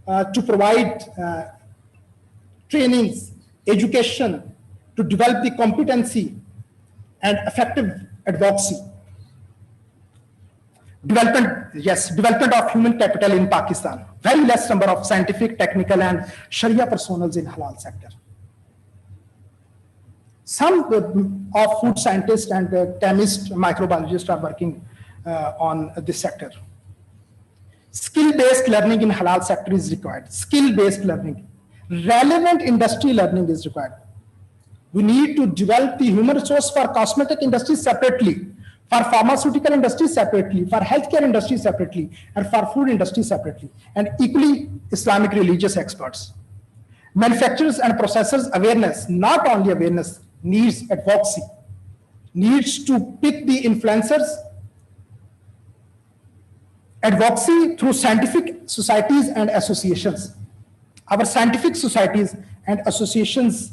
to provide trainings, education, to develop the competency and effective advocacy. Development of human capital in Pakistan. Very less number of scientific, technical, and Sharia personals in halal sector. Some of food scientists and chemists, microbiologists are working on this sector. Skill-based learning in halal sector is required. Skill-based learning. Relevant industry learning is required. We need to develop the human resource for cosmetic industry separately, for pharmaceutical industry separately, for healthcare industry separately, and for food industry separately, and equally Islamic religious experts. Manufacturers and processors awareness, not only awareness, needs advocacy, needs to pick the influencers, advocacy through scientific societies and associations. Our scientific societies and associations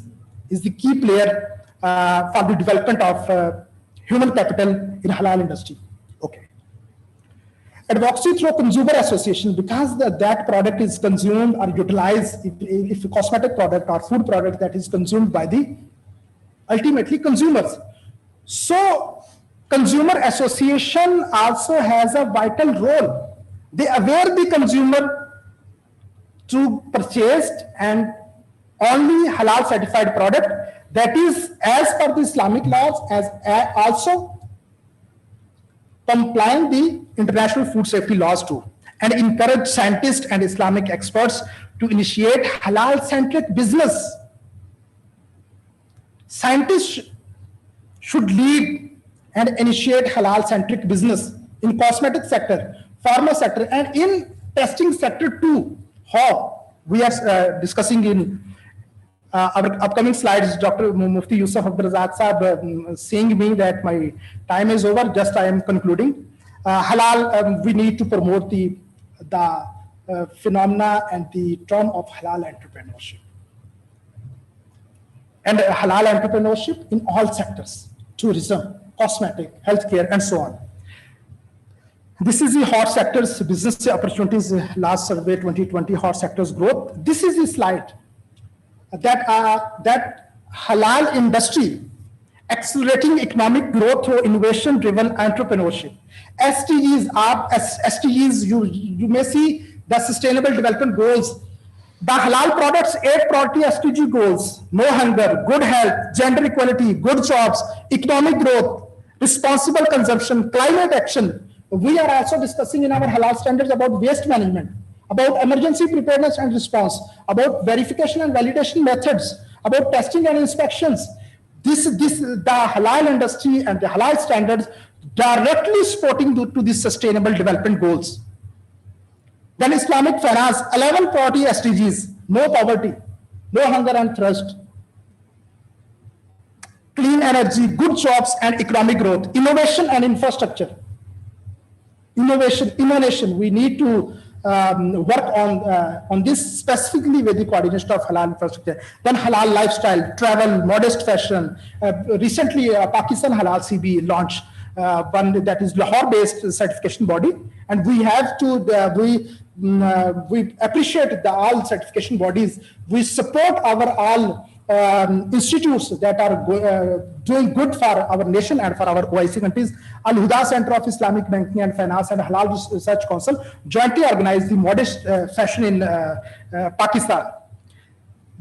is the key player for the development of human capital in halal industry. Okay. Advocacy through consumer association, because that product is consumed or utilized, if a cosmetic product or food product that is consumed by the ultimately consumers. So consumer association also has a vital role. They aware the consumer to purchase and only halal certified product that is as per the Islamic laws, as also complying the international food safety laws too, and encourage scientists and Islamic experts to initiate halal centric business. Scientists should lead and initiate halal centric business in cosmetic sector, pharma sector, and in testing sector too. How we are discussing in our upcoming slides. Dr. Mufti Yusuf Abdurazak Sahab saying me that my time is over, just I am concluding. Halal, we need to promote the phenomena and the term of halal entrepreneurship. And halal entrepreneurship in all sectors, tourism, cosmetic, healthcare, and so on. This is the hot sectors, business opportunities, last survey 2020, hot sectors growth. This is the slide that halal industry accelerating economic growth through innovation-driven entrepreneurship. SDGs, you may see the Sustainable Development Goals. The halal products, 8 priority SDG goals: no hunger, good health, gender equality, good jobs, economic growth, responsible consumption, climate action. We are also discussing in our halal standards about waste management, about emergency preparedness and response, about verification and validation methods, about testing and inspections. The halal industry and the halal standards directly supporting to the Sustainable Development Goals. Then Islamic finance, 11 priority SDGs: no poverty, no hunger and thirst, clean energy, good jobs and economic growth, innovation and infrastructure. Innovation, we need to work on this specifically with the coordination of halal infrastructure. Then halal lifestyle, travel, modest fashion. Recently, Pakistan Halal CB launched one that is Lahore-based certification body, and we have to we appreciate the all certification bodies. We support our all institutes that are doing good for our nation and for our OIC countries. Al-Huda Center of Islamic Banking and Finance and Halal Research Council jointly organized the modest fashion in Pakistan.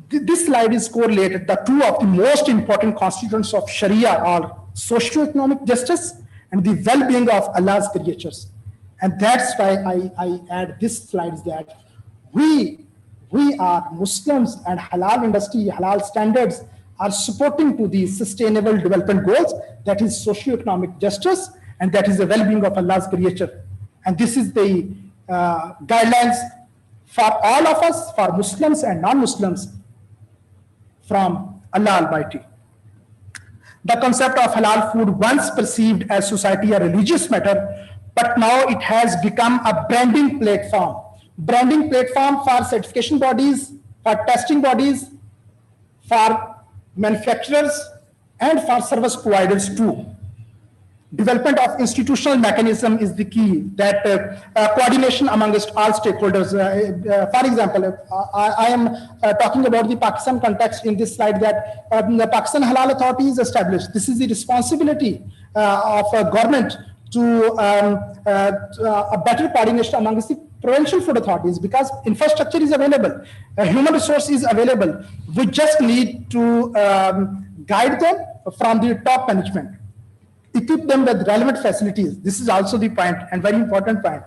This slide is correlated. The two of the most important constituents of Sharia are socio-economic justice and the well-being of Allah's creatures. And that's why I add this slide, is that we are Muslims, and halal industry, halal standards are supporting to the sustainable development goals, that is socio-economic justice, and that is the well-being of Allah's creature. And this is the guidelines for all of us, for Muslims and non-Muslims, from Allah Almighty. The concept of halal food, once perceived as society a religious matter, but now it has become a branding platform. Branding platform for certification bodies, for testing bodies, for manufacturers, and for service providers too. Development of institutional mechanism is the key, that coordination amongst all stakeholders. For example, I am talking about the Pakistan context in this slide, that the Pakistan Halal Authority is established. This is the responsibility of a government to a better coordination amongst the provincial food authorities, because infrastructure is available, human resource is available. We just need to guide them from the top management, equip them with relevant facilities. This is also the point, and very important point.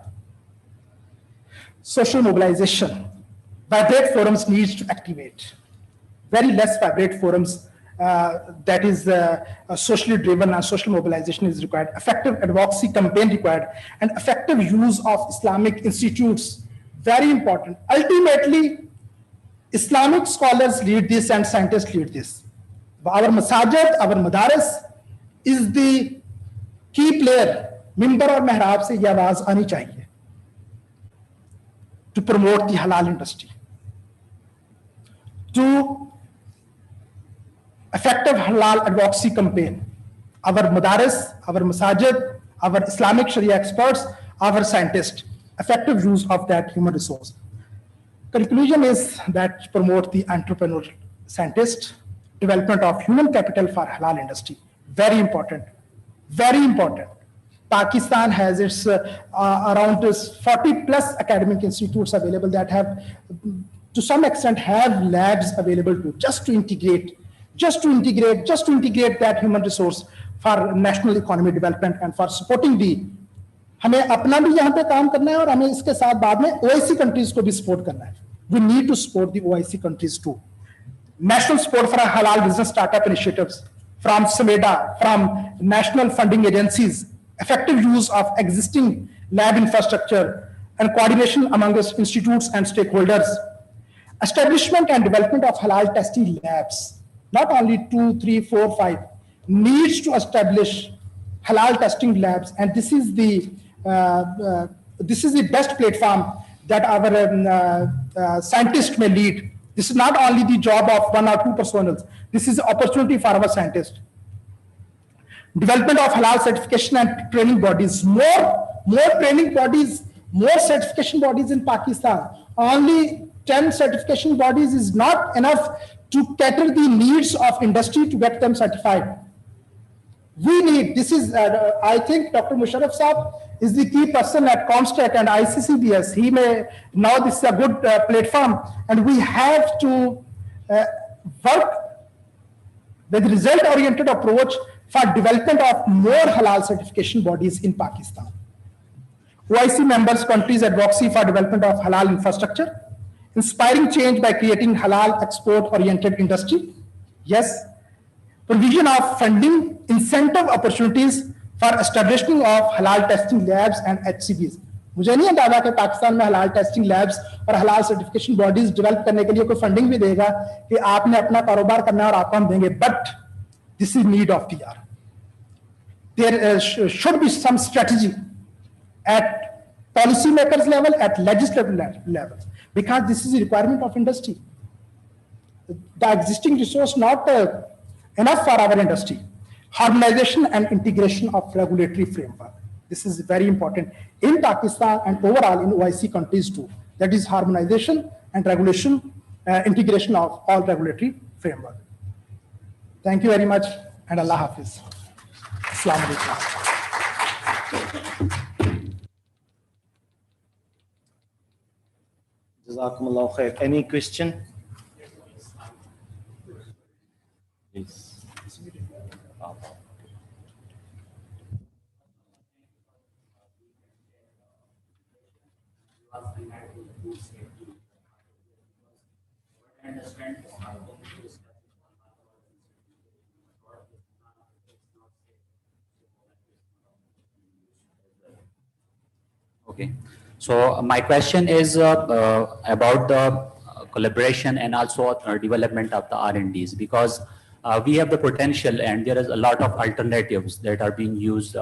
Social mobilization. Vibrate forums needs to activate. Very less vibrate forums that is socially driven, and social mobilization is required. Effective advocacy campaign required, and effective use of Islamic institutes. Very important. Ultimately, Islamic scholars lead this and scientists lead this. Our masajid, our madaris is the key player. Mimbar और मेहराब से ये आवाज आनी चाहिए to promote the halal industry, to effective halal advocacy campaign. Our madaris, our masajid, our Islamic Sharia experts, our scientists, effective use of that human resource. Conclusion is that promote the entrepreneur scientist, development of human capital for halal industry. Very important, very important. Pakistan has its around 40 plus academic institutes available that have, to some extent, have labs available to just to integrate that human resource for national economy development and for supporting the. हमें अपना भी यहाँ पे काम करना है और हमें इसके साथ बाद में OIC countries को भी support करना है. We need to support the OIC countries too. National support for halal business startup initiatives from SMEDA, from national funding agencies, effective use of existing lab infrastructure, and coordination among institutes and stakeholders. Establishment and development of halal testing labs. Not only 2, 3, 4, 5, needs to establish halal testing labs, and this is the best platform that our scientists may lead. This is not only the job of 1 or 2 personals. This is an opportunity for our scientists. Development of halal certification and training bodies. More training bodies, more certification bodies in Pakistan. Only 10 certification bodies is not enough to cater the needs of industry to get them certified. We need, this is, I think Dr. Musharraf Saab is the key person at Comstech and ICCBS. He may, now this is a good platform, and we have to work with result-oriented approach for development of more halal certification bodies in Pakistan. OIC members countries advocacy for development of halal infrastructure, inspiring change by creating halal export-oriented industry. Yes. Provision of funding, incentive opportunities for establishing of halal testing labs and HCBs. मुझे नहीं अंदाजा कि पाकिस्तान में हलाल testing labs और हलाल certification bodies develop करने के लिए कोई फंडिंग भी देगा कि आपने अपना कारोबार करना है और आपको हम देंगे. But this is need of the hour. There should be some strategy at policymakers level, at legislative level, because this is a requirement of industry. The existing resource not enough for our industry. Harmonization and integration of regulatory framework. This is very important in Pakistan and overall in OIC countries too. That is harmonization and regulation, integration of all regulatory framework. Thank you very much, and Allah Hafiz. Assalamu alaikum. Jazakumullah khair. Any question? Please. Okay. So my question is about the collaboration and also development of the R&Ds, because we have the potential and there is a lot of alternatives that are being used,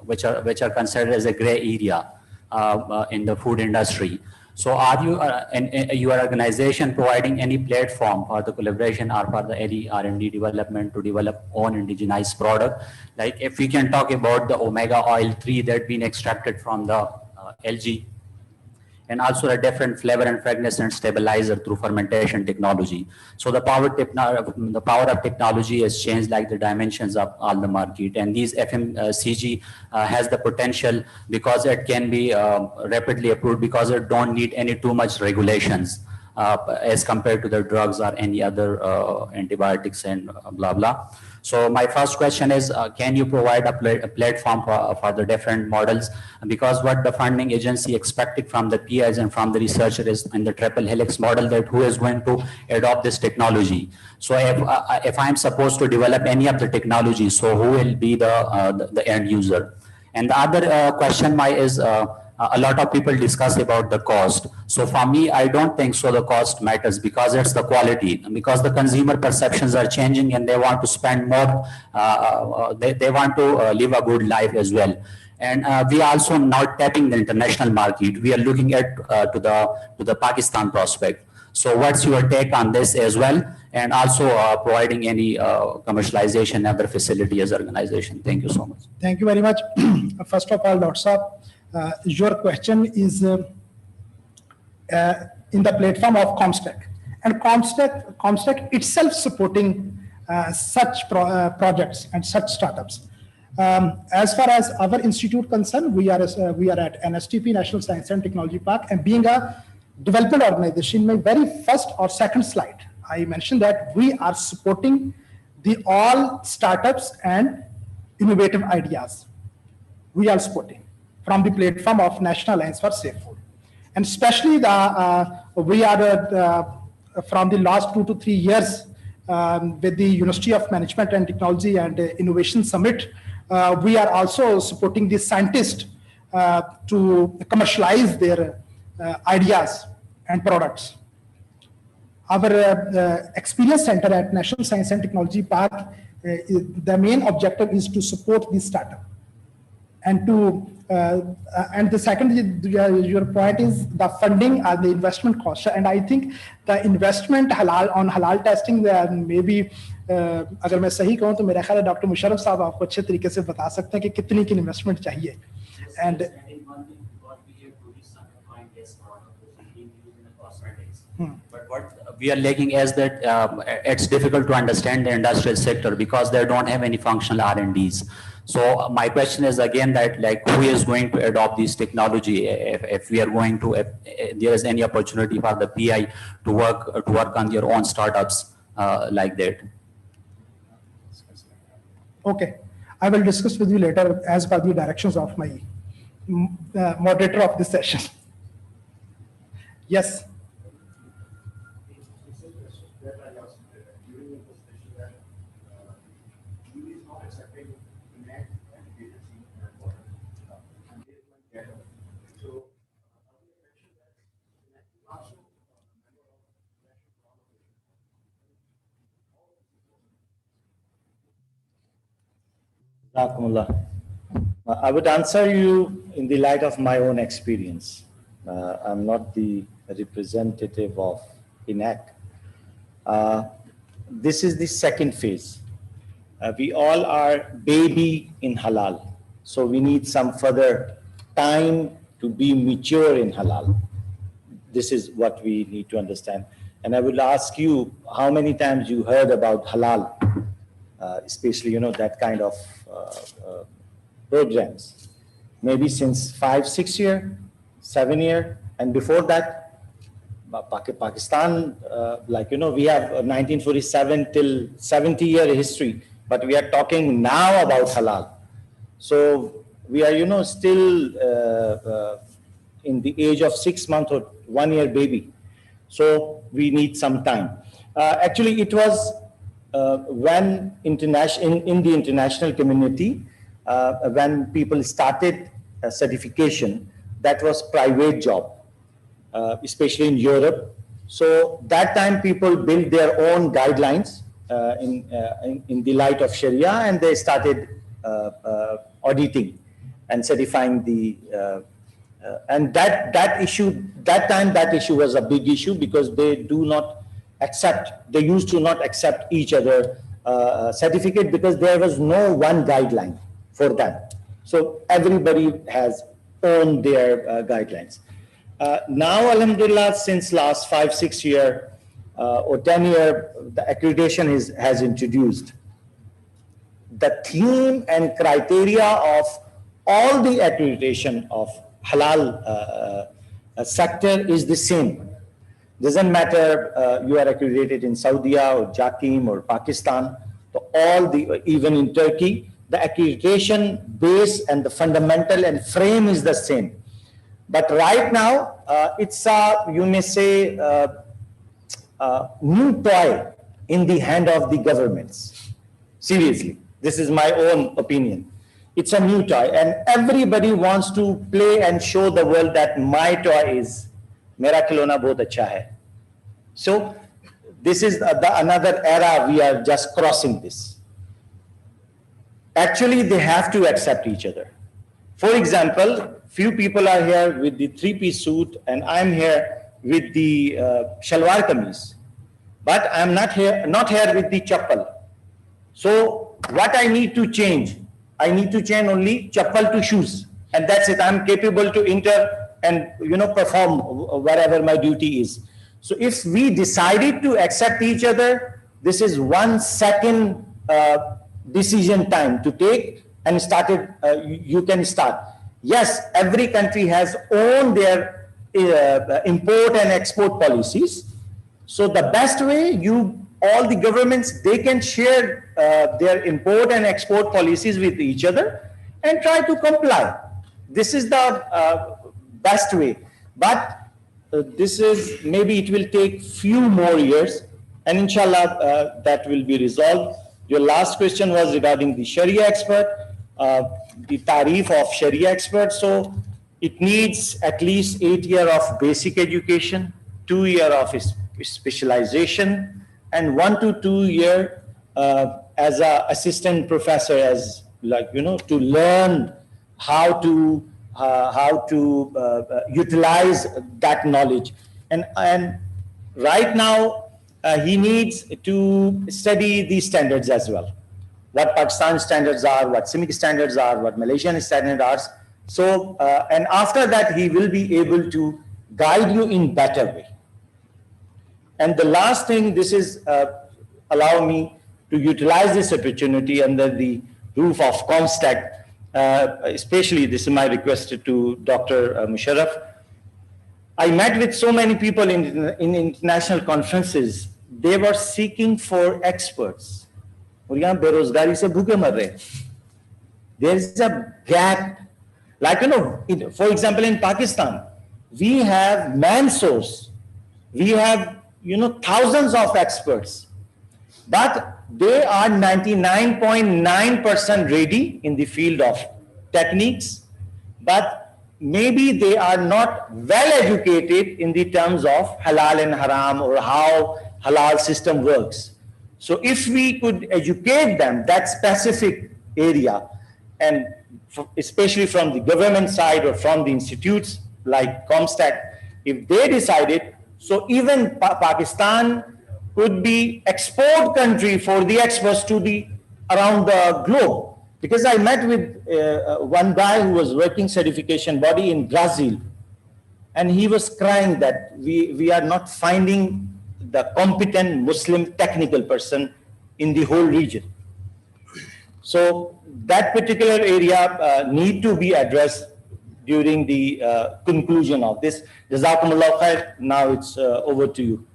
which are considered as a gray area in the food industry. So are you and your organization providing any platform for the collaboration or for the any R&D development to develop own indigenized product? Like if we can talk about the omega oil 3 that been extracted from the algae, and also a different flavor and fragrance and stabilizer through fermentation technology. So the power of technology has changed like the dimensions of all the market, and these FMCG has the potential because it can be rapidly approved because it don't need any too much regulations as compared to the drugs or any other antibiotics and blah blah. So my first question is, can you provide a platform for the different models? Because what the funding agency expected from the PIs and from the researcher is in the triple helix model, that who is going to adopt this technology. So if I'm supposed to develop any of the technology, so who will be the end user? And the other question is, a lot of people discuss about the cost. So for me, I don't think so the cost matters, because it's the quality, because the consumer perceptions are changing and they want to spend more, they want to live a good life as well. And we are also not tapping the international market. We are looking at to the Pakistan prospect. So what's your take on this as well? And also providing any commercialization other facility as organization. Thank you so much. Thank you very much. First of all, Dr. Saab, your question is in the platform of comstech, and comstech itself supporting such projects and such startups. As far as our institute concerned, we are at NSTP, National Science and Technology Park, and being a development organization, my very first or second slide, I mentioned that we are supporting the all startups and innovative ideas. We are supporting from the platform of National Alliance for Safe Food. And especially we are from the last 2 to 3 years with the University of Management and Technology and Innovation Summit, we are also supporting the scientists to commercialize their ideas and products. Our experience center at National Science and Technology Park, the main objective is to support this startup. And and the second, your point is the funding and the investment cost. And I think the investment on halal testing, maybe अगर मैं सही कहूँ तो मेरा ख्याल है doctor Musharraf साहब आपको अच्छे तरीके से बता सकते हैं कि कितनी की इन्वेस्टमेंट चाहिए. And but what we are lacking is that it's difficult to understand the industrial sector because they don't have any functional R&Ds. So my question is again that like who is going to adopt this technology if we are going to, if there is any opportunity for the PI to work on their own startups like that. Okay, I will discuss with you later as per the directions of my moderator of this session. Yes. I would answer you in the light of my own experience. I'm not the representative of INAC. This is the second phase. We all are baby in halal. So we need some further time to be mature in halal. This is what we need to understand. And I will ask you how many times you heard about halal especially, that kind of programs. Maybe since 5, 6 year, 7 year, and before that, Pakistan, we have 1947 till 70-year history, but we are talking now about halal. So we are, still in the age of 6 month or 1 year baby. So we need some time. Actually, it was when in the international community, when people started certification, that was private job, especially in Europe. So that time people built their own guidelines in the light of Sharia, and they started auditing and certifying the and that issue was a big issue, because they used to not accept each other certificate, because there was no one guideline for that. So everybody has owned their guidelines. Now, alhamdulillah, since last 5, 6 year or 10 year, the accreditation has introduced. The theme and criteria of all the accreditation of halal sector is the same. Doesn't matter you are accredited in Saudi or JAKIM or Pakistan, even in Turkey, the accreditation base and the fundamental and frame is the same. But right now, it's you may say, new toy in the hand of the governments. Seriously, this is my own opinion. It's a new toy, and everybody wants to play and show the world that my toy is mera khilona bahut acha hai. So this is another era we are just crossing this. Actually, they have to accept each other. For example, few people are here with the 3-piece suit, and I'm here with the shalwar kameez, but I'm not here with the chappal. So what I need to change? I need to change only chappal to shoes, and that's it. I'm capable to enter and perform whatever my duty is. So if we decided to accept each other, this is 1 second decision time to take, and you can start. Yes, every country has owned their import and export policies. So the best way, all the governments, they can share their import and export policies with each other and try to comply. This is the best way. But maybe it will take few more years, and inshallah that will be resolved. Your last question was regarding the Sharia expert, the tarif of Sharia expert. So it needs at least 8 years of basic education, 2 years of specialization, and 1 to 2 years as an assistant professor, to learn how to utilize that knowledge. And right now, he needs to study these standards as well. What Pakistan standards are, what CIMIC standards are, what Malaysian standards are. So, and after that, he will be able to guide you in better way. And the last thing, this is allow me to utilize this opportunity under the roof of comstech. Especially, this is my request to Dr. Musharraf. I met with so many people in international conferences. They were seeking for experts. There is a gap. Like, for example, in Pakistan, we have man-source. We have, thousands of experts. But they are 99.9% ready in the field of techniques, but maybe they are not well educated in the terms of halal and haram or how halal system works. So if we could educate them that specific area, and especially from the government side or from the institutes like comstech, if they decided, so even Pakistan could be export country for the experts to the around the globe. Because I met with one guy who was working certification body in Brazil, and he was crying that we are not finding the competent Muslim technical person in the whole region. So that particular area need to be addressed during the conclusion of this. Jazakumullah khair. Now it's over to you.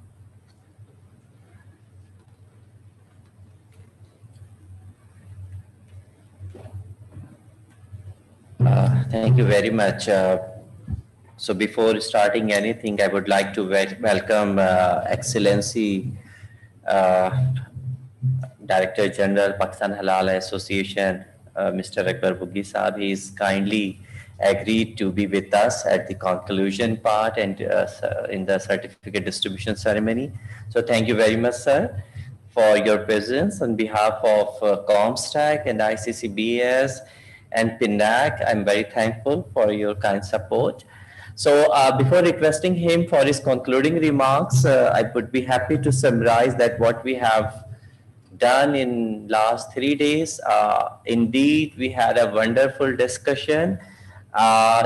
Thank you very much. So before starting anything, I would like to welcome Excellency Director General Pakistan Halal Association, Mr. Akbar Bughi Saab. He is kindly agreed to be with us at the conclusion part and in the certificate distribution ceremony. So thank you very much, sir, for your presence on behalf of comstech and ICCBS and PINAC. I'm very thankful for your kind support. So before requesting him for his concluding remarks, I would be happy to summarize that what we have done in last 3 days. Indeed, we had a wonderful discussion,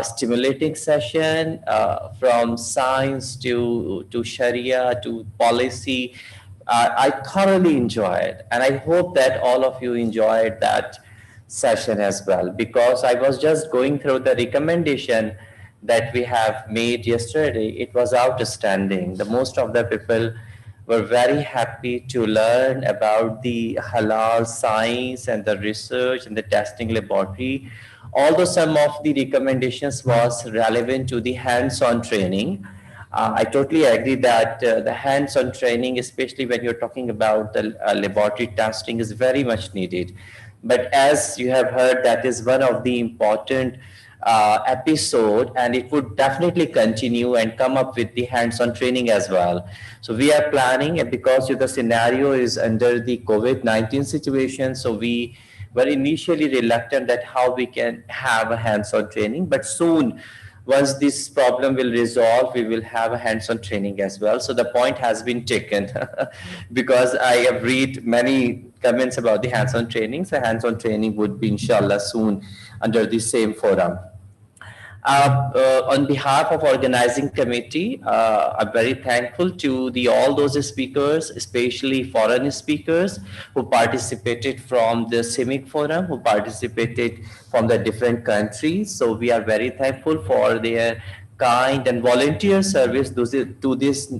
stimulating session from science to Sharia to policy. I thoroughly enjoyed, and I hope that all of you enjoyed that session as well, because I was just going through the recommendation that we have made yesterday. It was outstanding. The most of the people were very happy to learn about the halal science and the research and the testing laboratory. Although some of the recommendations was relevant to the hands-on training, I totally agree that the hands-on training, especially when you're talking about the laboratory testing, is very much needed. But as you have heard, that is one of the important episode, and it would definitely continue and come up with the hands-on training as well. So we are planning, and because the scenario is under the COVID-19 situation, so we were initially reluctant that how we can have a hands-on training, but soon, once this problem will resolve, we will have a hands-on training as well. So the point has been taken because I have read many comments about the hands-on training. So hands-on training would be inshallah soon under the same forum. On behalf of organizing committee, I'm very thankful to all those speakers, especially foreign speakers who participated from the CIMIC forum, who participated from the different countries. So we are very thankful for their kind and volunteer service to this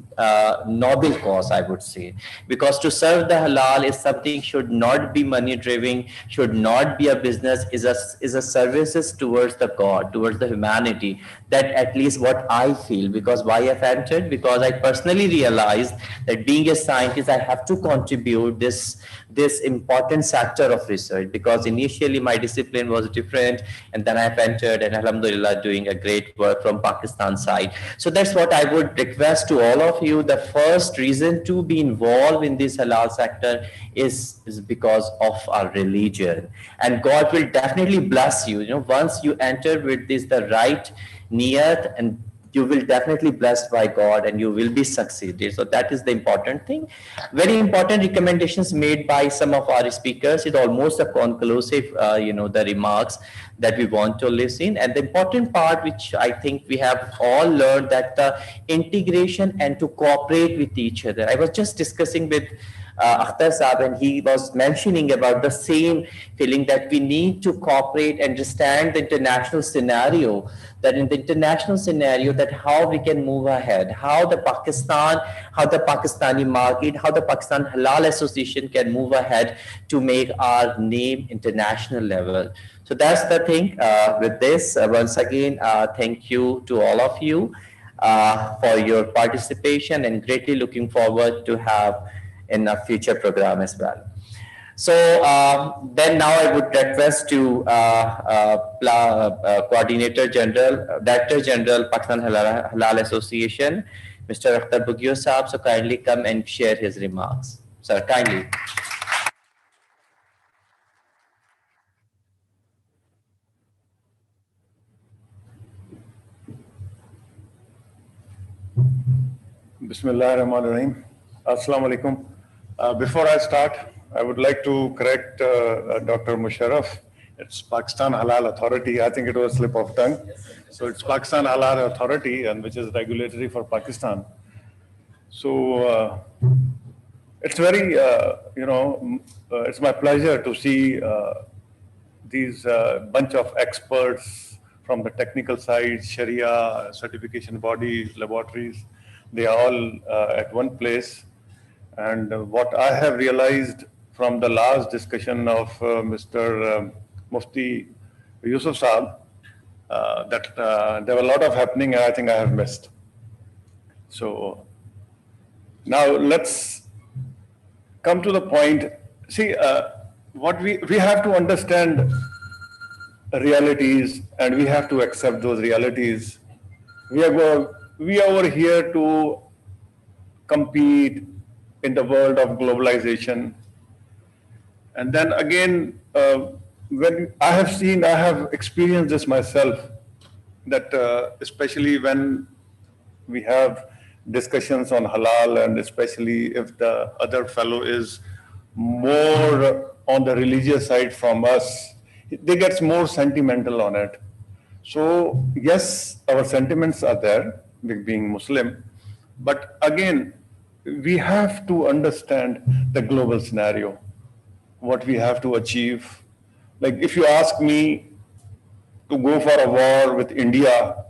noble cause, I would say. Because to serve the halal is something should not be money driven, should not be a business, is a services towards the God, towards the humanity. That at least what I feel. Because why I've entered? Because I personally realized that being a scientist, I have to contribute this important sector of research, because initially my discipline was different, and then I've entered and alhamdulillah doing a great work from Pakistan side. So that's what I would request to all of you. The first reason to be involved in this halal sector is because of our religion, and God will definitely bless you. Once you enter with this the right niyat, and you will definitely blessed by God and you will be succeeded. So that is the important thing. Very important recommendations made by some of our speakers. It's almost a conclusive, the remarks that we want to listen. And the important part, which I think we have all learned, that the integration and to cooperate with each other. I was just discussing with Akhtar Saab, and he was mentioning about the same feeling that we need to cooperate, understand the international scenario, that in the international scenario, that how we can move ahead, how the Pakistani market, how the Pakistan Halal Association can move ahead to make our name international level. So that's the thing. With this, once again, thank you to all of you for your participation, and greatly looking forward to have in a future program as well. So then now I would request to Coordinator General, Director General, Pakistan Halal Association, Mr. Akhtar Bughi Saab, so kindly come and share his remarks. Sir, kindly. Bismillah ar-Rahman ar-Rahim. Assalamu alaikum. Before I start, I would like to correct Dr. Musharraf. It's Pakistan Halal Authority. I think it was a slip of tongue. So it's Pakistan Halal Authority, and which is regulatory for Pakistan. So it's very, it's my pleasure to see these bunch of experts from the technical side, Sharia, certification bodies, laboratories, they are all at one place. And what I have realized from the last discussion of Mr. Mufti Yusuf Saab, that there were a lot of happening and I think I have missed. So now let's come to the point. See, what we have to understand realities and we have to accept those realities. We are over here to compete in the world of globalization. And then again, when I have experienced this myself, that especially when we have discussions on halal, and especially if the other fellow is more on the religious side from us, they get more sentimental on it. So yes, our sentiments are there, being Muslim, but again, we have to understand the global scenario, what we have to achieve. Like if you ask me to go for a war with India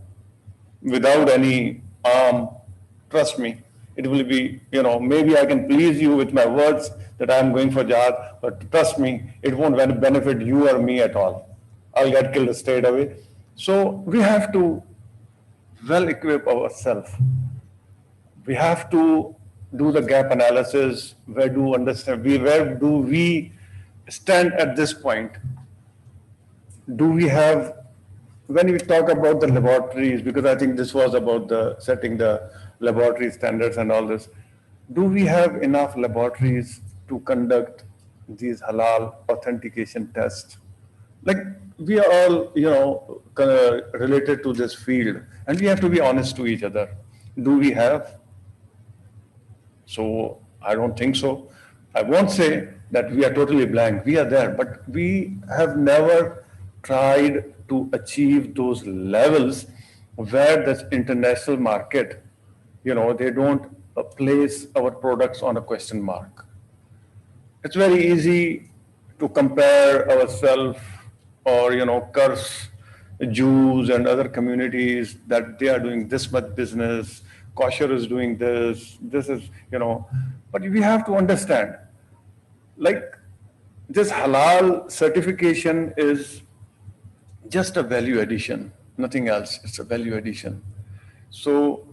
without any arm, trust me, it will be, maybe I can please you with my words that I'm going for jihad, but trust me, it won't benefit you or me at all. I'll get killed straight away. So we have to well equip ourselves. We have to do the gap analysis. Where do we stand at this point? Do we have, when we talk about the laboratories, because I think this was about setting the laboratory standards and all this, do we have enough laboratories to conduct these halal authentication tests? Like we are all, related to this field, and we have to be honest to each other. Do we have? So I don't think so. I won't say that we are totally blank. We are there, but we have never tried to achieve those levels where this international market, they don't place our products on a question mark. It's very easy to compare ourselves or, curse Jews and other communities that they are doing this much business, kosher is doing this is, but we have to understand, like this halal certification is just a value addition, nothing else. It's a value addition. So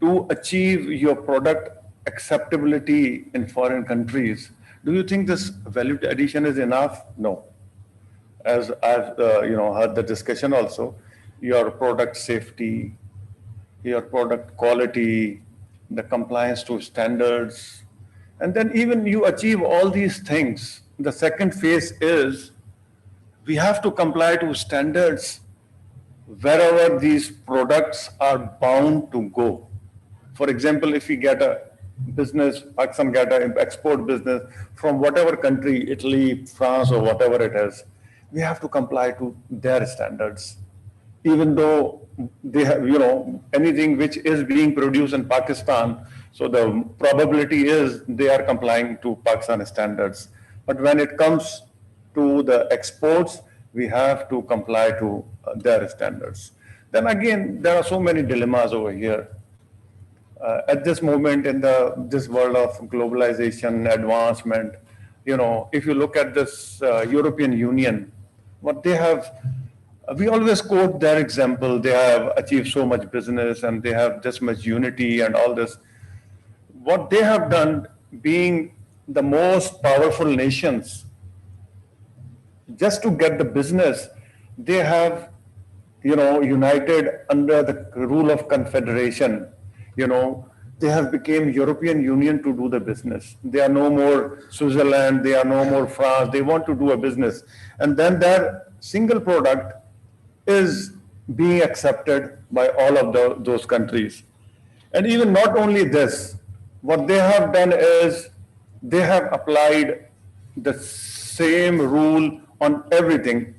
to achieve your product acceptability in foreign countries, do you think this value addition is enough? No. As I've heard the discussion also, your product safety, your product quality, the compliance to standards, and then even you achieve all these things. The second phase is we have to comply to standards wherever these products are bound to go. For example, if we get a business, Pakistan get an export business from whatever country, Italy, France, or whatever it is, we have to comply to their standards. Even though they have, anything which is being produced in Pakistan, so the probability is they are complying to Pakistan standards. But when it comes to the exports, we have to comply to their standards. Then again, there are so many dilemmas over here. At this moment in this world of globalization, advancement, if you look at this European Union, what they have, we always quote their example. They have achieved so much business and they have this much unity and all this. What they have done, being the most powerful nations, just to get the business, they have, united under the rule of confederation. They have become European Union to do the business. They are no more Switzerland, they are no more France. They want to do a business. And then their single product is being accepted by all of those countries. And even not only this, what they have done is they have applied the same rule on everything.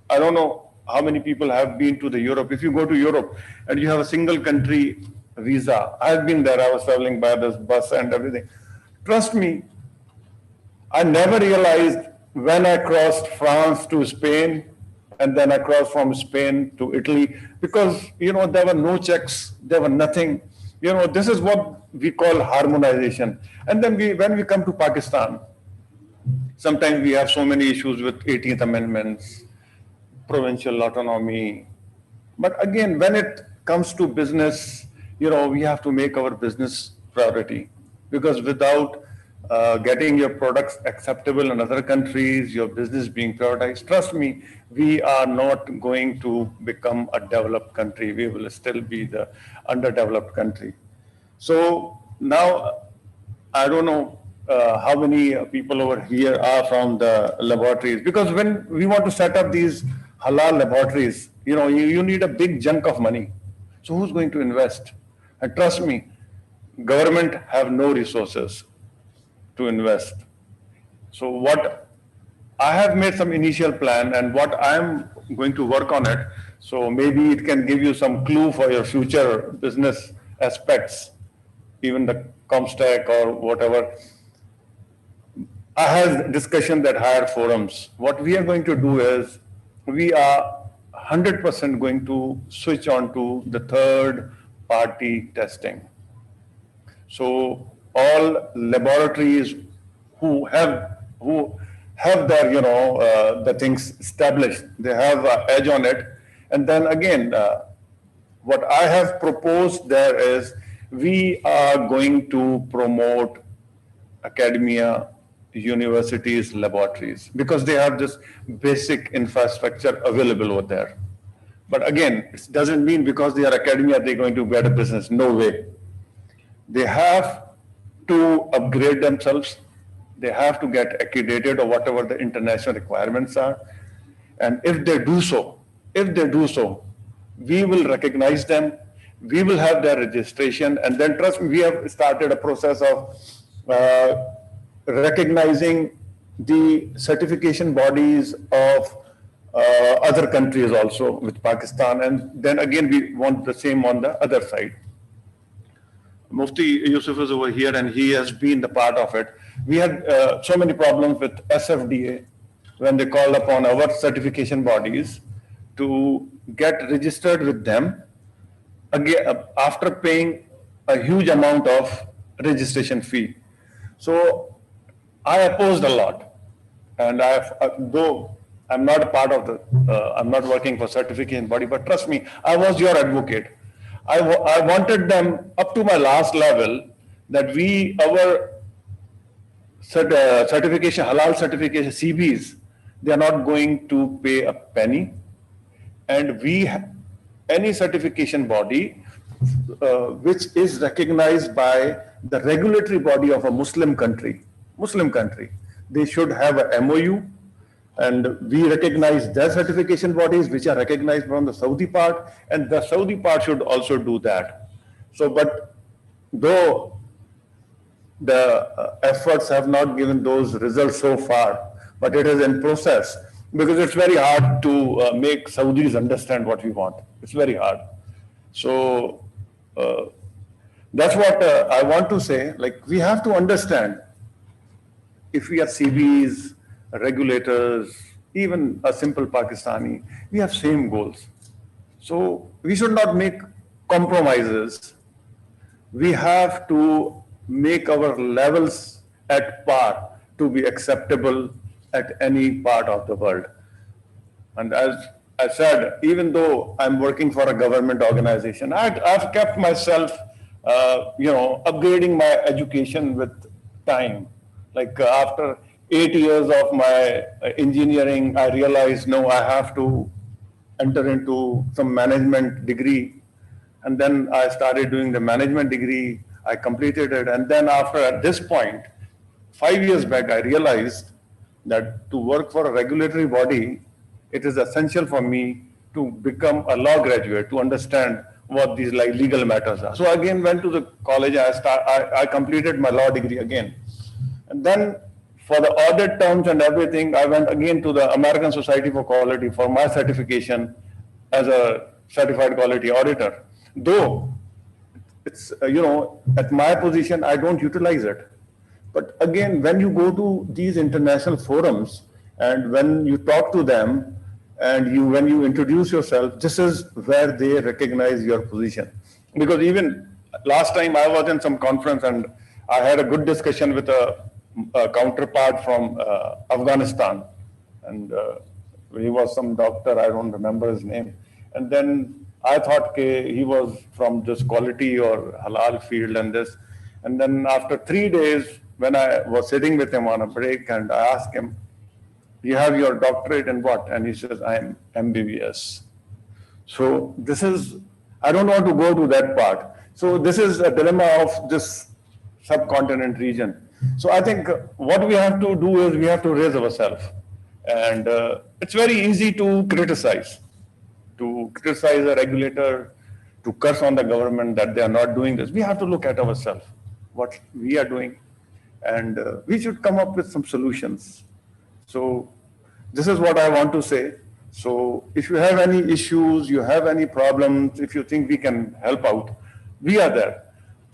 I don't know how many people have been to the Europe. If you go to Europe and you have a single country visa, I've been there, I was traveling by this bus and everything. Trust me, I never realized when I crossed France to Spain, and then I crossed from Spain to Italy, because, there were no checks, there were nothing. This is what we call harmonization. And then when we come to Pakistan, sometimes we have so many issues with 18th amendments, provincial autonomy. But again, when it comes to business, we have to make our business priority, because without getting your products acceptable in other countries, your business being prioritized, trust me, we are not going to become a developed country. We will still be the underdeveloped country. So now, I don't know how many people over here are from the laboratories, because when we want to set up these halal laboratories, you need a big chunk of money. So who's going to invest? And trust me, government have no resources to invest. So what I have made some initial plan, and what I'm going to work on it. So maybe it can give you some clue for your future business aspects, even the comstech or whatever. I had discussion that higher forums. What we are going to do is, we are 100% going to switch on to the third party testing. So all laboratories who have their, the things established, they have an edge on it. And then again, what I have proposed there is, we are going to promote academia, universities, laboratories, because they have this basic infrastructure available over there. But again, it doesn't mean because they are academia, they're going to get a business. No way. They have to upgrade themselves. They have to get accredited, or whatever the international requirements are. And if they do so, we will recognize them. We will have their registration. And then trust me, we have started a process of recognizing the certification bodies of other countries also with Pakistan. And then again, we want the same on the other side. Mufti Yusuf is over here, and he has been the part of it. We had so many problems with SFDA when they called upon our certification bodies to get registered with them, again, after paying a huge amount of registration fee. So I opposed a lot, and though I'm not a part of I'm not working for certification body, but trust me, I was your advocate. I wanted them up to my last level, that our certification, halal certification, CBs, they are not going to pay a penny. And any certification body which is recognized by the regulatory body of a Muslim country, they should have a MOU, and we recognize their certification bodies which are recognized from the Saudi part, and the Saudi part should also do that. So, but though the efforts have not given those results so far, but it is in process, because it's very hard to make Saudis understand what we want. It's very hard. So that's what I want to say. Like, we have to understand, if we are CBs, regulators, even a simple Pakistani, we have same goals. So we should not make compromises. We have to make our levels at par to be acceptable at any part of the world. And as I said, even though I'm working for a government organization, I've kept myself, upgrading my education with time. Like after 8 years of my engineering, I realized, no, I have to enter into some management degree. And then I started doing the management degree. I completed it. And then at this point, 5 years back, I realized that to work for a regulatory body, it is essential for me to become a law graduate, to understand what these legal matters are. So I again went to the college. I completed my law degree again. And then for the audit terms and everything, I went again to the American Society for Quality for my certification as a certified quality auditor. Though it's, at my position, I don't utilize it. But again, when you go to these international forums, And when you talk to them and when you introduce yourself, this is where they recognize your position. Because even last time I was in some conference and I had a good discussion with a counterpart from Afghanistan. And he was some doctor, I don't remember his name. And then I thought he was from this quality or halal field and this. And then after 3 days, when I was sitting with him on a break and I asked him, you have your doctorate in what? And he says, I'm MBBS. So this is, I don't want to go to that part. So this is a dilemma of this subcontinent region. So I think what we have to do is we have to raise ourselves. And it's very easy to criticize a regulator, to curse on the government that they are not doing this. We have to look at ourselves, what we are doing, and we should come up with some solutions. So this is what I want to say. So if you have any issues, you have any problems, if you think we can help out, we are there.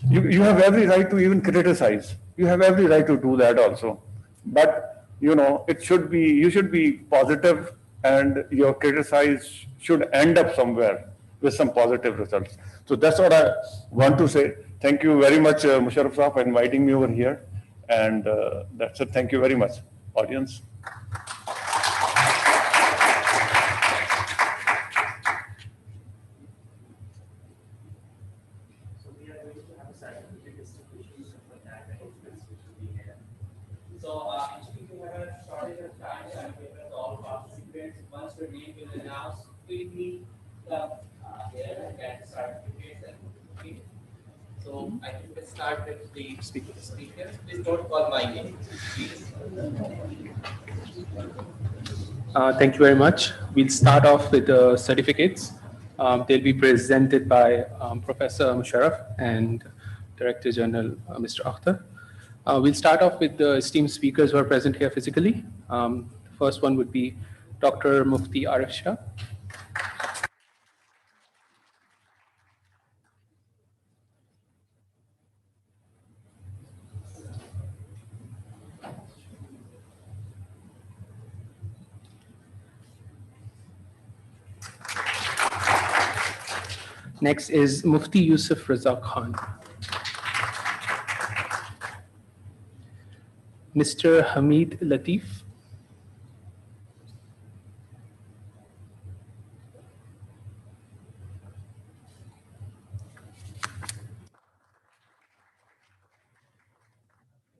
You have every right to even criticize. You have every right to do that also. But it should be, you should be positive, and your criticize should end up somewhere with some positive results. So that's what I want to say. Thank you very much, Musharraf Saab, for inviting me over here. And that's it. Thank you very much, audience. So actually we have a shortage of time, so I'm giving to all participants. Once the name will announce, quickly come here and get certificates. Okay. So I think we'll start with the speakers. Please don't call my name, please. Thank you very much. We'll start off with the certificates. They'll be presented by Professor Musharraf and Director General Mr. Akhtar. We'll start off with the esteemed speakers who are present here physically. The first one would be Dr. Mufti Arif Shah. Next is Mufti Yusuf Razak Khan. Mr. Hamid Latif.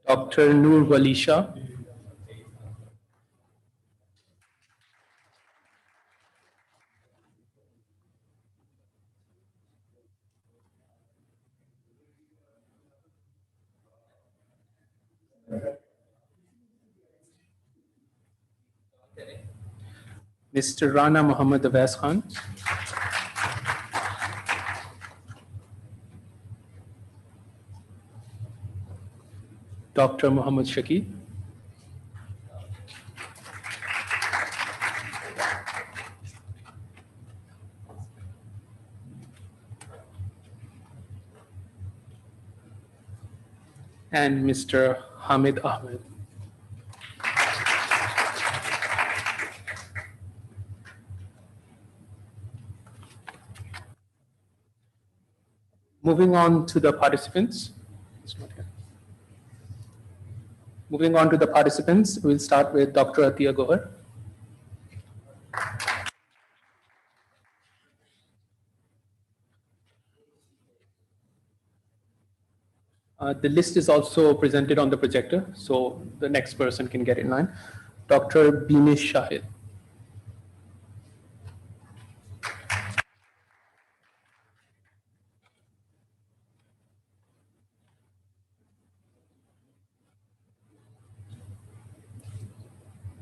Dr. Noor Wali Shah. Mr. Rana Muhammad Awais Khan. Dr. Muhammad Shakib. And Mr. Hamid Ahmed. Moving on to the participants. Moving on to the participants, we'll start with Dr. Atiya Gohar. The list is also presented on the projector, so the next person can get in line. Dr. Beamish Shahid.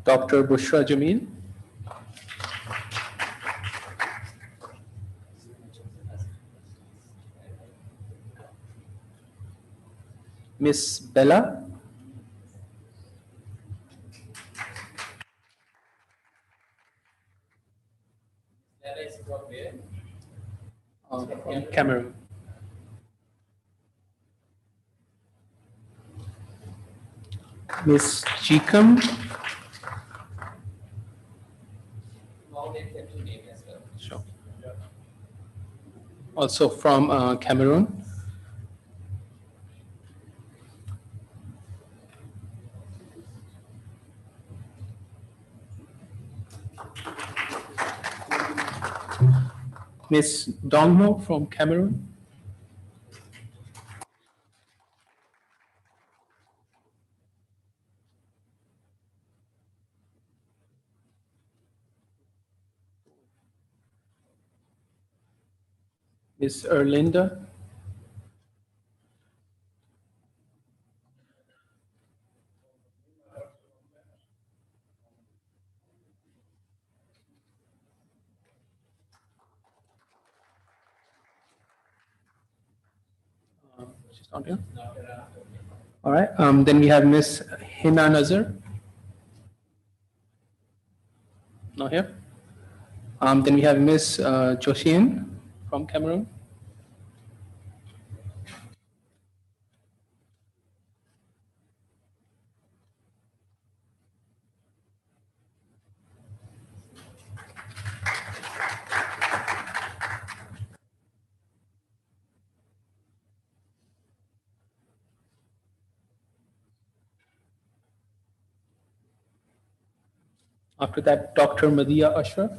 Dr. Bushra Jameel. Miss Bella. Bella is from where? From Cameroon. Miss Chikam. also from Cameroon. Ms. Dongmo from Cameroon. Ms. Erlinda. She's not here. All right. Then we have Ms. Hina Nazar. Not here. Then we have Ms. Joshin from Cameroon. After that, Dr. Madiha Ashraf.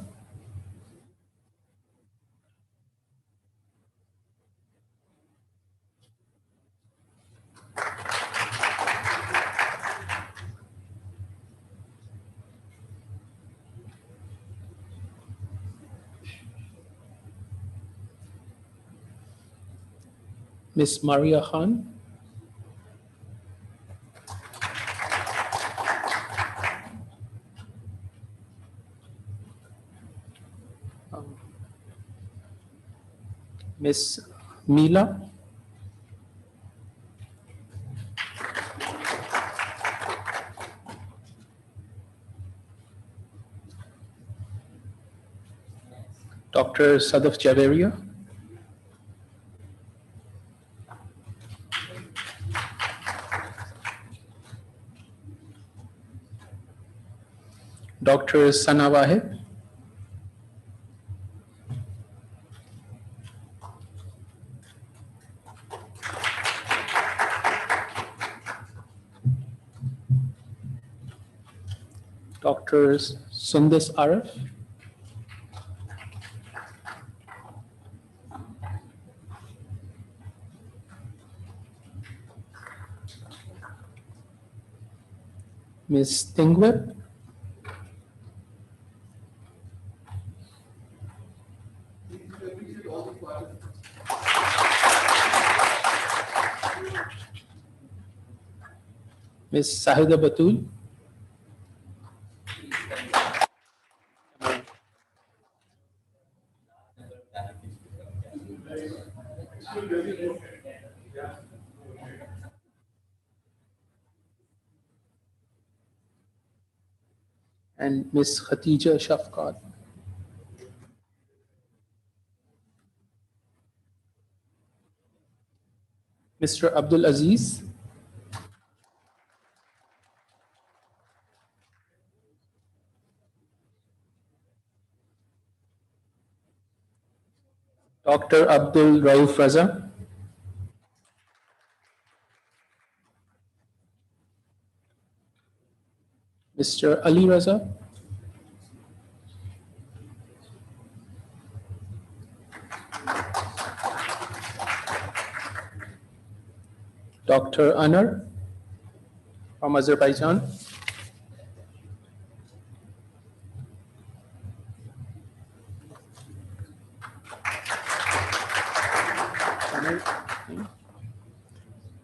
Ms. Maria Khan. Ms. Mila. Dr. Sadaf Javeria. Dr. Sana Wahid. Dr. Sundis Arif. Ms. Tingweb. Ms. Sahida Batul. And Ms. Khatija Shafqat. Mr. Abdul Aziz. Dr. Abdul Rauf Raza. Mr. Ali Raza. Dr. Anar from Azerbaijan.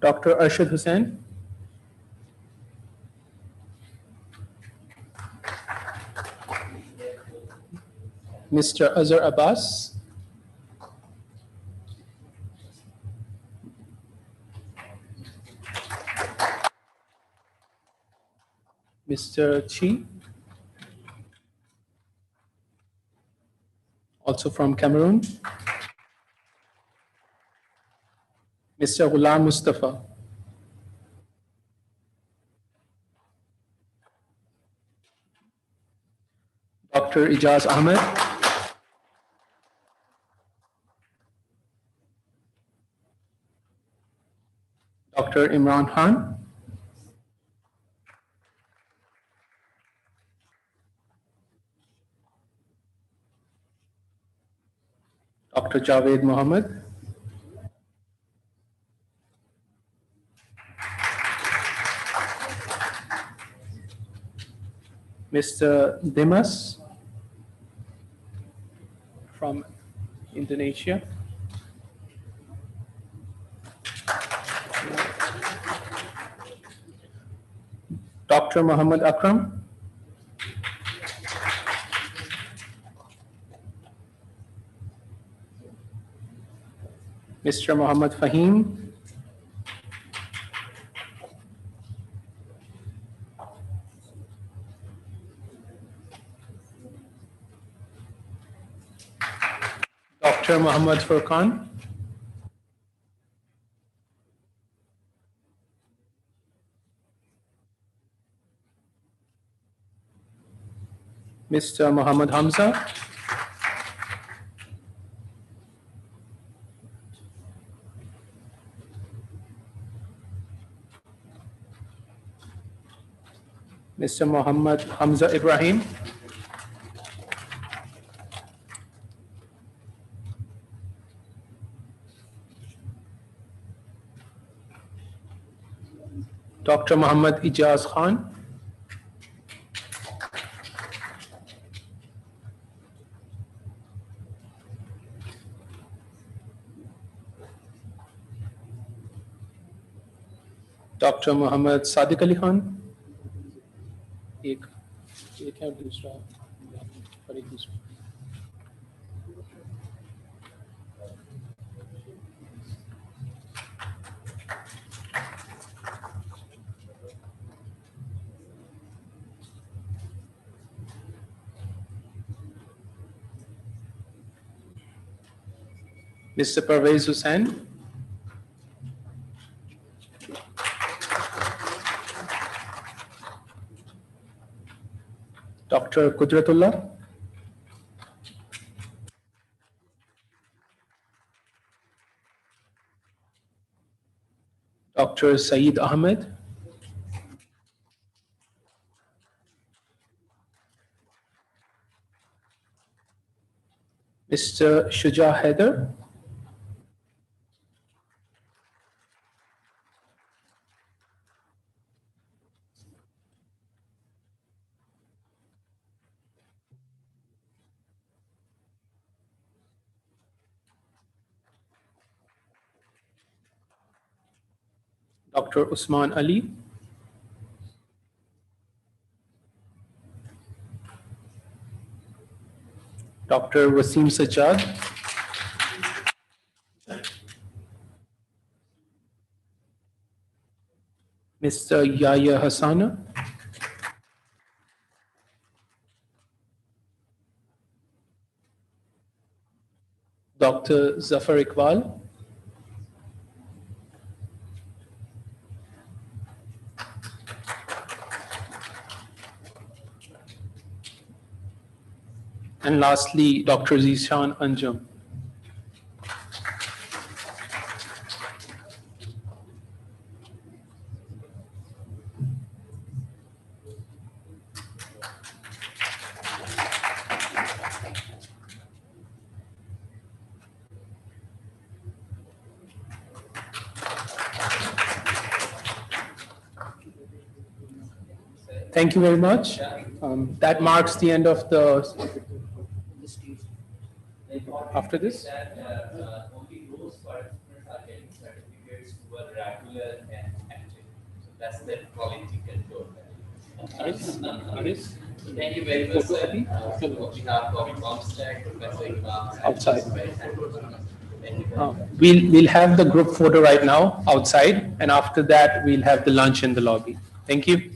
Dr. Arshad Hussain. Mr. Azhar Abbas. Mr. Chi, also from Cameroon. Mr. Ghulam Mustafa. Dr. Ijaz Ahmed. Dr. Imran Khan. Dr. Javed Mohammed. Mr. Dimas from Indonesia. Dr. Muhammad Akram. Mr. Muhammad Fahim. Dr. Muhammad Furqan. Mr. Muhammad Hamza. Mr. Muhammad Hamza Ibrahim. Dr. Muhammad Ijaz Khan. Dr. Muhammad Sadiq Ali Khan. एक है दूसरा और एक दूसरा. Mr. Parvez Hussain. Dr. Qudratullah. Dr. Saeed Ahmed. Mr. Shuja Haider. Dr. Usman Ali. Dr. Wasim Sajjad. Mr. Yahya Hassana. Dr. Zafar Iqbal. And lastly, Dr. Zishan Anjum. Thank you very much. That marks the end of the. After this? Only those participants are getting certificates who are regular and active. So that's the quality control. Aris? Thank you very much, sir. On behalf of Comstech, Professor Imam. Outside. We'll have the group photo right now outside, and after that we'll have the lunch in the lobby. Thank you.